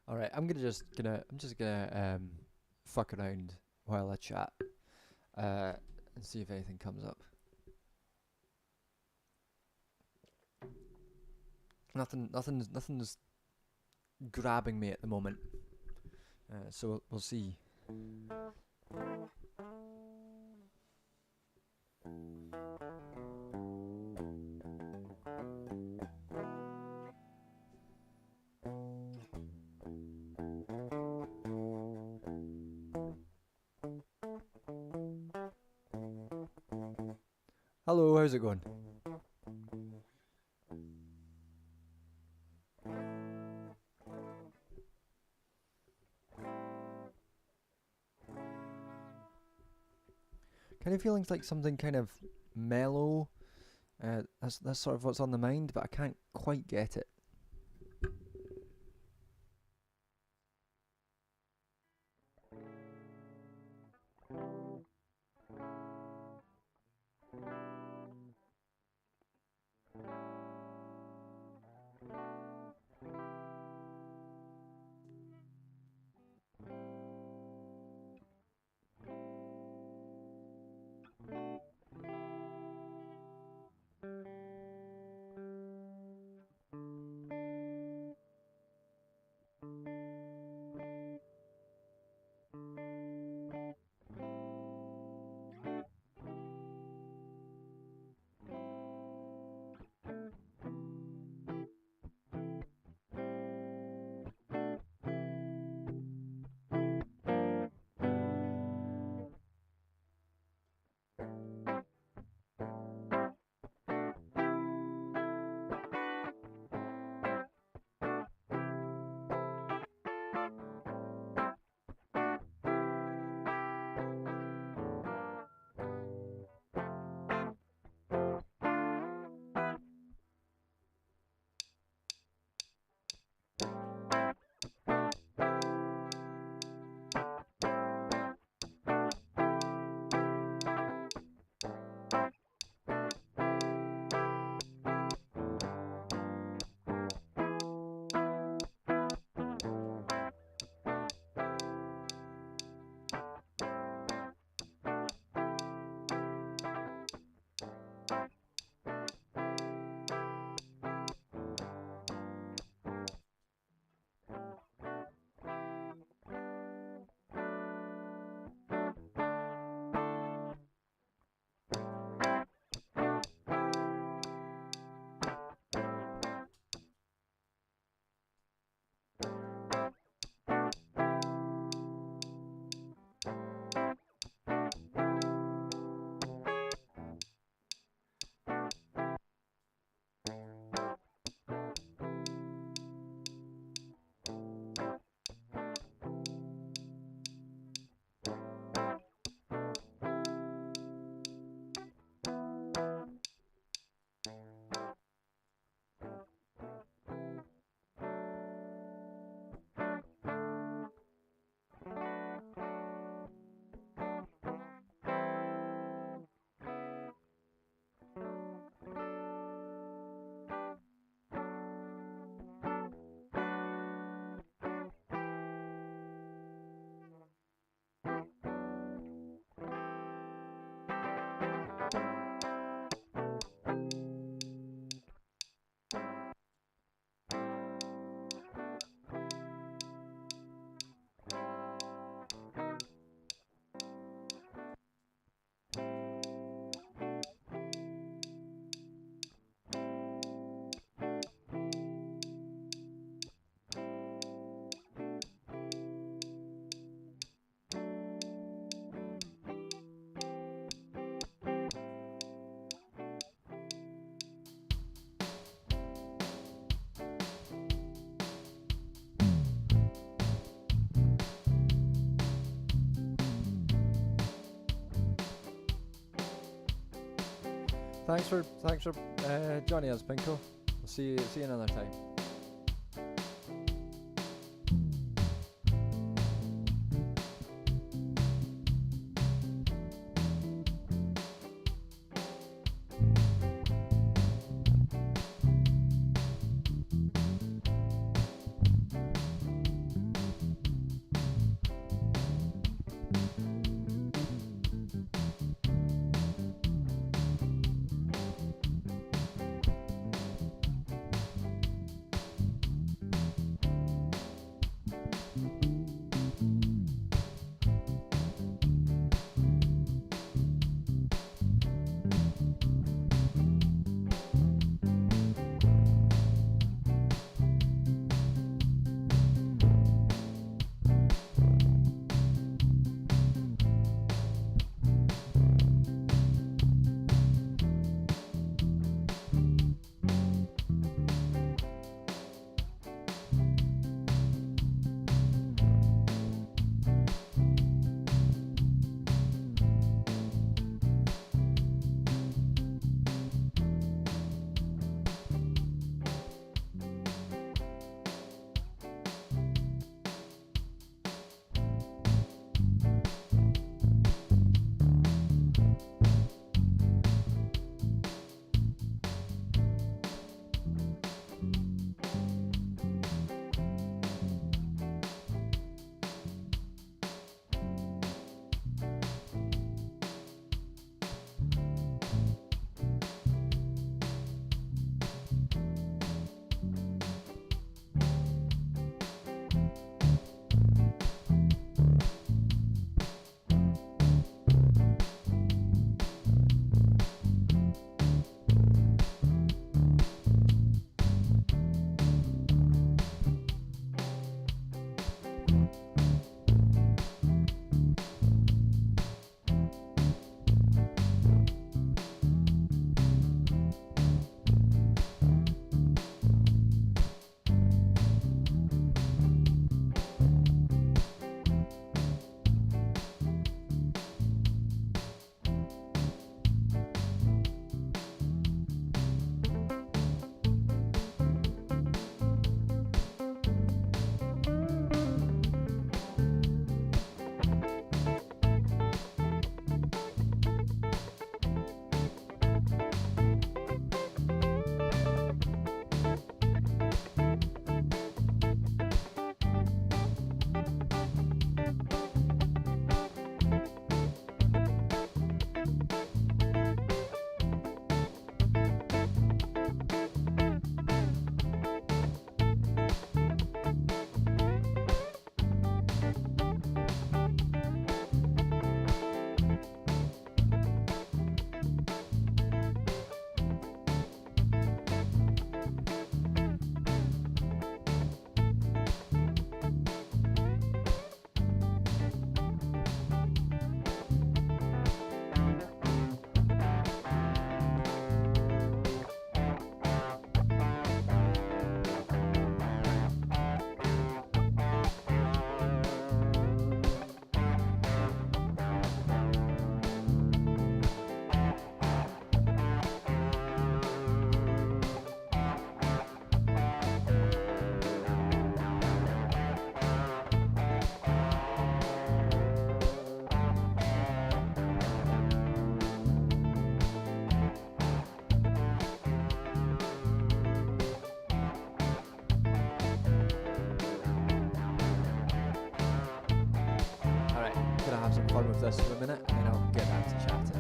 Speaker 1: All right, I'm just gonna fuck around while I chat, and see if anything comes up. Nothing's grabbing me at the moment. So we'll see. Hello, how's it going? Kind of feeling like something kind of mellow. That's sort of what's on the mind, but I can't quite get it. Thanks for joining us, Pinko. We'll see you another time. Fun with this for a minute, and then I'll get back to chatting.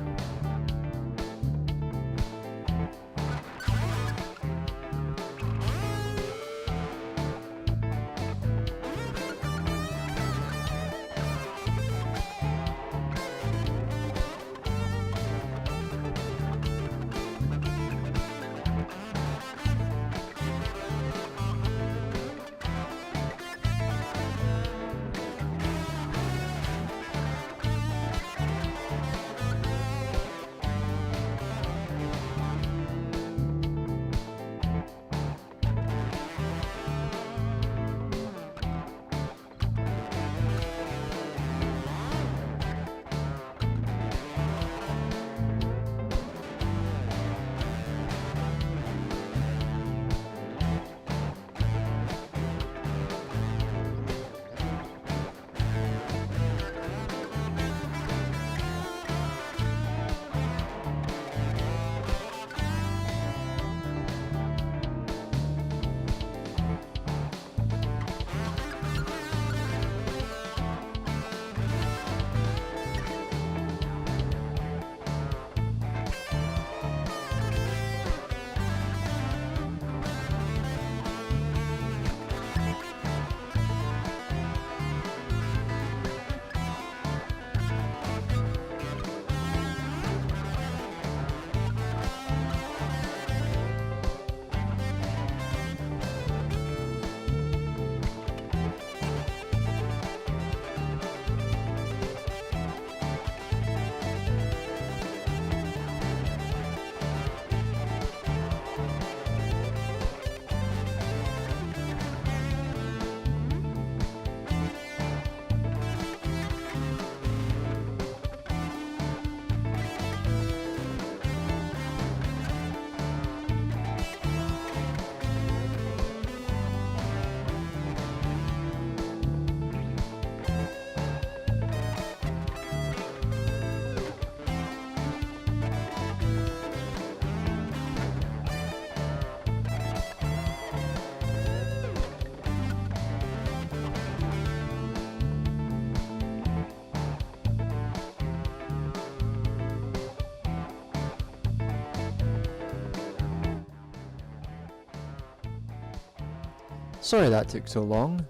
Speaker 1: Sorry that took so long.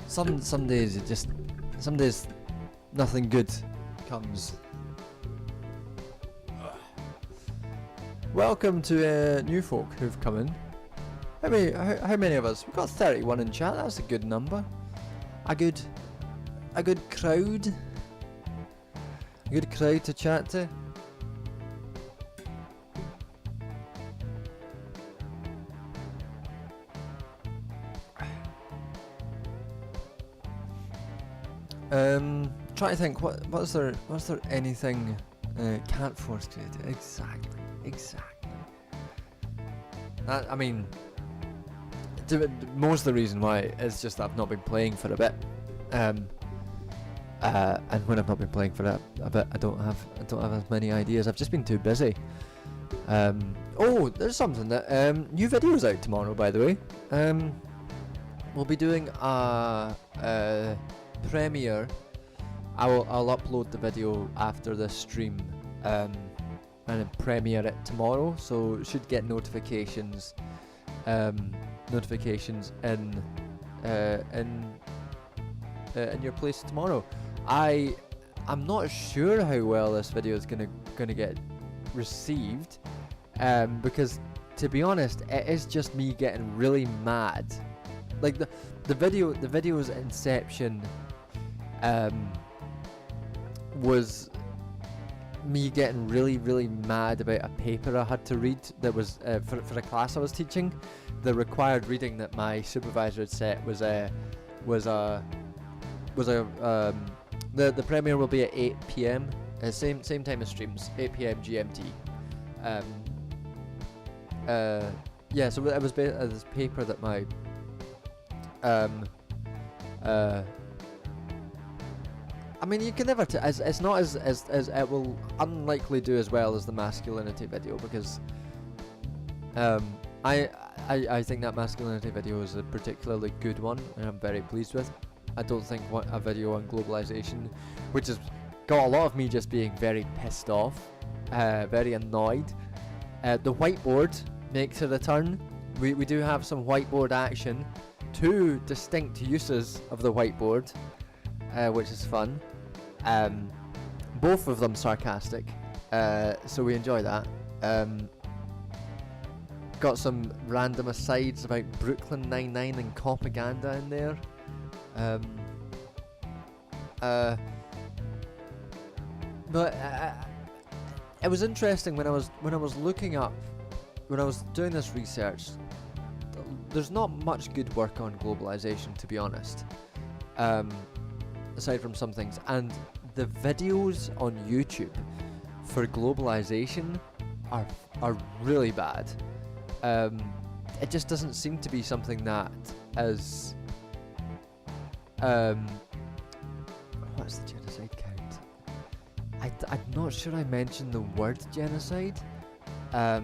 Speaker 1: Some days some days nothing good comes. Welcome to new folk who've come in. How many of us? We've got 31 in chat. That's a good number. A good crowd. A good crowd to chat to. Trying to think. Was there anything? Can't force creative. Exactly. I mean, most of the reason why is just that I've not been playing for a bit. And when I've not been playing for a bit, I don't have as many ideas. I've just been too busy. Oh, there's something that new videos out tomorrow, by the way. We'll be doing a premiere. I'll upload the video after this stream, and then premiere it tomorrow. So should get notifications in your place tomorrow. I'm not sure how well this video is gonna get received, because to be honest, it is just me getting really mad. Like the video's inception was me getting really mad about a paper I had to read that was for a class I was teaching. The required reading that my supervisor had set was the premiere will be at 8 p.m. Same time as streams, 8 p.m. GMT. Yeah, so it was this paper that my I mean, you can never it's not as it will unlikely do as well as the masculinity video, because I think that masculinity video is a particularly good one, and I'm very pleased with. I don't think a video on globalization, which has got a lot of me just being very pissed off, very annoyed. The whiteboard makes a return. We do have some whiteboard action. 2 distinct uses of the whiteboard, which is fun. Both of them sarcastic, so we enjoy that. Got some random asides about Brooklyn Nine-Nine and propaganda in there. But it was interesting when I was looking up, when I was doing this research. There's not much good work on globalization, to be honest. Aside from some things, and the videos on YouTube for globalization are really bad. It just doesn't seem to be something that is what's the genocide count? I'm not sure I mentioned the word genocide, but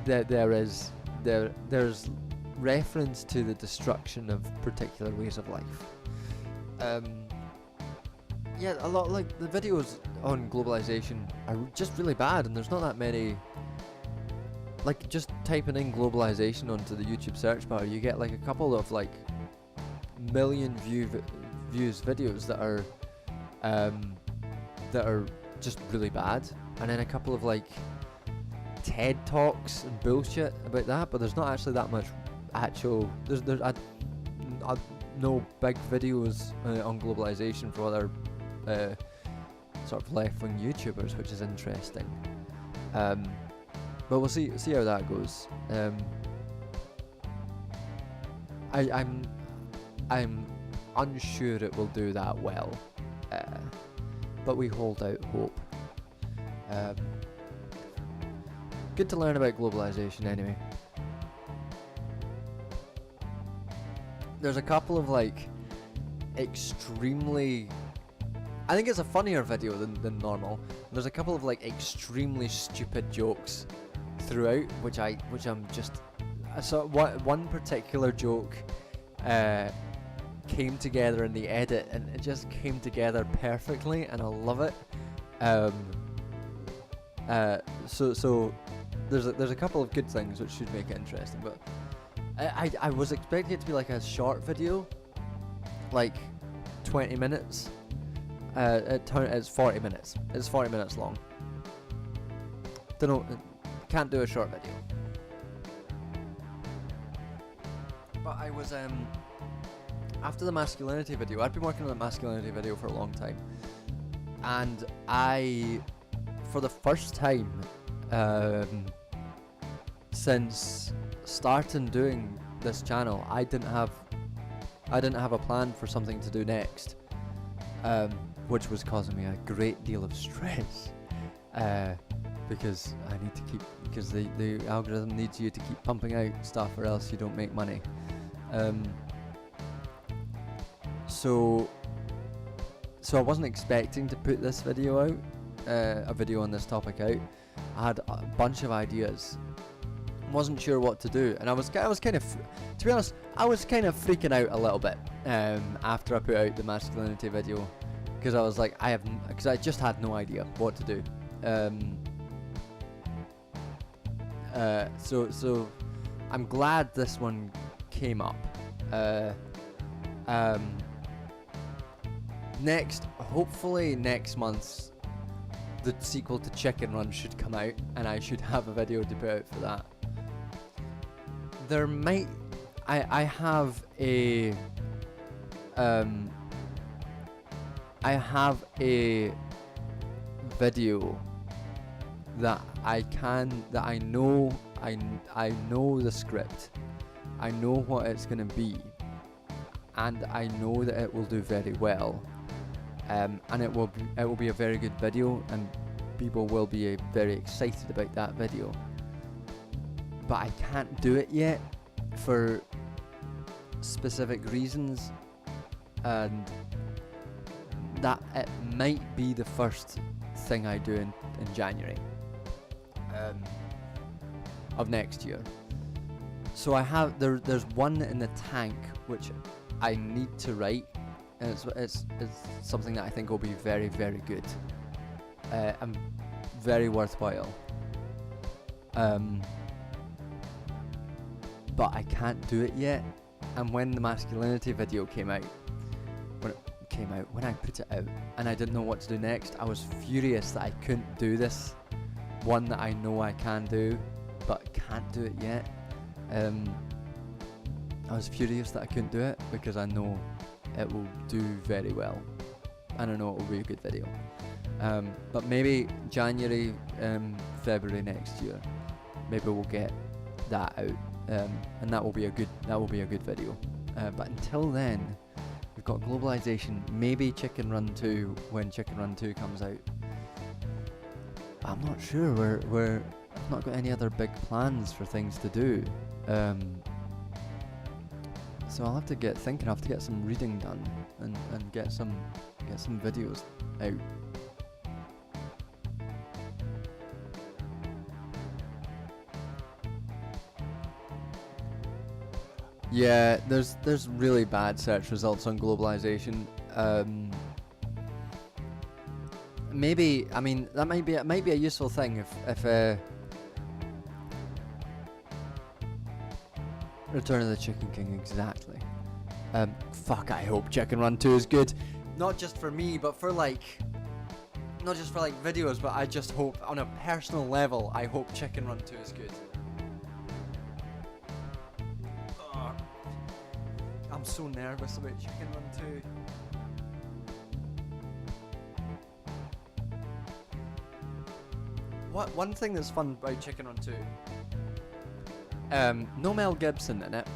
Speaker 1: there's reference to the destruction of particular ways of life. Yeah, a lot, like the videos on globalization are just really bad, and there's not that many. Like, just typing in globalization onto the YouTube search bar, you get like a couple of like million views videos that are just really bad, and then a couple of like TED Talks and bullshit about that, but there's not actually that much actual. There's no big videos on globalization for other sort of left-wing YouTubers, which is interesting. But we'll see how that goes. I'm unsure it will do that well, but we hold out hope. Good to learn about globalization anyway. There's a couple of like extremely, I think it's a funnier video than normal. There's a couple of like extremely stupid jokes throughout, which I'm just, I saw one particular joke came together in the edit, and it just came together perfectly, and I love it. So there's a couple of good things which should make it interesting, but I was expecting it to be like a short video, like 20 minutes. It's 40 minutes. It's 40 minutes long. Don't know. Can't do a short video. But I was after the masculinity video. I'd been working on the masculinity video for a long time, and I, for the first time since starting doing this channel, I didn't have a plan for something to do next, which was causing me a great deal of stress, because I need to keep, because the algorithm needs you to keep pumping out stuff or else you don't make money. So I wasn't expecting to put this video out, a video on this topic out. I had a bunch of ideas, wasn't sure what to do, and I was kind of, to be honest, I was kind of freaking out a little bit after I put out the masculinity video, because I was like, because I just had no idea what to do. So I'm glad this one came up. Hopefully next month, the sequel to Chicken Run should come out, and I should have a video to put out for that. There might, I have a video that I know the script, I know what it's gonna be, and I know that it will do very well, and it will be a very good video, and people will be very excited about that video. But I can't do it yet for specific reasons, and that it might be the first thing I do in January of next year. So I have there's one in the tank which I need to write, and it's something that I think will be very, very good, and very worthwhile. But I can't do it yet. And when the masculinity video came out, when I put it out and I didn't know what to do next, I was furious that I couldn't do this one that I know I can do, but can't do it yet. I was furious that I couldn't do it, because I know it will do very well, and I know it will be a good video. But maybe January, February next year, maybe we'll get that out, and that will be a good video. But until then, we've got globalization, maybe Chicken Run 2 when Chicken Run 2 comes out. I'm not sure. I've not got any other big plans for things to do. So I'll have to get thinking. I'll have to get some reading done and get some videos out. Yeah, there's really bad search results on globalization. Maybe, I mean, that might be a useful thing if Return of the Chicken King, exactly. Fuck, I hope Chicken Run 2 is good. Not just for me, but for not just for videos, but I just hope, on a personal level, I hope Chicken Run 2 is good. I'm so nervous about Chicken Run 2. One thing that's fun about Chicken Run 2, no Mel Gibson in it,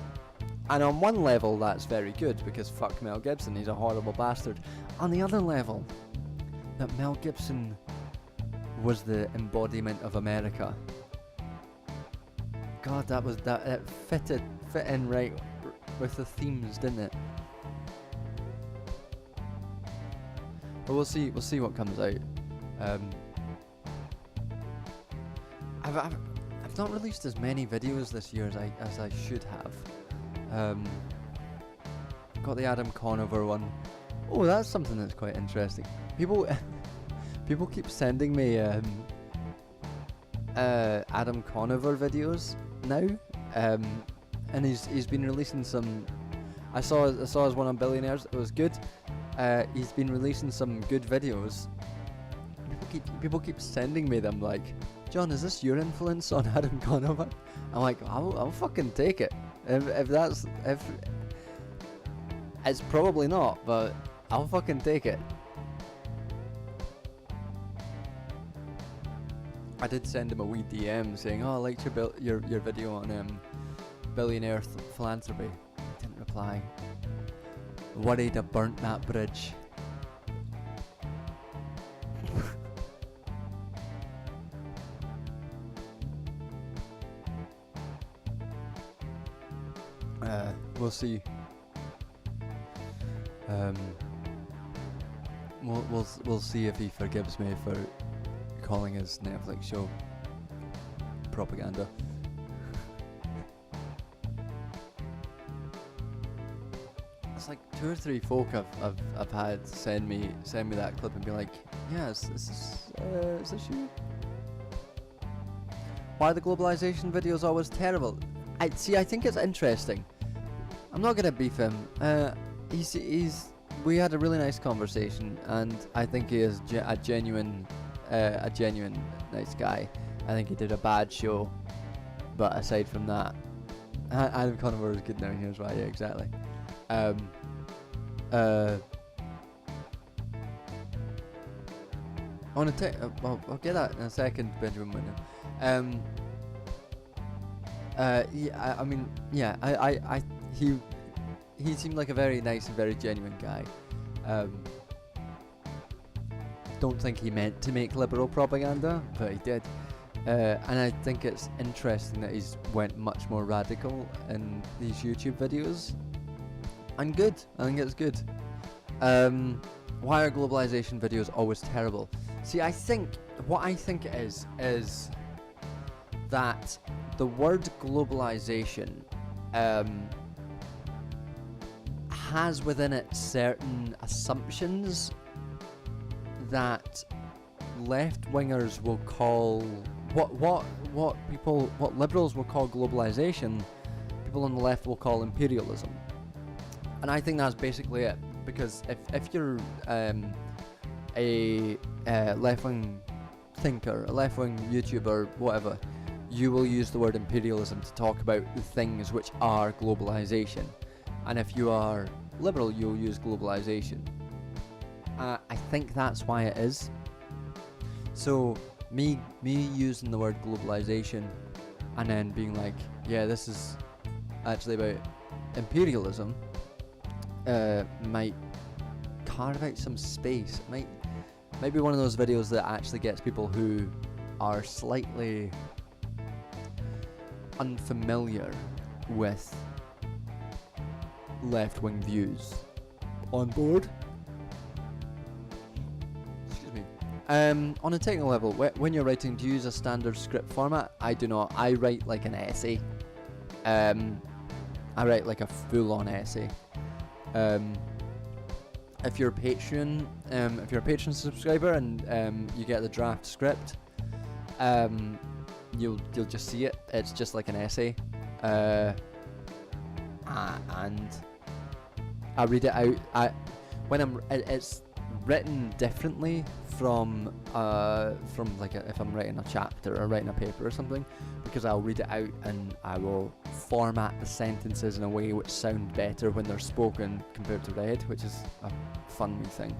Speaker 1: and on one level that's very good, because fuck Mel Gibson, he's a horrible bastard. On the other level, that Mel Gibson was the embodiment of America. God, it fit in right with the themes, didn't it? But we'll see what comes out. I've not released as many videos this year as I should have. Got the Adam Conover one. Oh, that's something that's quite interesting. People keep sending me Adam Conover videos now, and he's been releasing some. I saw his one on billionaires. It was good. He's been releasing some good videos. People keep sending me them like, John, is this your influence on Adam Conover? I'm like, I'll fucking take it. If it's probably not, but I'll fucking take it. I did send him a wee DM saying, oh, I liked your video on billionaire philanthropy. He didn't reply. Worried I burnt that bridge. We'll see. We'll see if he forgives me for calling his Netflix show propaganda. It's like 2 or 3 folk I've had send me that clip and be like, yeah, is this you? Why are the globalization videos always terrible? I think it's interesting. I'm not gonna beef him. We had a really nice conversation, and I think he is a genuine nice guy. I think he did a bad show, but aside from that, Adam Conover is good now. Here's why. Yeah, exactly. I want to I'll get that in a second, Benjamin Winner. Yeah, I mean, yeah, he seemed like a very nice and very genuine guy. Don't think he meant to make liberal propaganda, but he did. And I think it's interesting that he's went much more radical in these YouTube videos. And good. I think it's good. Why are globalization videos always terrible? See, what I think it is that the word globalization has within it certain assumptions that left-wingers will call what liberals will call globalization, people on the left will call imperialism. And I think that's basically it, because if you're a left-wing thinker, a left-wing YouTuber, whatever, you will use the word imperialism to talk about the things which are globalization. And if you are liberal, you'll use globalization. I think that's why it is. So me using the word globalization and then being like, yeah, this is actually about imperialism, might carve out some space. It might be one of those videos that actually gets people who are slightly unfamiliar with left-wing views on board. Excuse me. On a technical level, when you're writing, do you use a standard script format? I do not. I write like an essay. I write like a full-on essay. If you're a Patreon subscriber and you get the draft script, you'll just see it. It's just like an essay, and I read it out. It's written differently from like if I'm writing a chapter or writing a paper or something, because I'll read it out and I will format the sentences in a way which sound better when they're spoken compared to read, which is a fun wee thing.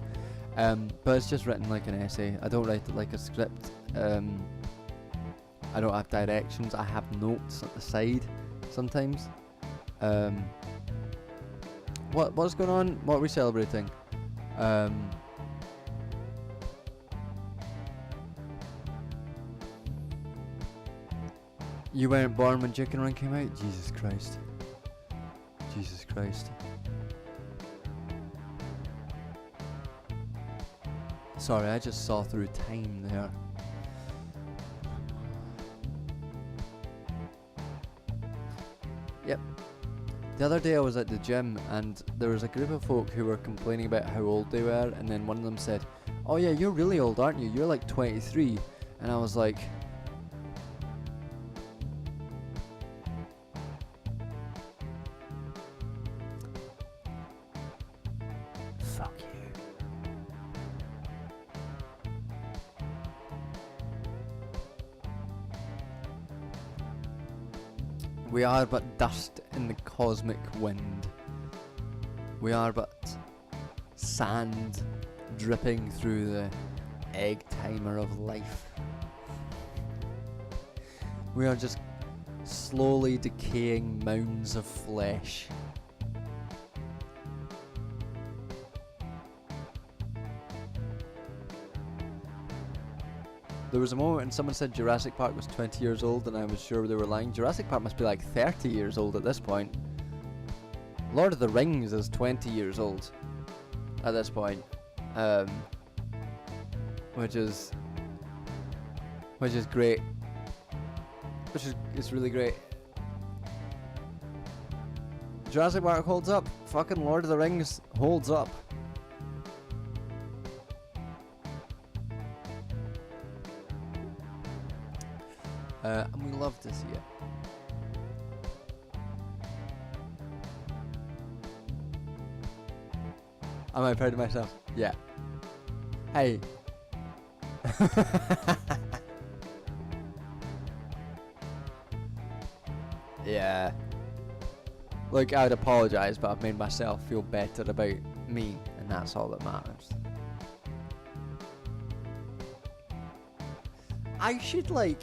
Speaker 1: But it's just written like an essay. I don't write it like a script. I don't have directions. I have notes at the side sometimes. What's going on? What are we celebrating? You weren't born when Chicken Run came out? Jesus Christ. Jesus Christ. Sorry, I just saw through time there. Yep. The other day I was at the gym and there was a group of folk who were complaining about how old they were, and then one of them said, "Oh yeah, you're really old, aren't you? You're like 23." And I was like, Fuck you. We are but dust in the cosmic wind. We are but sand dripping through the egg timer of life. We are just slowly decaying mounds of flesh. There was a moment when someone said Jurassic Park was 20 years old and I was sure they were lying. Jurassic Park must be like 30 years old at this point. Lord of the Rings is 20 years old at this point. Which is great. It's really great. Jurassic Park holds up. Fucking Lord of the Rings holds up. And we love to see it. Am I proud of myself? Yeah. Hey. Yeah. Look, I would apologise, but I've made myself feel better about me, and that's all that matters. I should, like...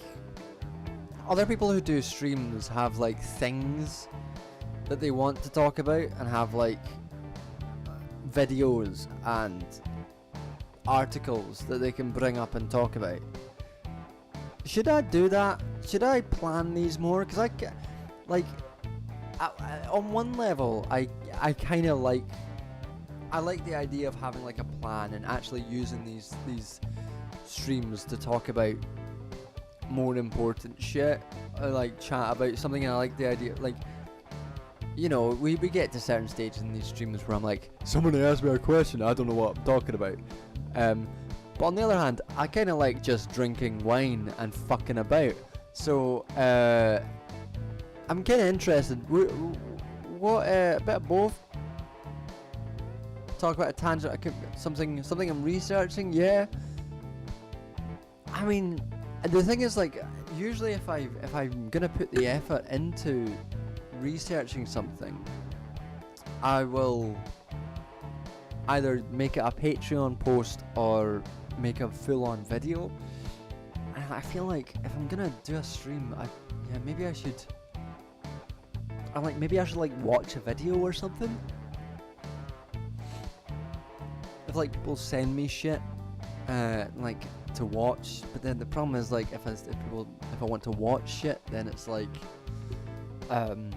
Speaker 1: Other people who do streams have, like, things that they want to talk about, and have, like, videos and articles that they can bring up and talk about. Should I do that? Should I plan these more? Because on one level, I kind of like... I like the idea of having, like, a plan and actually using these streams to talk about more important shit. I like chat about something, and I like the idea, like, you know, we get to certain stages in these streams where I'm like, someone asked me a question, I don't know what I'm talking about. But on the other hand, I kind of like just drinking wine and fucking about. So I'm kind of interested. What a bit of both. Talk about a tangent. Something I'm researching. Yeah. I mean, the thing is, like, usually if I'm gonna put the effort into researching something, I will either make it a Patreon post or make a full-on video. And I feel like if I'm gonna do a stream, maybe I should like watch a video or something. If like people send me shit, like to watch, but then the problem is, like, if I want to watch shit, then it's like, then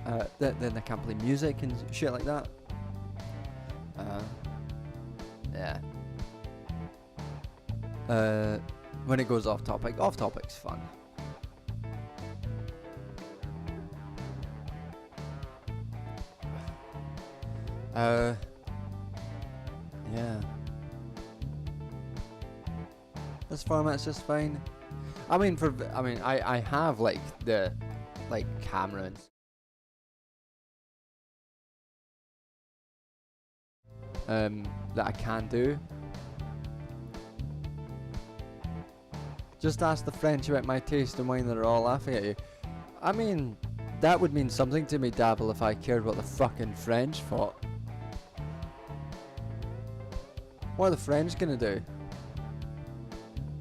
Speaker 1: I can't play music and shit like that. Yeah. When it goes off topic's fun. Yeah. This format's just fine. I have like the camera and that I can do. Just ask the French about my taste in wine, they're all laughing at you. I mean, that would mean something to me, Dabble, if I cared what the fucking French thought. What are the French gonna do?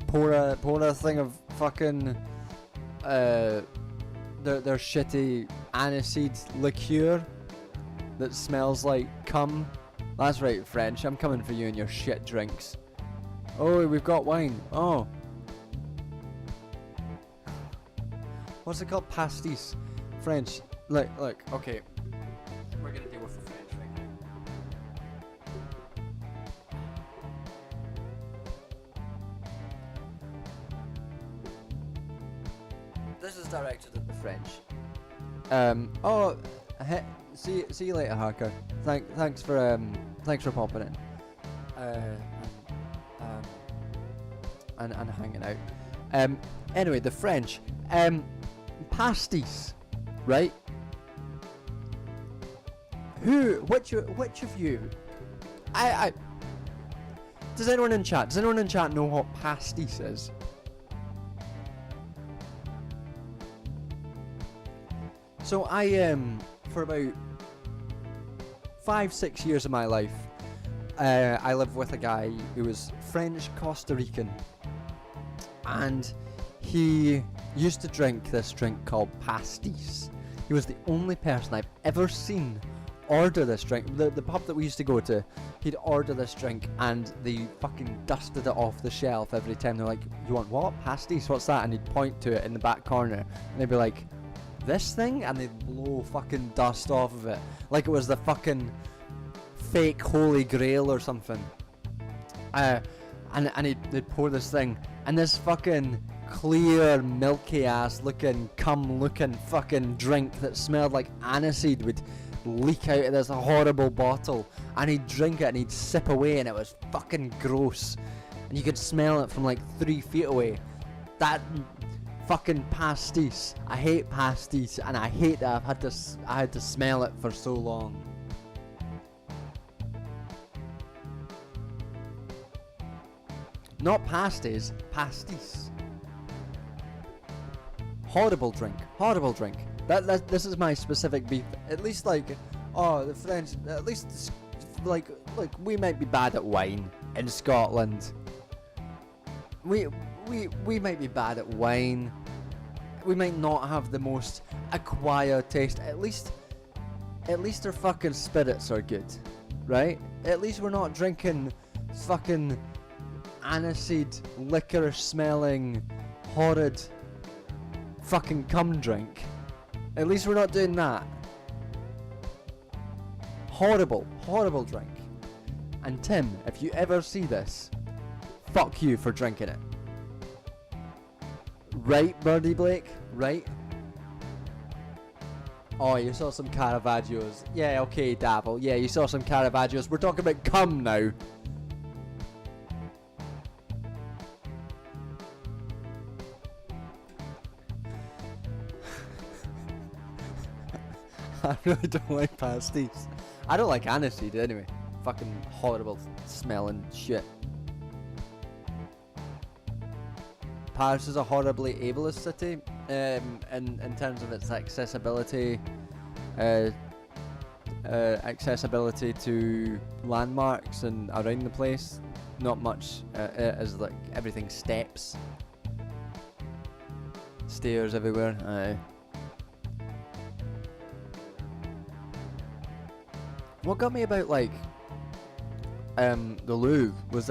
Speaker 1: Pour a thing of fucking their shitty aniseed liqueur that smells like cum. That's right, French, I'm coming for you and your shit drinks. Oh, we've got wine. Oh. What's it called? Pastis. French. Look, okay. We're gonna deal with the French right now. This is directed at the French. See you later, hacker. Thanks for popping in. And hanging out. Anyway, the French. Pastis, right? Which of you? Does anyone in chat know what pastis is? So for about 5-6 years of my life, I lived with a guy who was French Costa Rican, and he used to drink this drink called pastis. He was the only person I've ever seen order this drink. The pub that we used to go to, he'd order this drink and they fucking dusted it off the shelf every time. They're like, you want what? Pastis? What's that? And he'd point to it in the back corner and they'd be like, this thing? And they'd blow fucking dust off of it like it was the fucking fake holy grail or something. And they'd pour this thing, and this fucking clear, milky ass looking, cum looking fucking drink that smelled like aniseed would leak out of this horrible bottle, and he'd drink it and he'd sip away, and it was fucking gross, and you could smell it from like 3 feet away. That fucking pastis. I hate pastis, and I hate that I had to smell it for so long. Not pasties, pastis. Horrible drink. This is my specific beef. At least like, oh, the French. At least like we might be bad at wine in Scotland. We might be bad at wine. We might not have the most acquired taste. At least our fucking spirits are good, right? At least we're not drinking fucking aniseed, licorice smelling, horrid fucking cum drink. At least we're not doing that. Horrible drink. And Tim, if you ever see this, fuck you for drinking it. Right, Birdie Blake? Right? Oh, you saw some Caravaggios. Yeah, okay, Davil. Yeah, you saw some Caravaggios. We're talking about cum now. I really don't like pasties. I don't like aniseed anyway. Fucking horrible smelling shit. Paris is a horribly ableist city in terms of its accessibility, accessibility to landmarks and around the place. Not much, as like everything steps, stairs everywhere. What got me about like the Louvre was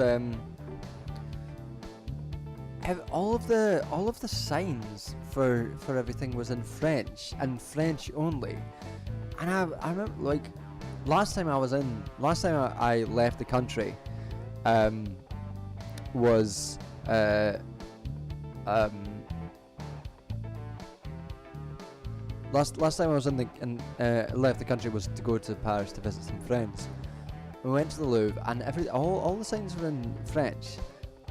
Speaker 1: all of the signs for everything was in French and French only, and I remember like last time I left the country was Last time I was left the country was to go to Paris to visit some friends. We went to the Louvre and all the signs were in French,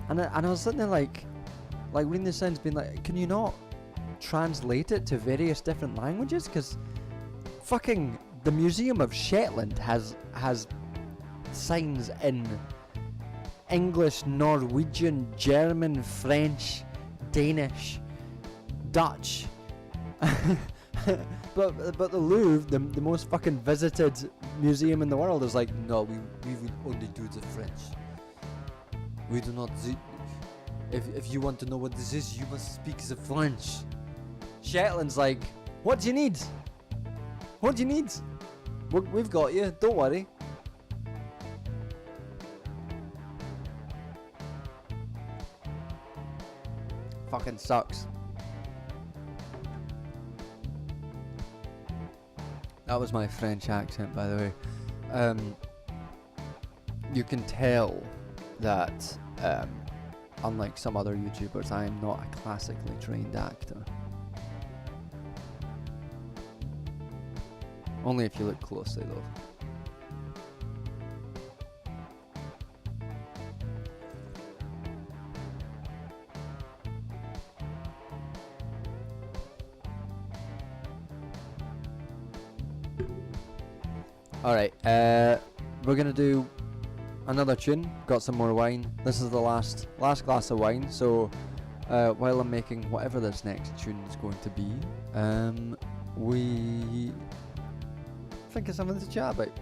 Speaker 1: and I was sitting there like reading the signs, being like, can you not translate it to various different languages? Because fucking the Museum of Shetland has signs in English, Norwegian, German, French, Danish, Dutch. but the Louvre, the most fucking visited museum in the world, is like, no, we will only do the French. We do not. If you want to know what this is, you must speak the French. Shetland's like, what do you need? What do you need? We've got you. Don't worry. Fucking sucks. That was my French accent, by the way. You can tell that, unlike some other YouTubers, I am not a classically trained actor. Only if you look closely, though. All right. We're gonna do another tune. Got some more wine. This is the last glass of wine. So while I'm making whatever this next tune is going to be, we think of something to chat about.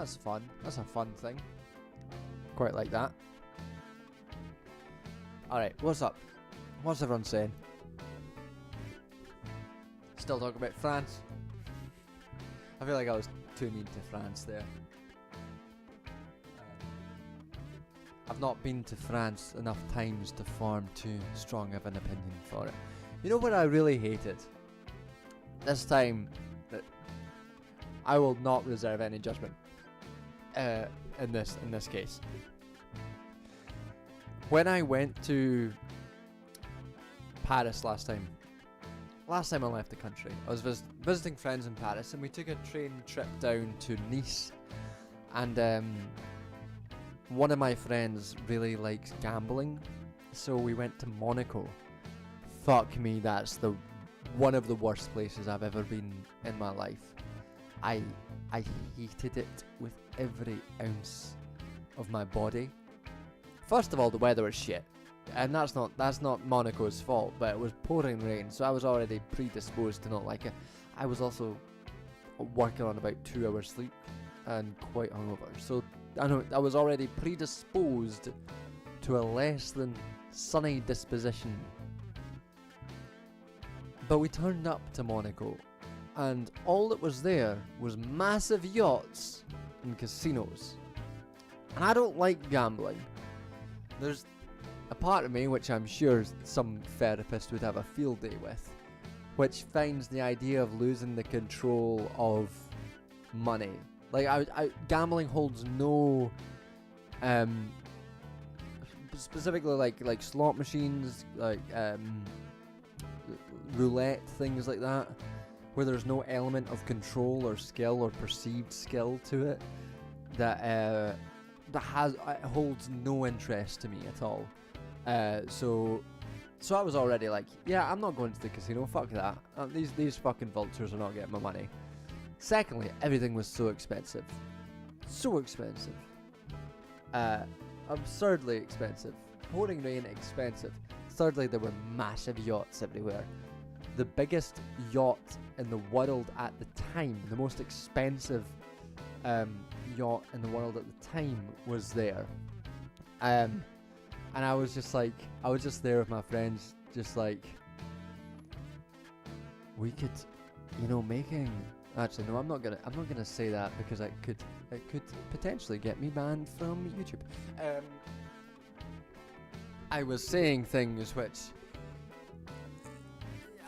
Speaker 1: That's fun. That's a fun thing. Quite like that. Alright, what's up? What's everyone saying? Still talking about France? I feel like I was too mean to France there. I've not been to France enough times to form too strong of an opinion for it. You know what I really hated? This time, that I will not reserve any judgment in this case. When I went to Paris last time I left the country, I was visiting friends in Paris, and we took a train trip down to Nice, and one of my friends really likes gambling, so we went to Monaco. Fuck me, that's one of the worst places I've ever been in my life. I hated it with every ounce of my body. First of all, the weather was shit, and that's not Monaco's fault, but it was pouring rain, so I was already predisposed to not like it. I was also working on about 2 hours sleep and quite hungover, so I was already predisposed to a less than sunny disposition. But we turned up to Monaco, and all that was there was massive yachts and casinos. And I don't like gambling. There's a part of me, which I'm sure some therapist would have a field day with, which finds the idea of losing the control of money. Like, gambling holds no, specifically like slot machines, like roulette, things like that, where there's no element of control or skill or perceived skill to it, that holds no interest to me at all. So I was already like, yeah, I'm not going to the casino. Fuck that. These fucking vultures are not getting my money. Secondly, everything was so expensive. So expensive. Absurdly expensive. Pouring rain, expensive. Thirdly, there were massive yachts everywhere. The biggest yacht in the world at the time, the most expensive yacht in the world at the time, was there. And I was just like, I was just there with my friends, just like, we could, making. Actually, no, I'm not gonna say that, because it could potentially get me banned from YouTube. I was saying things which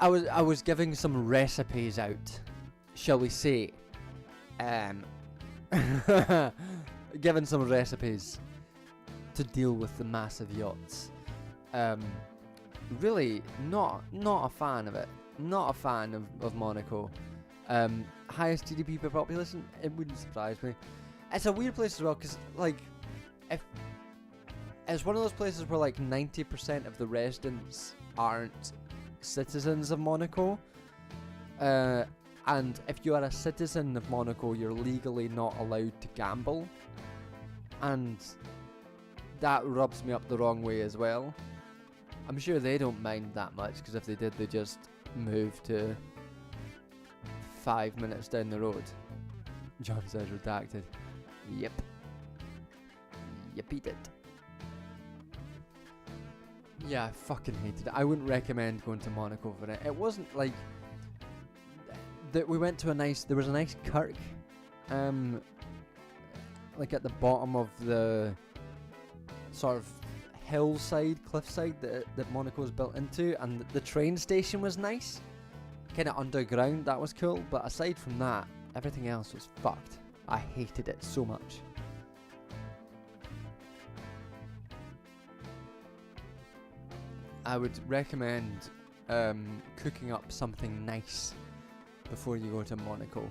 Speaker 1: I was giving some recipes out, shall we say? Giving some recipes to deal with the massive yachts. Really not a fan of it. Not a fan of Monaco. Highest GDP per population, it wouldn't surprise me. It's a weird place as well, because like, if it's one of those places where like 90% of the residents aren't citizens of Monaco, and if you are a citizen of Monaco, you're legally not allowed to gamble, and that rubs me up the wrong way as well. I'm sure they don't mind that much, because if they did, they just move to 5 minutes down the road. John says redacted. Yep. Yep, he did. Yeah, I fucking hated it. I wouldn't recommend going to Monaco for it. It wasn't like that. We went to there was a nice kirk, like at the bottom of the sort of hillside, cliffside that Monaco's built into, and the train station was nice, kind of underground. That was cool, but aside from that, everything else was fucked. I hated it so much. I would recommend cooking up something nice before you go to Monaco.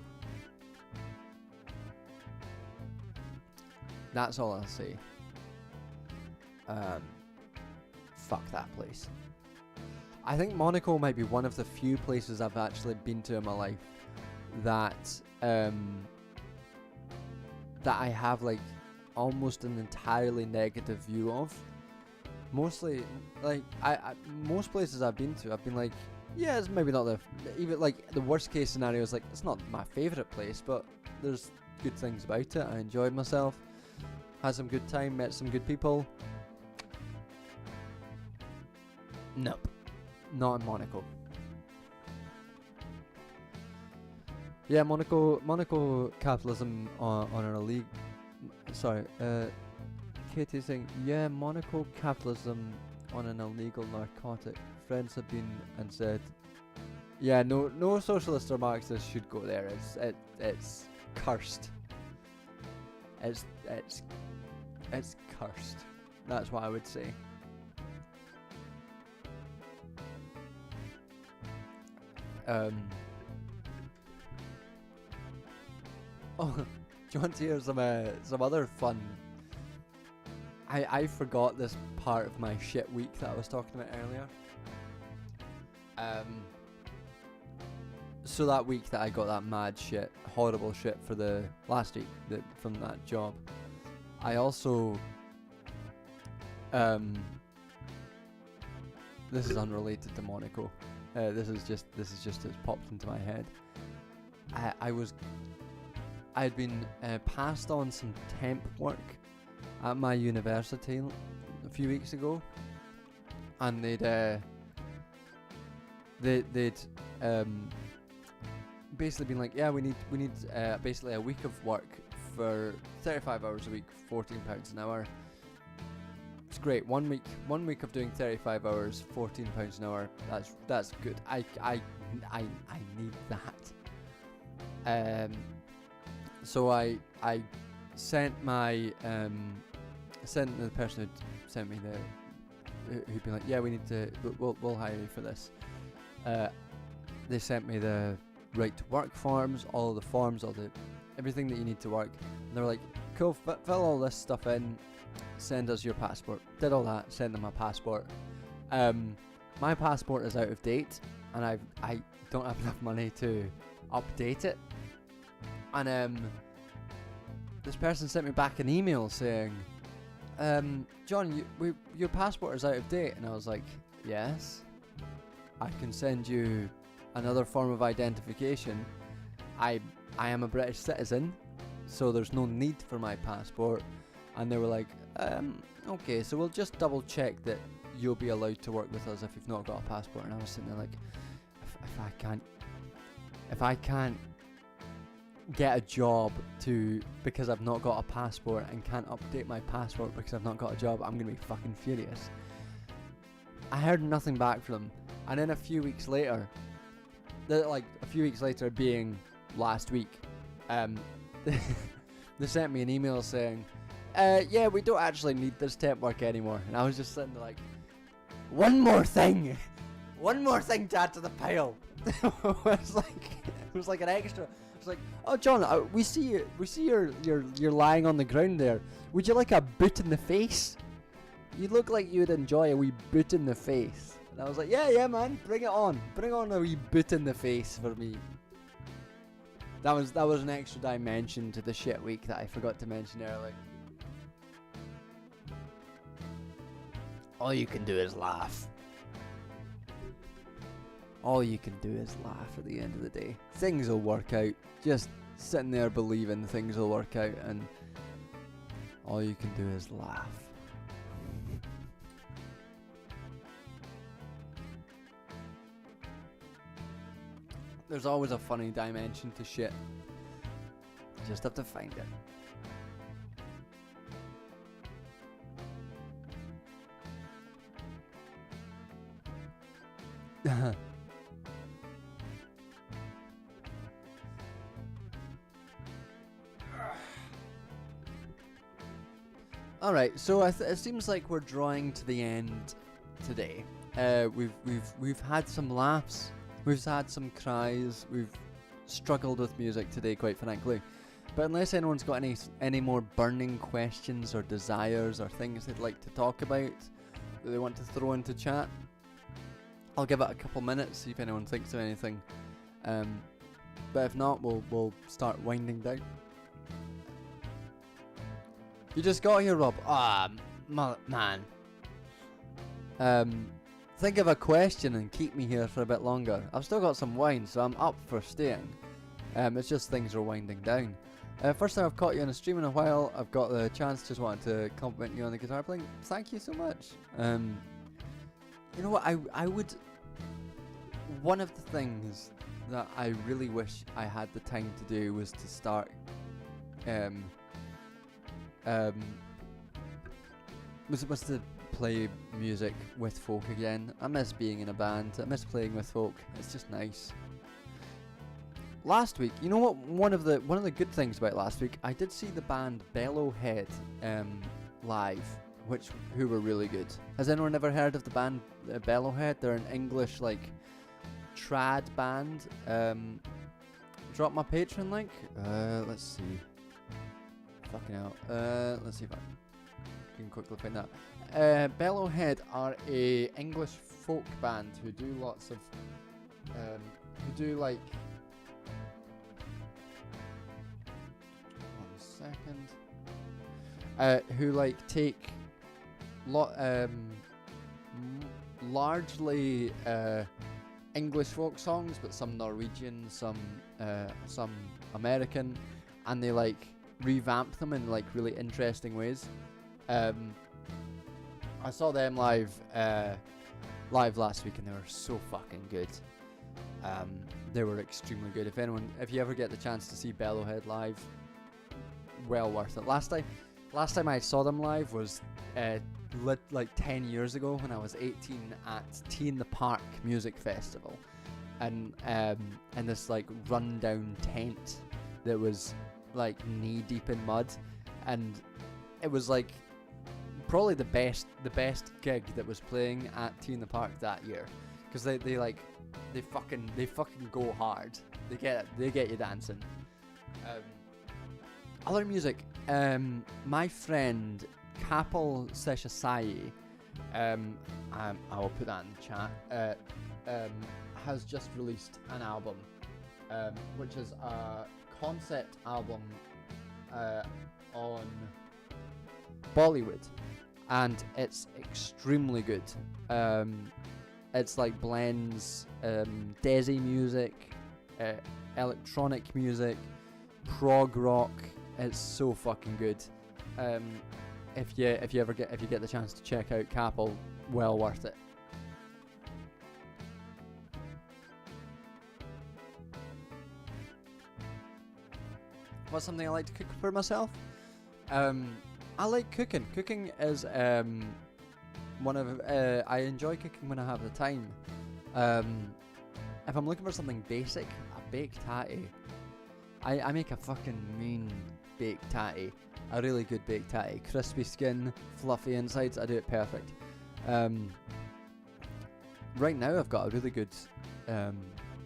Speaker 1: That's all I'll say. Fuck that place. I think Monaco might be one of the few places I've actually been to in my life that I have like almost an entirely negative view of. Mostly, like, most places I've been to, I've been like, yeah, it's maybe not even like the worst case scenario is like, it's not my favourite place, but there's good things about it. I enjoyed myself, had some good time, met some good people. Nope, not in Monaco. Yeah, Monaco capitalism on an illegal. Sorry, Katie's saying, yeah, Monaco capitalism on an illegal narcotic. Friends have been and said, yeah, no socialist or Marxist should go there. It's cursed. It's cursed. That's what I would say. Oh, do you want to hear some other fun? I forgot this part of my shit week that I was talking about earlier. So that week that I got that mad shit, horrible shit for the last week from that job, I also this is unrelated to Monaco. This is just it's popped into my head. I'd been passed on some temp work at my university a few weeks ago, and they'd basically been like, yeah, we need basically a week of work for 35 hours a week, £14 an hour. It's great. One week of doing 35 hours, £14 an hour. That's good. I need that. So I sent my sent the person who sent me who'd been like, yeah, we'll hire you for this. They sent me the right to work forms, all the forms, everything that you need to work. And they were like, cool, fill all this stuff in, send us your passport. Did all that, sent them my passport. My passport is out of date, and I don't have enough money to update it. And this person sent me back an email saying, John, your passport is out of date. And I was like, yes, I can send you another form of identification. I am a British citizen, so there's no need for my passport. And they were like, okay, so we'll just double check that you'll be allowed to work with us if you've not got a passport. And I was sitting there like, if I can't get a job because I've not got a passport and can't update my passport because I've not got a job, I'm gonna be fucking furious. I heard nothing back from them, and then a few weeks later being last week, they sent me an email saying, yeah, we don't actually need this temp work anymore. And I was just sitting there like, one more thing to add to the pile. It was like an extra. It's like, oh John, we see you're lying on the ground there. Would you like a boot in the face? You look like you would enjoy a wee boot in the face. And I was like, yeah man, bring it on a wee boot in the face for me. That was an extra dimension to the shit week that I forgot to mention earlier. All you can do is laugh. All you can do is laugh at the end of the day. Things will work out. Just sitting there believing things will work out, and all you can do is laugh. There's always a funny dimension to shit. You just have to find it. Alright, so it seems like we're drawing to the end today. We've had some laughs, we've had some cries, we've struggled with music today, quite frankly. But unless anyone's got any more burning questions or desires or things they'd like to talk about that they want to throw into chat, I'll give it a couple minutes, see if anyone thinks of anything. But if not, we'll start winding down. You just got here, Rob. Man. Think of a question and keep me here for a bit longer. I've still got some wine, so I'm up for staying. It's just things are winding down. First time I've caught you on a stream in a while. I've got the chance. Just wanted to compliment you on the guitar playing. Thank you so much. You know what? I would. One of the things that I really wish I had the time to do was to start. Was to play music with folk again. I miss being in a band. I miss playing with folk. It's just nice. Last week, you know what? One of the good things about last week, I did see the band Bellowhead live, who were really good. Has anyone ever heard of the band Bellowhead? They're an English trad band. Drop my Patreon link. Let's see. Fucking hell. Let's see if I can quickly find that. Bellowhead are a English folk band who do lots of who do like 1 second. Who take largely English folk songs, but some Norwegian, some American, and they revamp them in really interesting ways. I saw them live last week, and they were so fucking good. They were extremely good. If you ever get the chance to see Bellowhead live, well worth it. Last time I saw them live was 10 years ago when I was 18 at Tea in the Park Music Festival, and in this rundown tent that was knee deep in mud, and it was probably the best gig that was playing at Tea in the Park that year, because they fucking go hard. They get you dancing. Other music, my friend Kapil Seshasai, I will put that in the chat, has just released an album, which is a concept album on Bollywood, and it's extremely good. It's blends desi music, electronic music, prog rock. It's so fucking good. If you get the chance to check out Kapil, well worth it. What's something I like to cook for myself? I like cooking. Cooking is one of I enjoy cooking when I have the time. If I'm looking for something basic, a baked tatty. I make a fucking mean baked tatty. A really good baked tatty. Crispy skin, fluffy insides. I do it perfect. Right now I've got a really good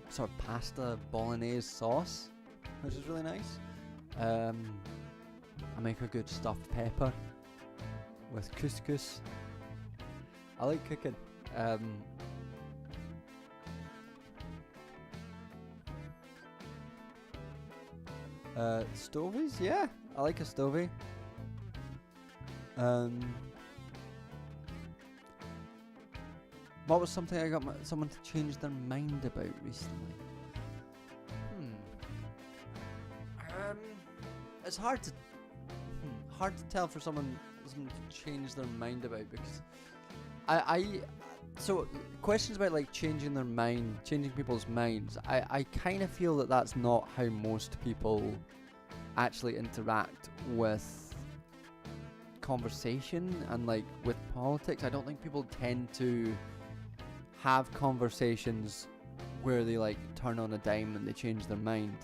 Speaker 1: sort of pasta bolognese sauce, which is really nice. I make a good stuffed pepper with couscous. I like cooking. Stovies? Yeah, I like a stovey. What was something I got someone to change their mind about recently? It's hard to tell for someone to change their mind about, because so questions about changing their mind, changing people's minds, I kind of feel that that's not how most people actually interact with conversation and with politics. I don't think people tend to have conversations where they turn on a dime and they change their mind.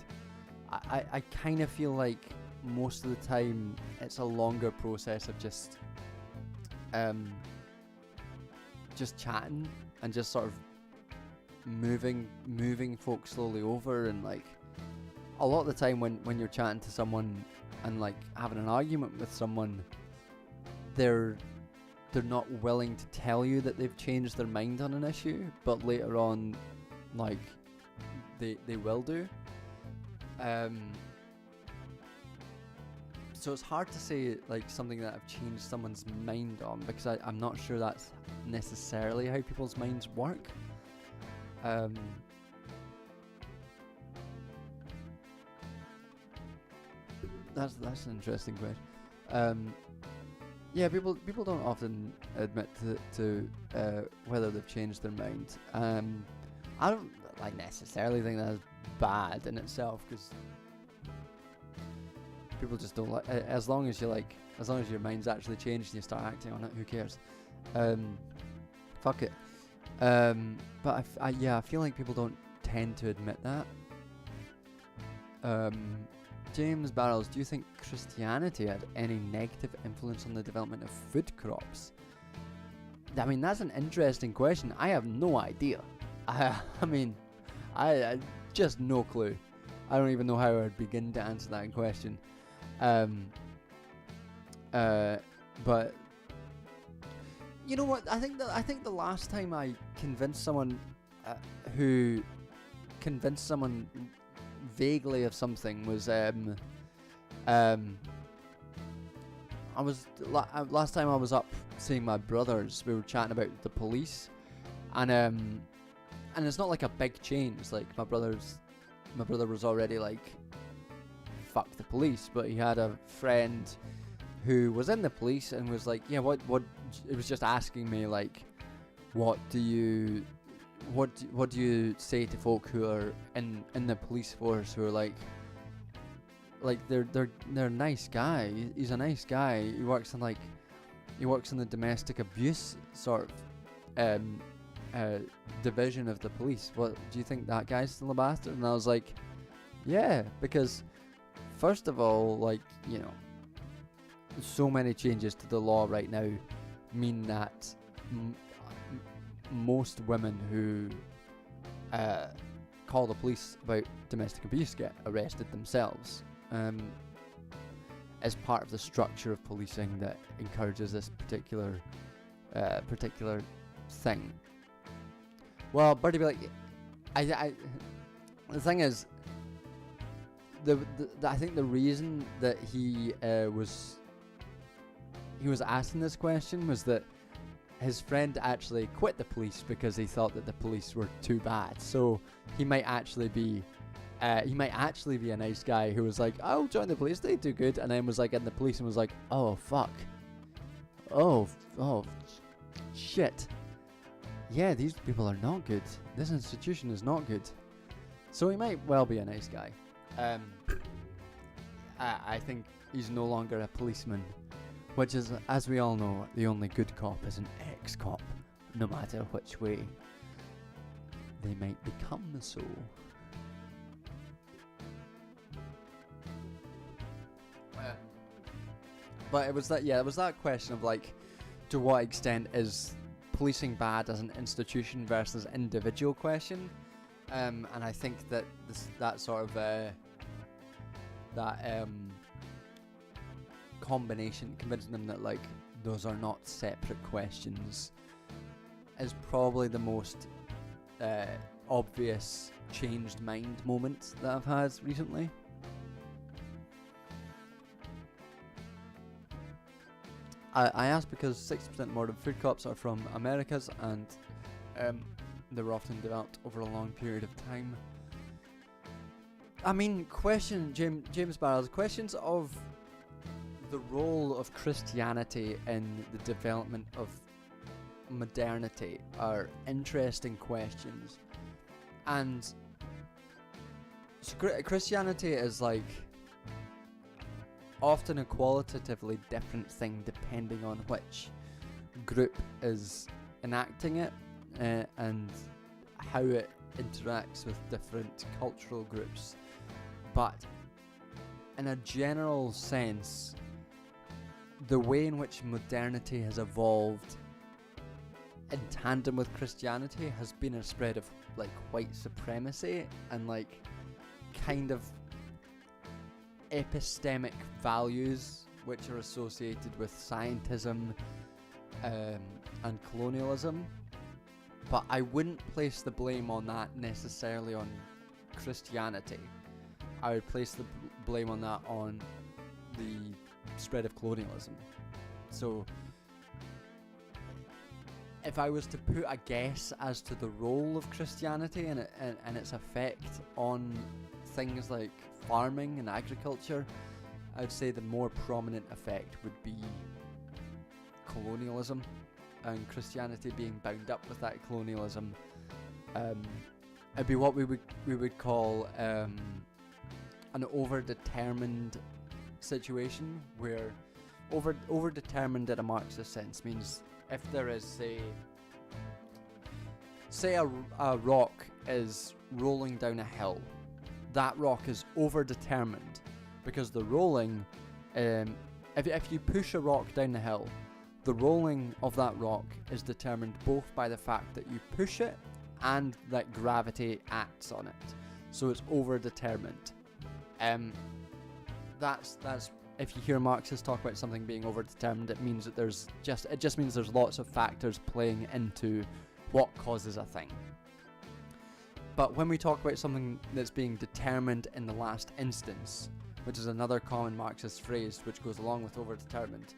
Speaker 1: I kind of feel like most of the time it's a longer process of just chatting and just sort of moving folks slowly over, and a lot of the time when you're chatting to someone and having an argument with someone, they're not willing to tell you that they've changed their mind on an issue, but later on they will do. So it's hard to say something that I've changed someone's mind on, because I'm not sure that's necessarily how people's minds work. That's an interesting question. Yeah, people don't often admit to whether they've changed their mind. I don't necessarily think that's bad in itself, because people just don't like. As long as your mind's actually changed and you start acting on it, who cares? Fuck it. But I feel like people don't tend to admit that. James Barrels, do you think Christianity had any negative influence on the development of food crops? I mean, that's an interesting question. I have no idea. I just no clue. I don't even know how I'd begin to answer that question. But you know what? I think the last time I convinced someone vaguely of something was last time I was up seeing my brothers. We were chatting about the police, and it's not like a big change. Like my brother was already like, fuck the police, but he had a friend who was in the police and was like, yeah, what it was just asking me like, what do you say to folk who are in the police force who are like they're a nice guy. He's a nice guy. He works in the domestic abuse sort of division of the police. What do you think, that guy's still a bastard? And I was like, yeah, because first of all, like, you know, so many changes to the law right now mean that most women who call the police about domestic abuse get arrested themselves, as part of the structure of policing that encourages this particular thing. Well, Birdie be like, I the thing is, I think the reason that he was asking this question was that his friend actually quit the police because he thought that the police were too bad. So he might actually be a nice guy who was like, I'll join the police, they do good, and then was like in the police and was like, oh fuck, oh shit, yeah, these people are not good, this institution is not good. So he might well be a nice guy. I think he's no longer a policeman, which is, as we all know, the only good cop is an ex-cop, no matter which way they might become so. But it was that question of like, to what extent is policing bad as an institution versus individual question, and I think that that sort of combination, convincing them that like those are not separate questions, is probably the most obvious changed mind moment that I've had recently. I asked because 60% more of food crops are from Americas, and they were often developed over a long period of time. I mean, James Barrels, questions of the role of Christianity in the development of modernity are interesting questions. And Christianity is like often a qualitatively different thing depending on which group is enacting it, and how it interacts with different cultural groups. But in a general sense, the way in which modernity has evolved in tandem with Christianity has been a spread of like white supremacy and like kind of epistemic values which are associated with scientism and colonialism. But I wouldn't place the blame on that necessarily on Christianity. I would place the blame on that on the spread of colonialism. So if I was to put a guess as to the role of Christianity and its effect on things like farming and agriculture,
Speaker 2: I'd say the more prominent effect would be colonialism, and Christianity being bound up with that colonialism. It'd be what we would call an overdetermined situation, where overdetermined in a Marxist sense means if there is say a rock is rolling down a hill, that rock is overdetermined because the rolling, if you push a rock down the hill, the rolling of that rock is determined both by the fact that you push it and that gravity acts on it. So it's overdetermined. That's if you hear Marxists talk about something being overdetermined, it means that it just means there's lots of factors playing into what causes a thing. But when we talk about something that's being determined in the last instance, which is another common Marxist phrase which goes along with overdetermined,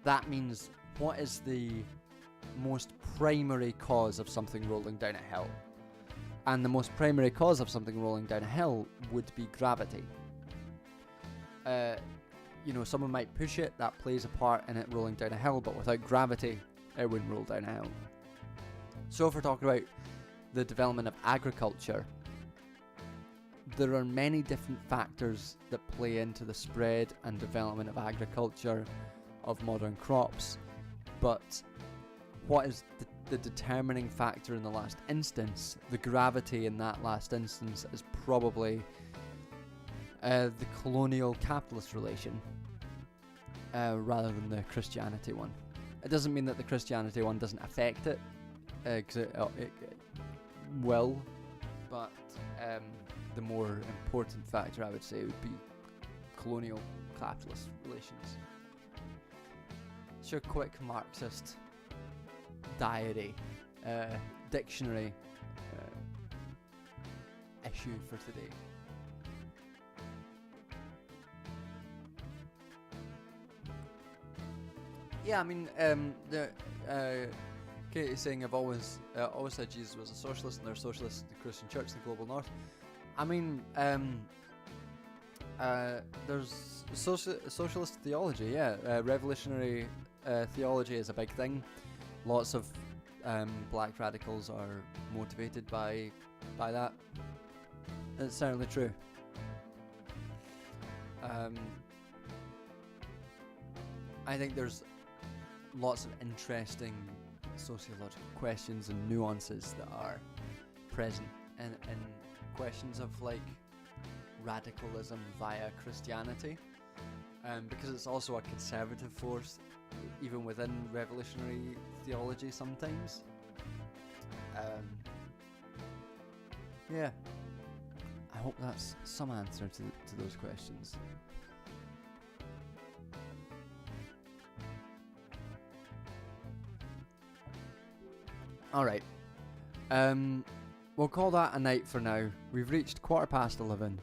Speaker 2: that means what is the most primary cause of something rolling down a hill? And the most primary cause of something rolling down a hill would be gravity. Someone might push it, that plays a part in it rolling down a hill, but without gravity, it wouldn't roll down a hill. So if we're talking about the development of agriculture, there are many different factors that play into the spread and development of agriculture, of modern crops, but what is the determining factor in the last instance, the gravity in that last instance, is probably the colonial capitalist relation, rather than the Christianity one. It doesn't mean that the Christianity one doesn't affect it, because it will, but the more important factor, I would say, would be colonial capitalist relations. It's your quick Marxist diary, dictionary issue for today. Yeah, I mean, Katie's saying I've always said Jesus was a socialist, and there's socialists in the Christian Church in the global north. I mean, there's socialist theology, yeah. Revolutionary theology is a big thing. Lots of black radicals are motivated by that. It's certainly true. I think there's lots of interesting sociological questions and nuances that are present in questions of like radicalism via Christianity, because it's also a conservative force even within revolutionary theology sometimes. Yeah, I hope that's some answer to those questions. Alright, we'll call that a night for now. We've reached 11:15.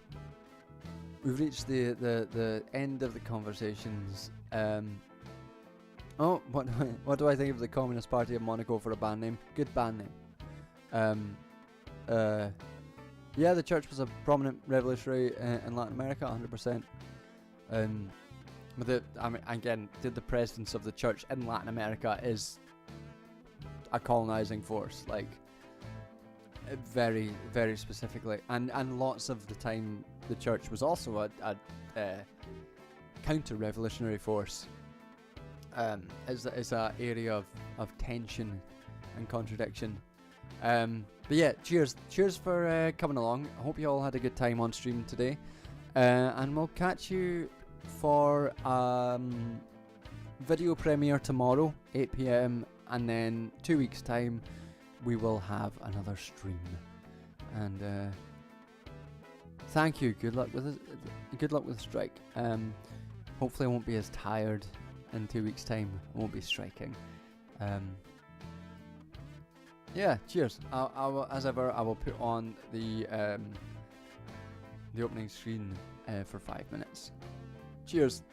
Speaker 2: We've reached the end of the conversations. What do I think of the Communist Party of Monaco for a band name? Good band name. Yeah, the church was a prominent revolutionary in Latin America, 100%. But the presence of the church in Latin America is a colonizing force, like very, very specifically, and lots of the time the church was also a counter-revolutionary force. Is a area of tension and contradiction. But yeah, cheers for coming along. I hope you all had a good time on stream today, and we'll catch you for video premiere tomorrow, 8 p.m, and then 2 weeks time we will have another stream. And thank you. Good luck with the strike. Hopefully I won't be as tired in 2 weeks time. I won't be striking. Yeah, cheers. I will, as ever, I will put on the opening screen for 5 minutes. Cheers.